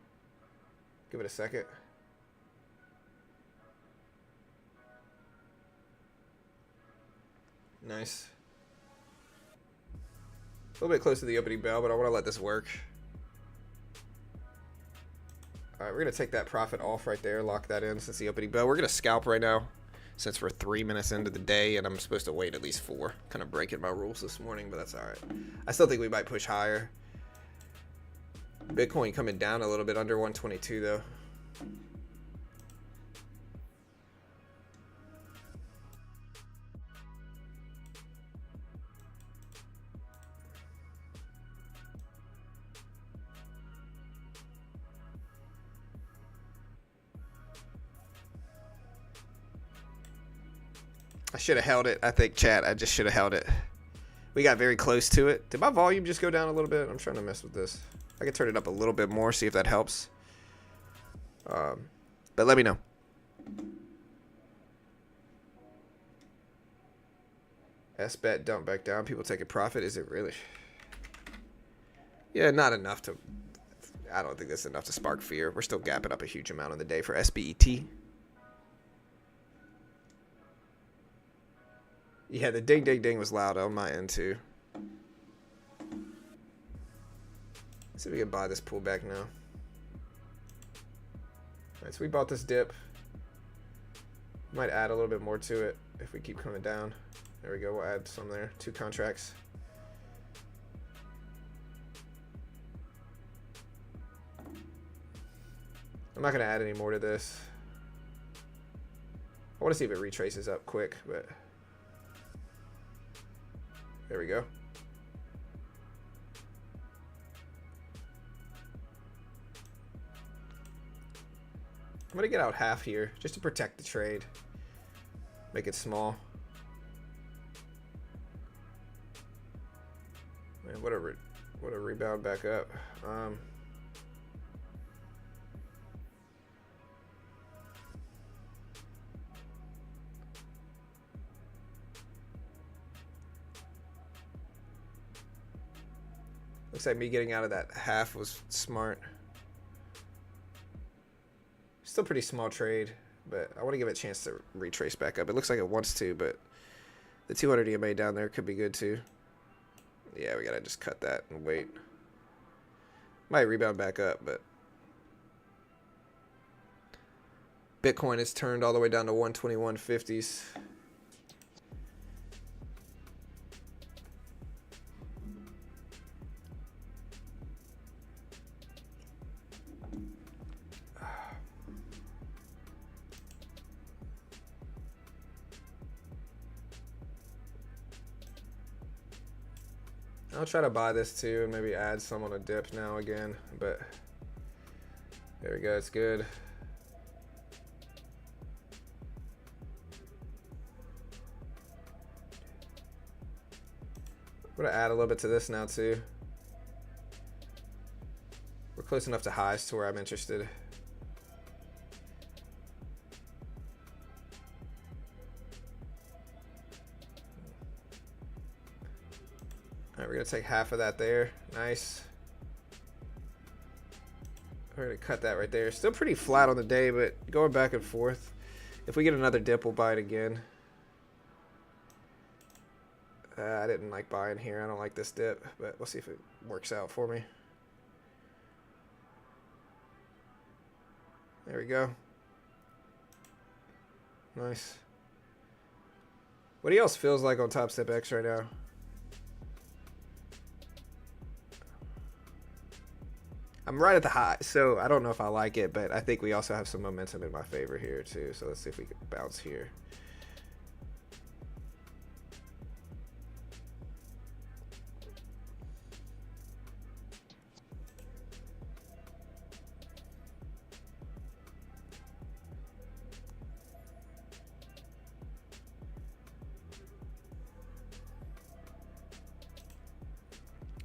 Give it a second. Nice. A little bit close to the opening bell, but I want to let this work. All right, we're going to take that profit off right there, lock that in since the opening bell. We're going to scalp right now since we're 3 minutes into the day, and I'm supposed to wait at least 4. Kind of breaking my rules this morning, but that's all right. I still think we might push higher. Bitcoin coming down a little bit under 122, though. I should have held it. I think, chat, I just should have held it. We got very close to it. Did my volume just go down a little bit? I'm trying to mess with this. I can turn it up a little bit more, see if that helps. But let me know. S-bet dump back down. People take a profit. Is it really? Yeah, not enough to... I don't think that's enough to spark fear. We're still gapping up a huge amount on the day for SBET. Yeah, the ding, ding, ding was loud on my end, too. Let's see if we can buy this pullback now. All right, so we bought this dip. Might add a little bit more to it if we keep coming down. There we go. We'll add some there. 2 contracts. I'm not going to add any more to this. I want to see if it retraces up quick, but... There we go. I'm going to get out half here just to protect the trade. Make it small. Man, what a rebound back up. Looks like me getting out of that half was smart. Still pretty small trade, but I want to give it a chance to retrace back up. It looks like it wants to, but the 200 EMA down there could be good too. Yeah, we gotta just cut that and wait. Might rebound back up, but Bitcoin has turned all the way down to 121.50s. I'll try to buy this too and maybe add some on a dip now again, but there we go, it's good. I'm gonna add a little bit to this now too. We're close enough to highs to where I'm interested. All right, we're gonna take half of that there. Nice. We're gonna cut that right there. Still pretty flat on the day, but going back and forth. If we get another dip, we'll buy it again. I didn't like buying here. I don't like this dip, but we'll see if it works out for me. There we go. Nice. What else feels like on Top Step X right now? I'm right at the high, so I don't know if I like it, but I think we also have some momentum in my favor here too. So let's see if we can bounce here.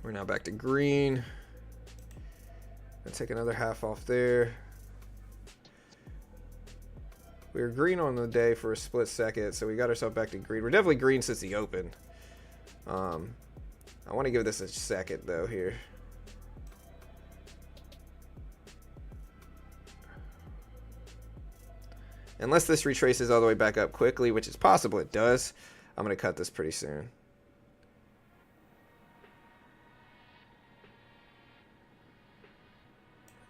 We're now back to green. Let's take another half off there. We were green on the day for a split second, so we got ourselves back to green. We're definitely green since the open. I want to give this a second though here. Unless this retraces all the way back up quickly, which is possible it does, I'm going to cut this pretty soon.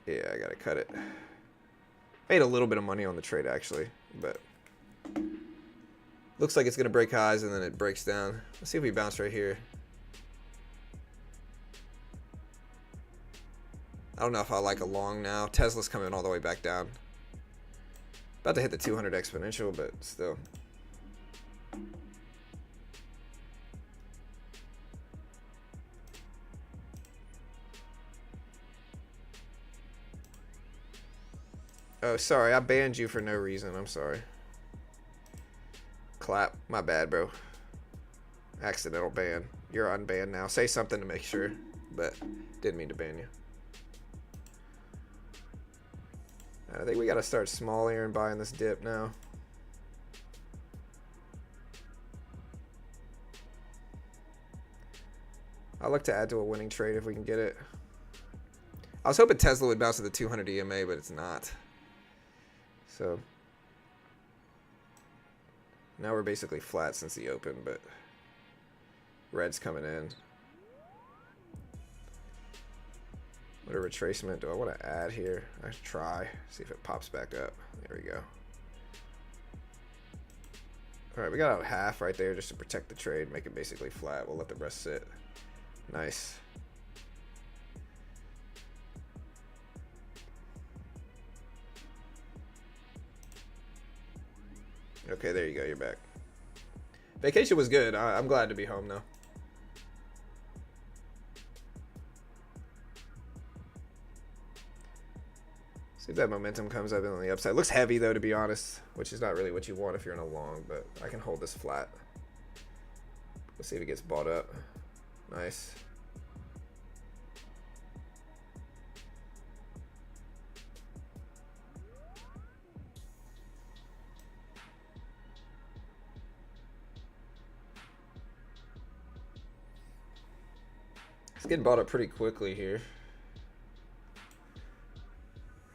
Yeah, I gotta cut it. Made a little bit of money on the trade actually, but looks like it's gonna break highs and then it breaks down. Let's see if we bounce right here. I don't know if I like a long now. Tesla's coming all the way back down. About to hit the 200 exponential, but still. Oh, sorry, I banned you for no reason. I'm sorry. Clap. My bad, bro. Accidental ban. You're unbanned now. Say something to make sure, but didn't mean to ban you. I think we got to start small here and buying this dip now. I'll look to add to a winning trade if we can get it. I was hoping Tesla would bounce to the 200 EMA, but it's not. So now we're basically flat since the open, but red's coming in. What a retracement do I want to add here? I should try, see if it pops back up. There we go. All right, we got out half right there just to protect the trade, make it basically flat. We'll let the rest sit. Nice. Okay, there you go. You're back. Vacation was good. I'm glad to be home though. See if that momentum comes up on the upside. Looks heavy though, to be honest, which is not really what you want if you're in a long, but I can hold this flat. Let's see if it gets bought up. Nice. It's getting bought up pretty quickly here.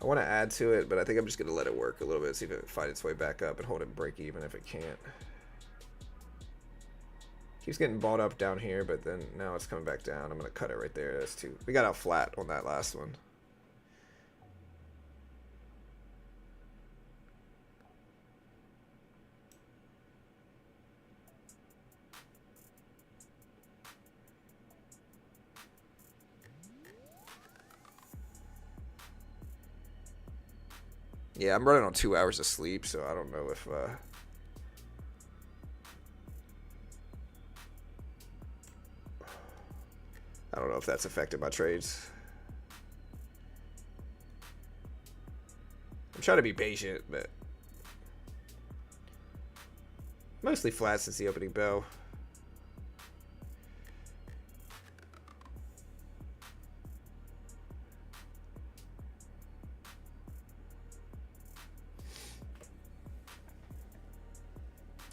I want to add to it, but I think I'm just going to let it work a little bit, see if it fight its way back up and hold it break even if it can't. Keeps getting bought up down here, but then now it's coming back down. I'm going to cut it right there. That's too. We got out flat on that last one. Yeah, I'm running on 2 hours of sleep, so I don't know if I don't know if that's affected my trades. I'm trying to be patient, but mostly flat since the opening bell.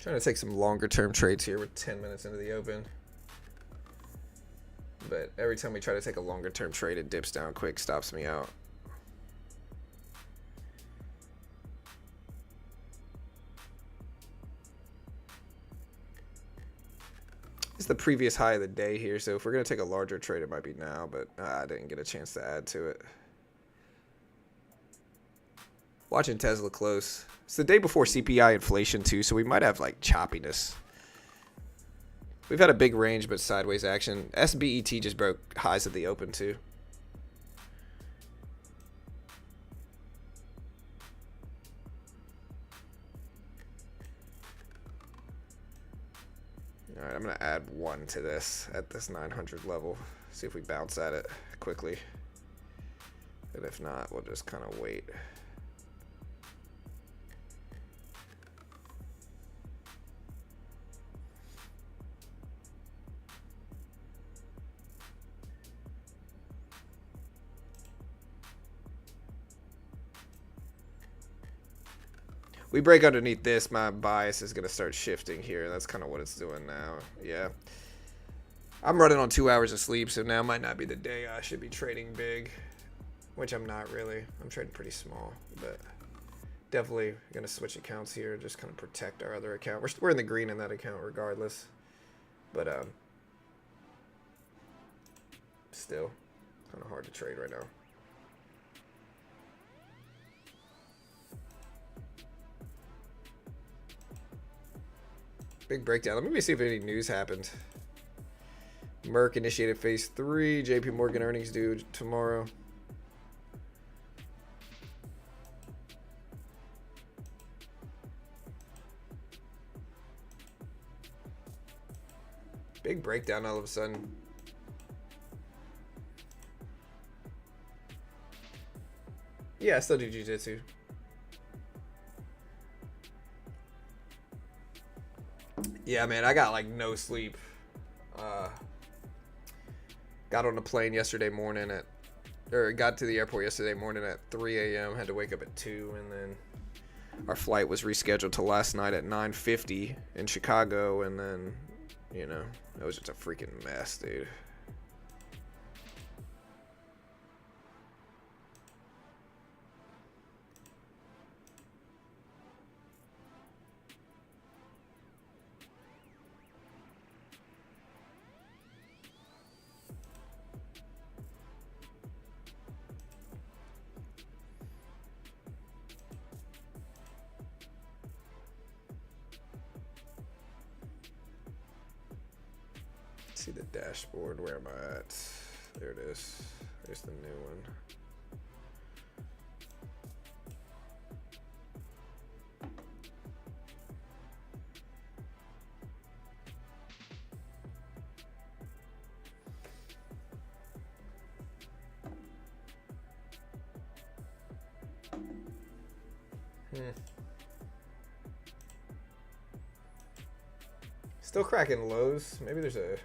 Trying to take some longer term trades here with 10 minutes into the open. But every time we try to take a longer term trade, it dips down quick, stops me out. It's the previous high of the day here, so if we're going to take a larger trade, it might be now, but I didn't get a chance to add to it. Watching Tesla close. It's the day before CPI inflation too, so we might have like choppiness. We've had a big range, but sideways action. SBET just broke highs at the open too. All right, I'm gonna add one to this at this 900 level. See if we bounce at it quickly. And if not, we'll just kind of wait. We break underneath this, my bias is going to start shifting here. That's kind of what it's doing now. Yeah. I'm running on 2 hours of sleep, so now might not be the day I should be trading big, which I'm not really. I'm trading pretty small, but definitely going to switch accounts here, just kind of protect our other account. We're in the green in that account regardless, but still kind of hard to trade right now. Big breakdown. Let me see if any news happened. Merck initiated phase 3. JP Morgan earnings due tomorrow. Big breakdown all of a sudden. Yeah, I still do jiu-jitsu. Yeah, man, I got like no sleep. Got on a plane yesterday morning got to the airport yesterday morning at 3 a.m. Had to wake up at 2, and then our flight was rescheduled to last night at 9:50 in Chicago, and then, you know, it was just a freaking mess, dude. See the dashboard. Where am I at? There it is. There's the new one. Still cracking lows. Maybe there's a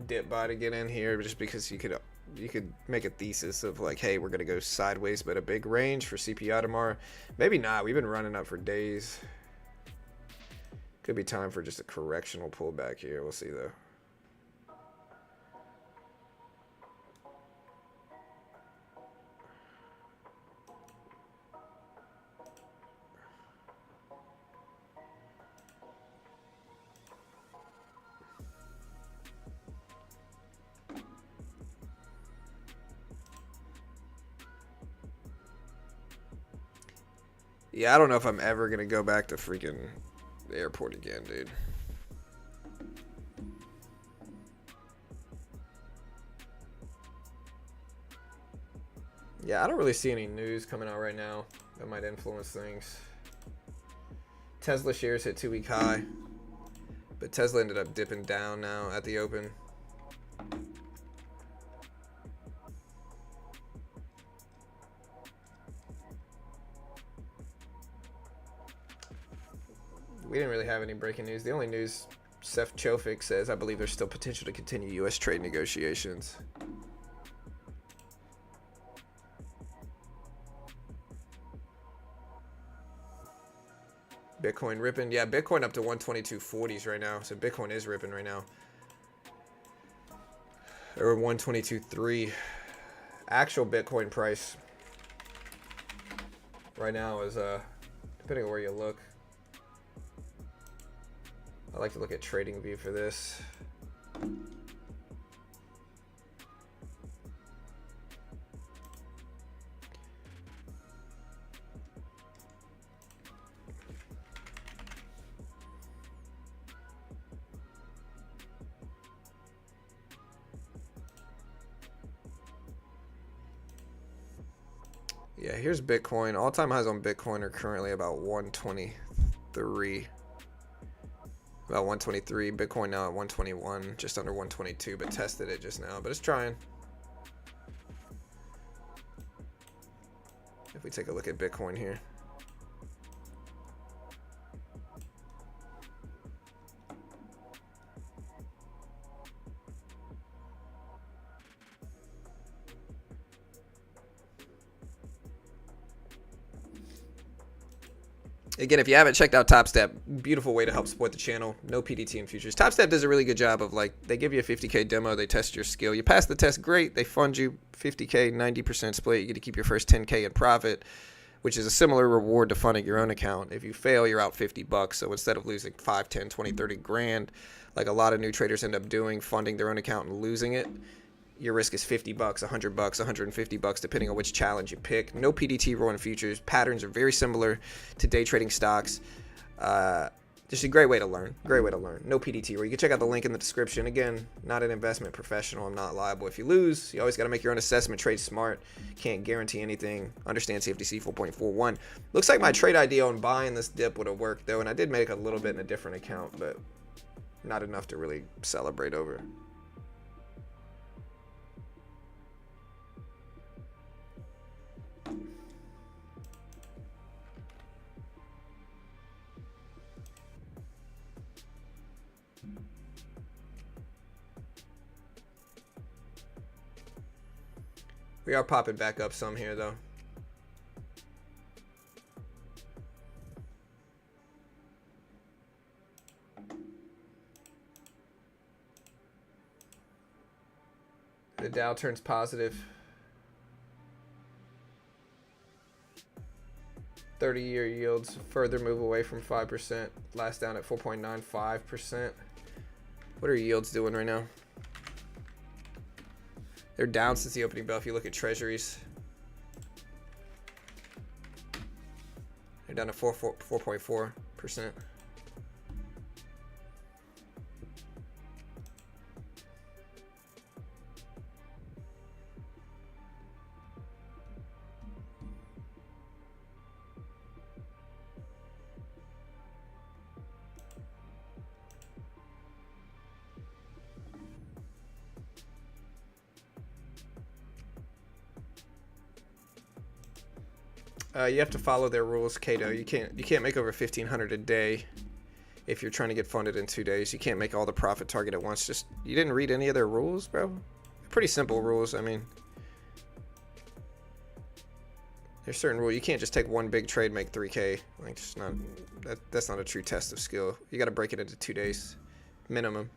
dip buy to get in here, just because you could make a thesis of like, hey, we're gonna go sideways but a big range for CPI tomorrow. Maybe not. We've been running up for days. Could be time for just a correctional pullback here. We'll see though. Yeah, I don't know if I'm ever going to go back to freaking the airport again, dude. Yeah, I don't really see any news coming out right now that might influence things. Tesla shares hit 2-week high, but Tesla ended up dipping down now at the open. We didn't really have any breaking news. The only news, Seth Chofik says, I believe there's still potential to continue U.S. trade negotiations. Bitcoin ripping. Yeah, Bitcoin up to 122.40s right now. So Bitcoin is ripping right now. Or 122.3. Actual Bitcoin price right now is, depending on where you look. I like to look at TradingView for this. Yeah, here's Bitcoin. All-time highs on Bitcoin are currently about 123. About 123. Bitcoin now at 121, just under 122, but tested it just now. But it's trying. If we take a look at Bitcoin here. Again, if you haven't checked out TopStep, beautiful way to help support the channel. No PDT in futures. TopStep does a really good job of, like, they give you a 50K demo. They test your skill. You pass the test, great. They fund you 50K, 90% split. You get to keep your first 10K in profit, which is a similar reward to funding your own account. If you fail, you're out $50. So instead of losing 5, 10, 20, 30 grand, like a lot of new traders end up doing, funding their own account and losing it, your risk is $50, $100, $150, depending on which challenge you pick. No PDT rule in futures. Patterns are very similar to day trading stocks. Just a great way to learn. Great way to learn. No PDT rule. You can check out the link in the description. Again, not an investment professional. I'm not liable if you lose. You always got to make your own assessment. Trade smart. Can't guarantee anything. Understand CFTC 4.41. Looks like my trade idea on buying this dip would have worked, though, and I did make a little bit in a different account, but not enough to really celebrate over. We are popping back up some here, though. The Dow turns positive. 30-year yields further move away from 5%. Last down at 4.95%. What are yields doing right now? They're down since the opening bell. If you look at treasuries, they're down to 4.4%. You have to follow their rules, Kato. You can't make over 1,500 a day if you're trying to get funded in 2 days. You can't make all the profit target at once. Just, you didn't read any of their rules, bro? Pretty simple rules. I mean, there's certain rules. You can't just take one big trade, make 3K. Like, just not that's not a true test of skill. You got to break it into 2 days minimum.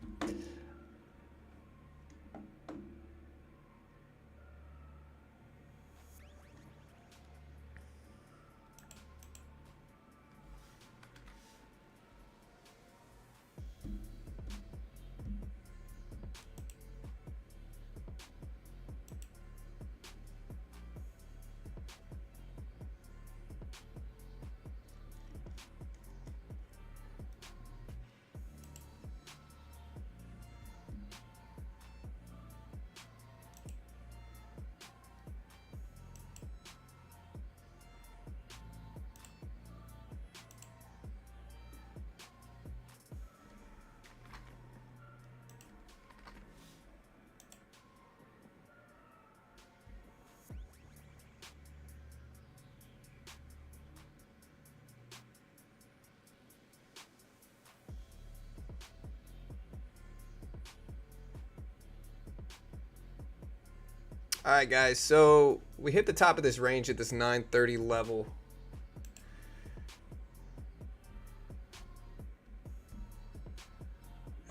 All right, guys, so we hit the top of this range at this 930 level.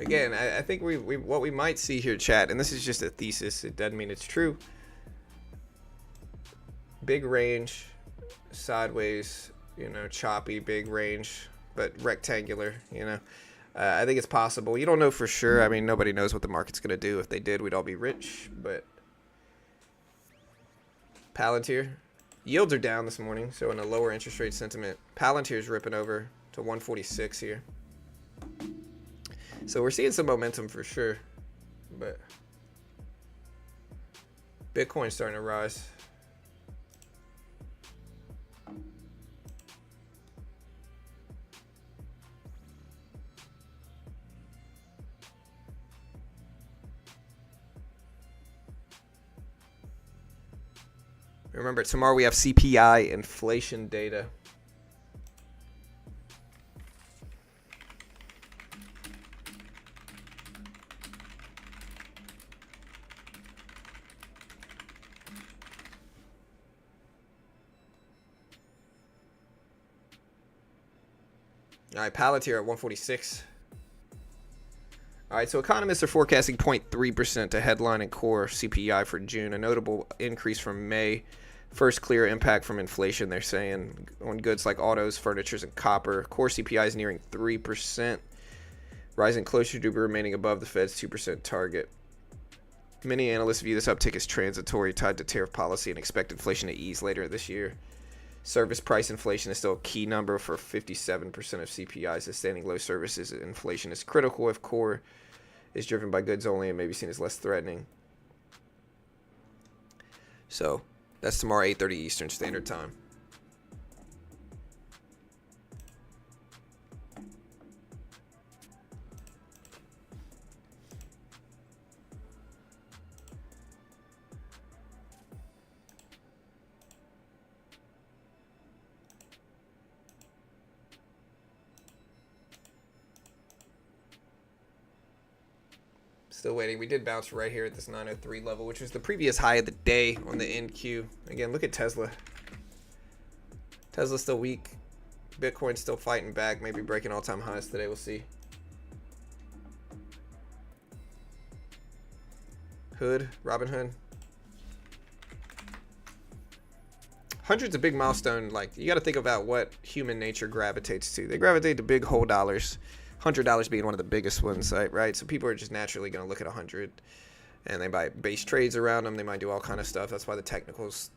Again, I think what we might see here, chat, and this is just a thesis. It doesn't mean it's true. Big range, sideways, choppy, big range, but rectangular, I think it's possible. You don't know for sure. I mean, nobody knows what the market's going to do. If they did, we'd all be rich. But Palantir, yields are down this morning, so in a lower interest rate sentiment. Palantir's ripping over to 146 here. So we're seeing some momentum for sure. But Bitcoin's starting to rise. Remember, tomorrow we have CPI inflation data. All right, Palantir at 146. All right, so economists are forecasting 0.3% to headline and core CPI for June, a notable increase from May. First clear impact from inflation, they're saying, on goods like autos, furniture, and copper. Core CPI is nearing 3%, rising closer to remaining above the Fed's 2% target. Many analysts view this uptick as transitory, tied to tariff policy, and expect inflation to ease later this year. Service price inflation is still a key number for 57% of CPI. Sustaining low services inflation is critical if core is driven by goods only and may be seen as less threatening. So that's tomorrow, 8:30 Eastern Standard Time. Still waiting. We did bounce right here at this 903 level, which was the previous high of the day on the NQ. Again, look at Tesla. Tesla's still weak. Bitcoin's still fighting back, maybe breaking all-time highs today. We'll see. Hood, Robinhood. 100's a big milestone. Like, you got to think about what human nature gravitates to. They gravitate to big whole dollars. $100 being one of the biggest ones, right? So people are just naturally going to look at 100, and they might base trades around them. They might do all kind of stuff. That's why the technicals.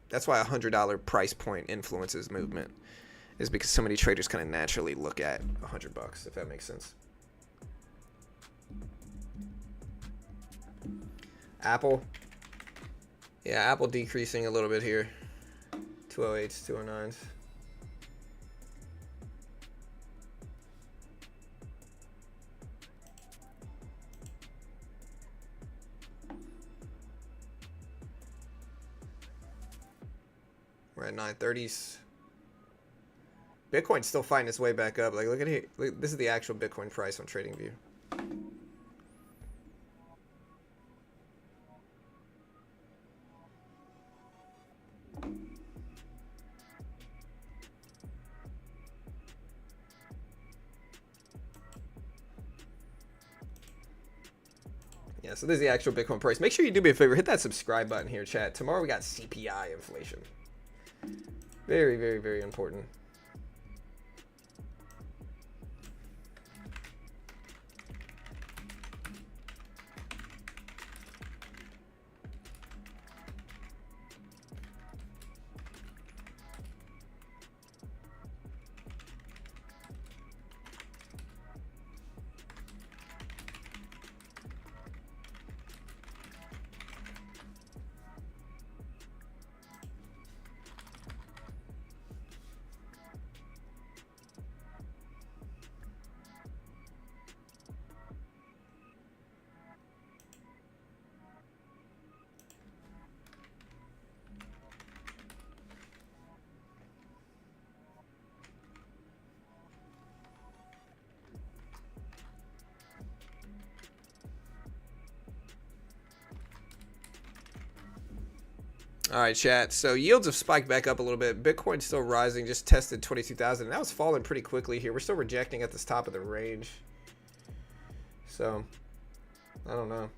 That's why $100 price point influences movement, is because so many traders kind of naturally look at $100, if that makes sense. Apple. Yeah, Apple decreasing a little bit here. 208s, 209s. We're at 930s. Bitcoin's still fighting its way back up. Like, look at here. Look, this is the actual Bitcoin price on TradingView. Yeah, so this is the actual Bitcoin price. Make sure you do me a favor. Hit that subscribe button here, chat. Tomorrow we got CPI inflation. Very, very, very important. All right, chat. So yields have spiked back up a little bit. Bitcoin's still rising, just tested 22,000. That was falling pretty quickly here. We're still rejecting at this top of the range. So, I don't know.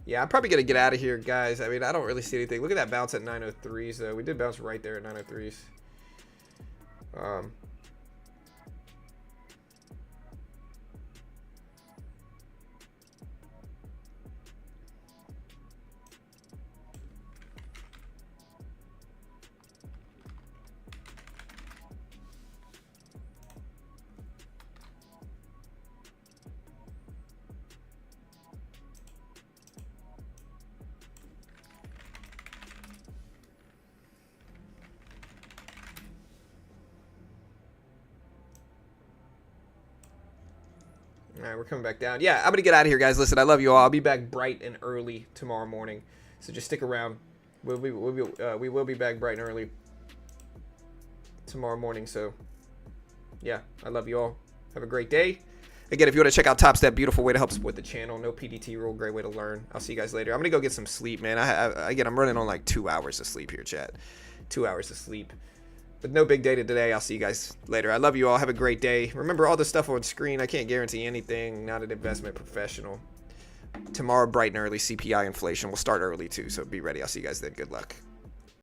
Yeah, I'm probably going to get out of here, guys. I mean, I don't really see anything. Look at that bounce at 903s, though. We did bounce right there at 903s. All right, we're coming back down. Yeah, I'm going to get out of here, guys. Listen, I love you all. I'll be back bright and early tomorrow morning. So just stick around. We will be back bright and early tomorrow morning. So, yeah, I love you all. Have a great day. Again, if you want to check out Top Step, beautiful way to help support the channel. No PDT rule, great way to learn. I'll see you guys later. I'm going to go get some sleep, man. Again, I'm running on like 2 hours of sleep here, chat. 2 hours of sleep. But no big data today. I'll see you guys later. I love you all. Have a great day. Remember all the stuff on screen. I can't guarantee anything. Not an investment professional. Tomorrow, bright and early CPI inflation. We'll start early too, so be ready. I'll see you guys then. Good luck.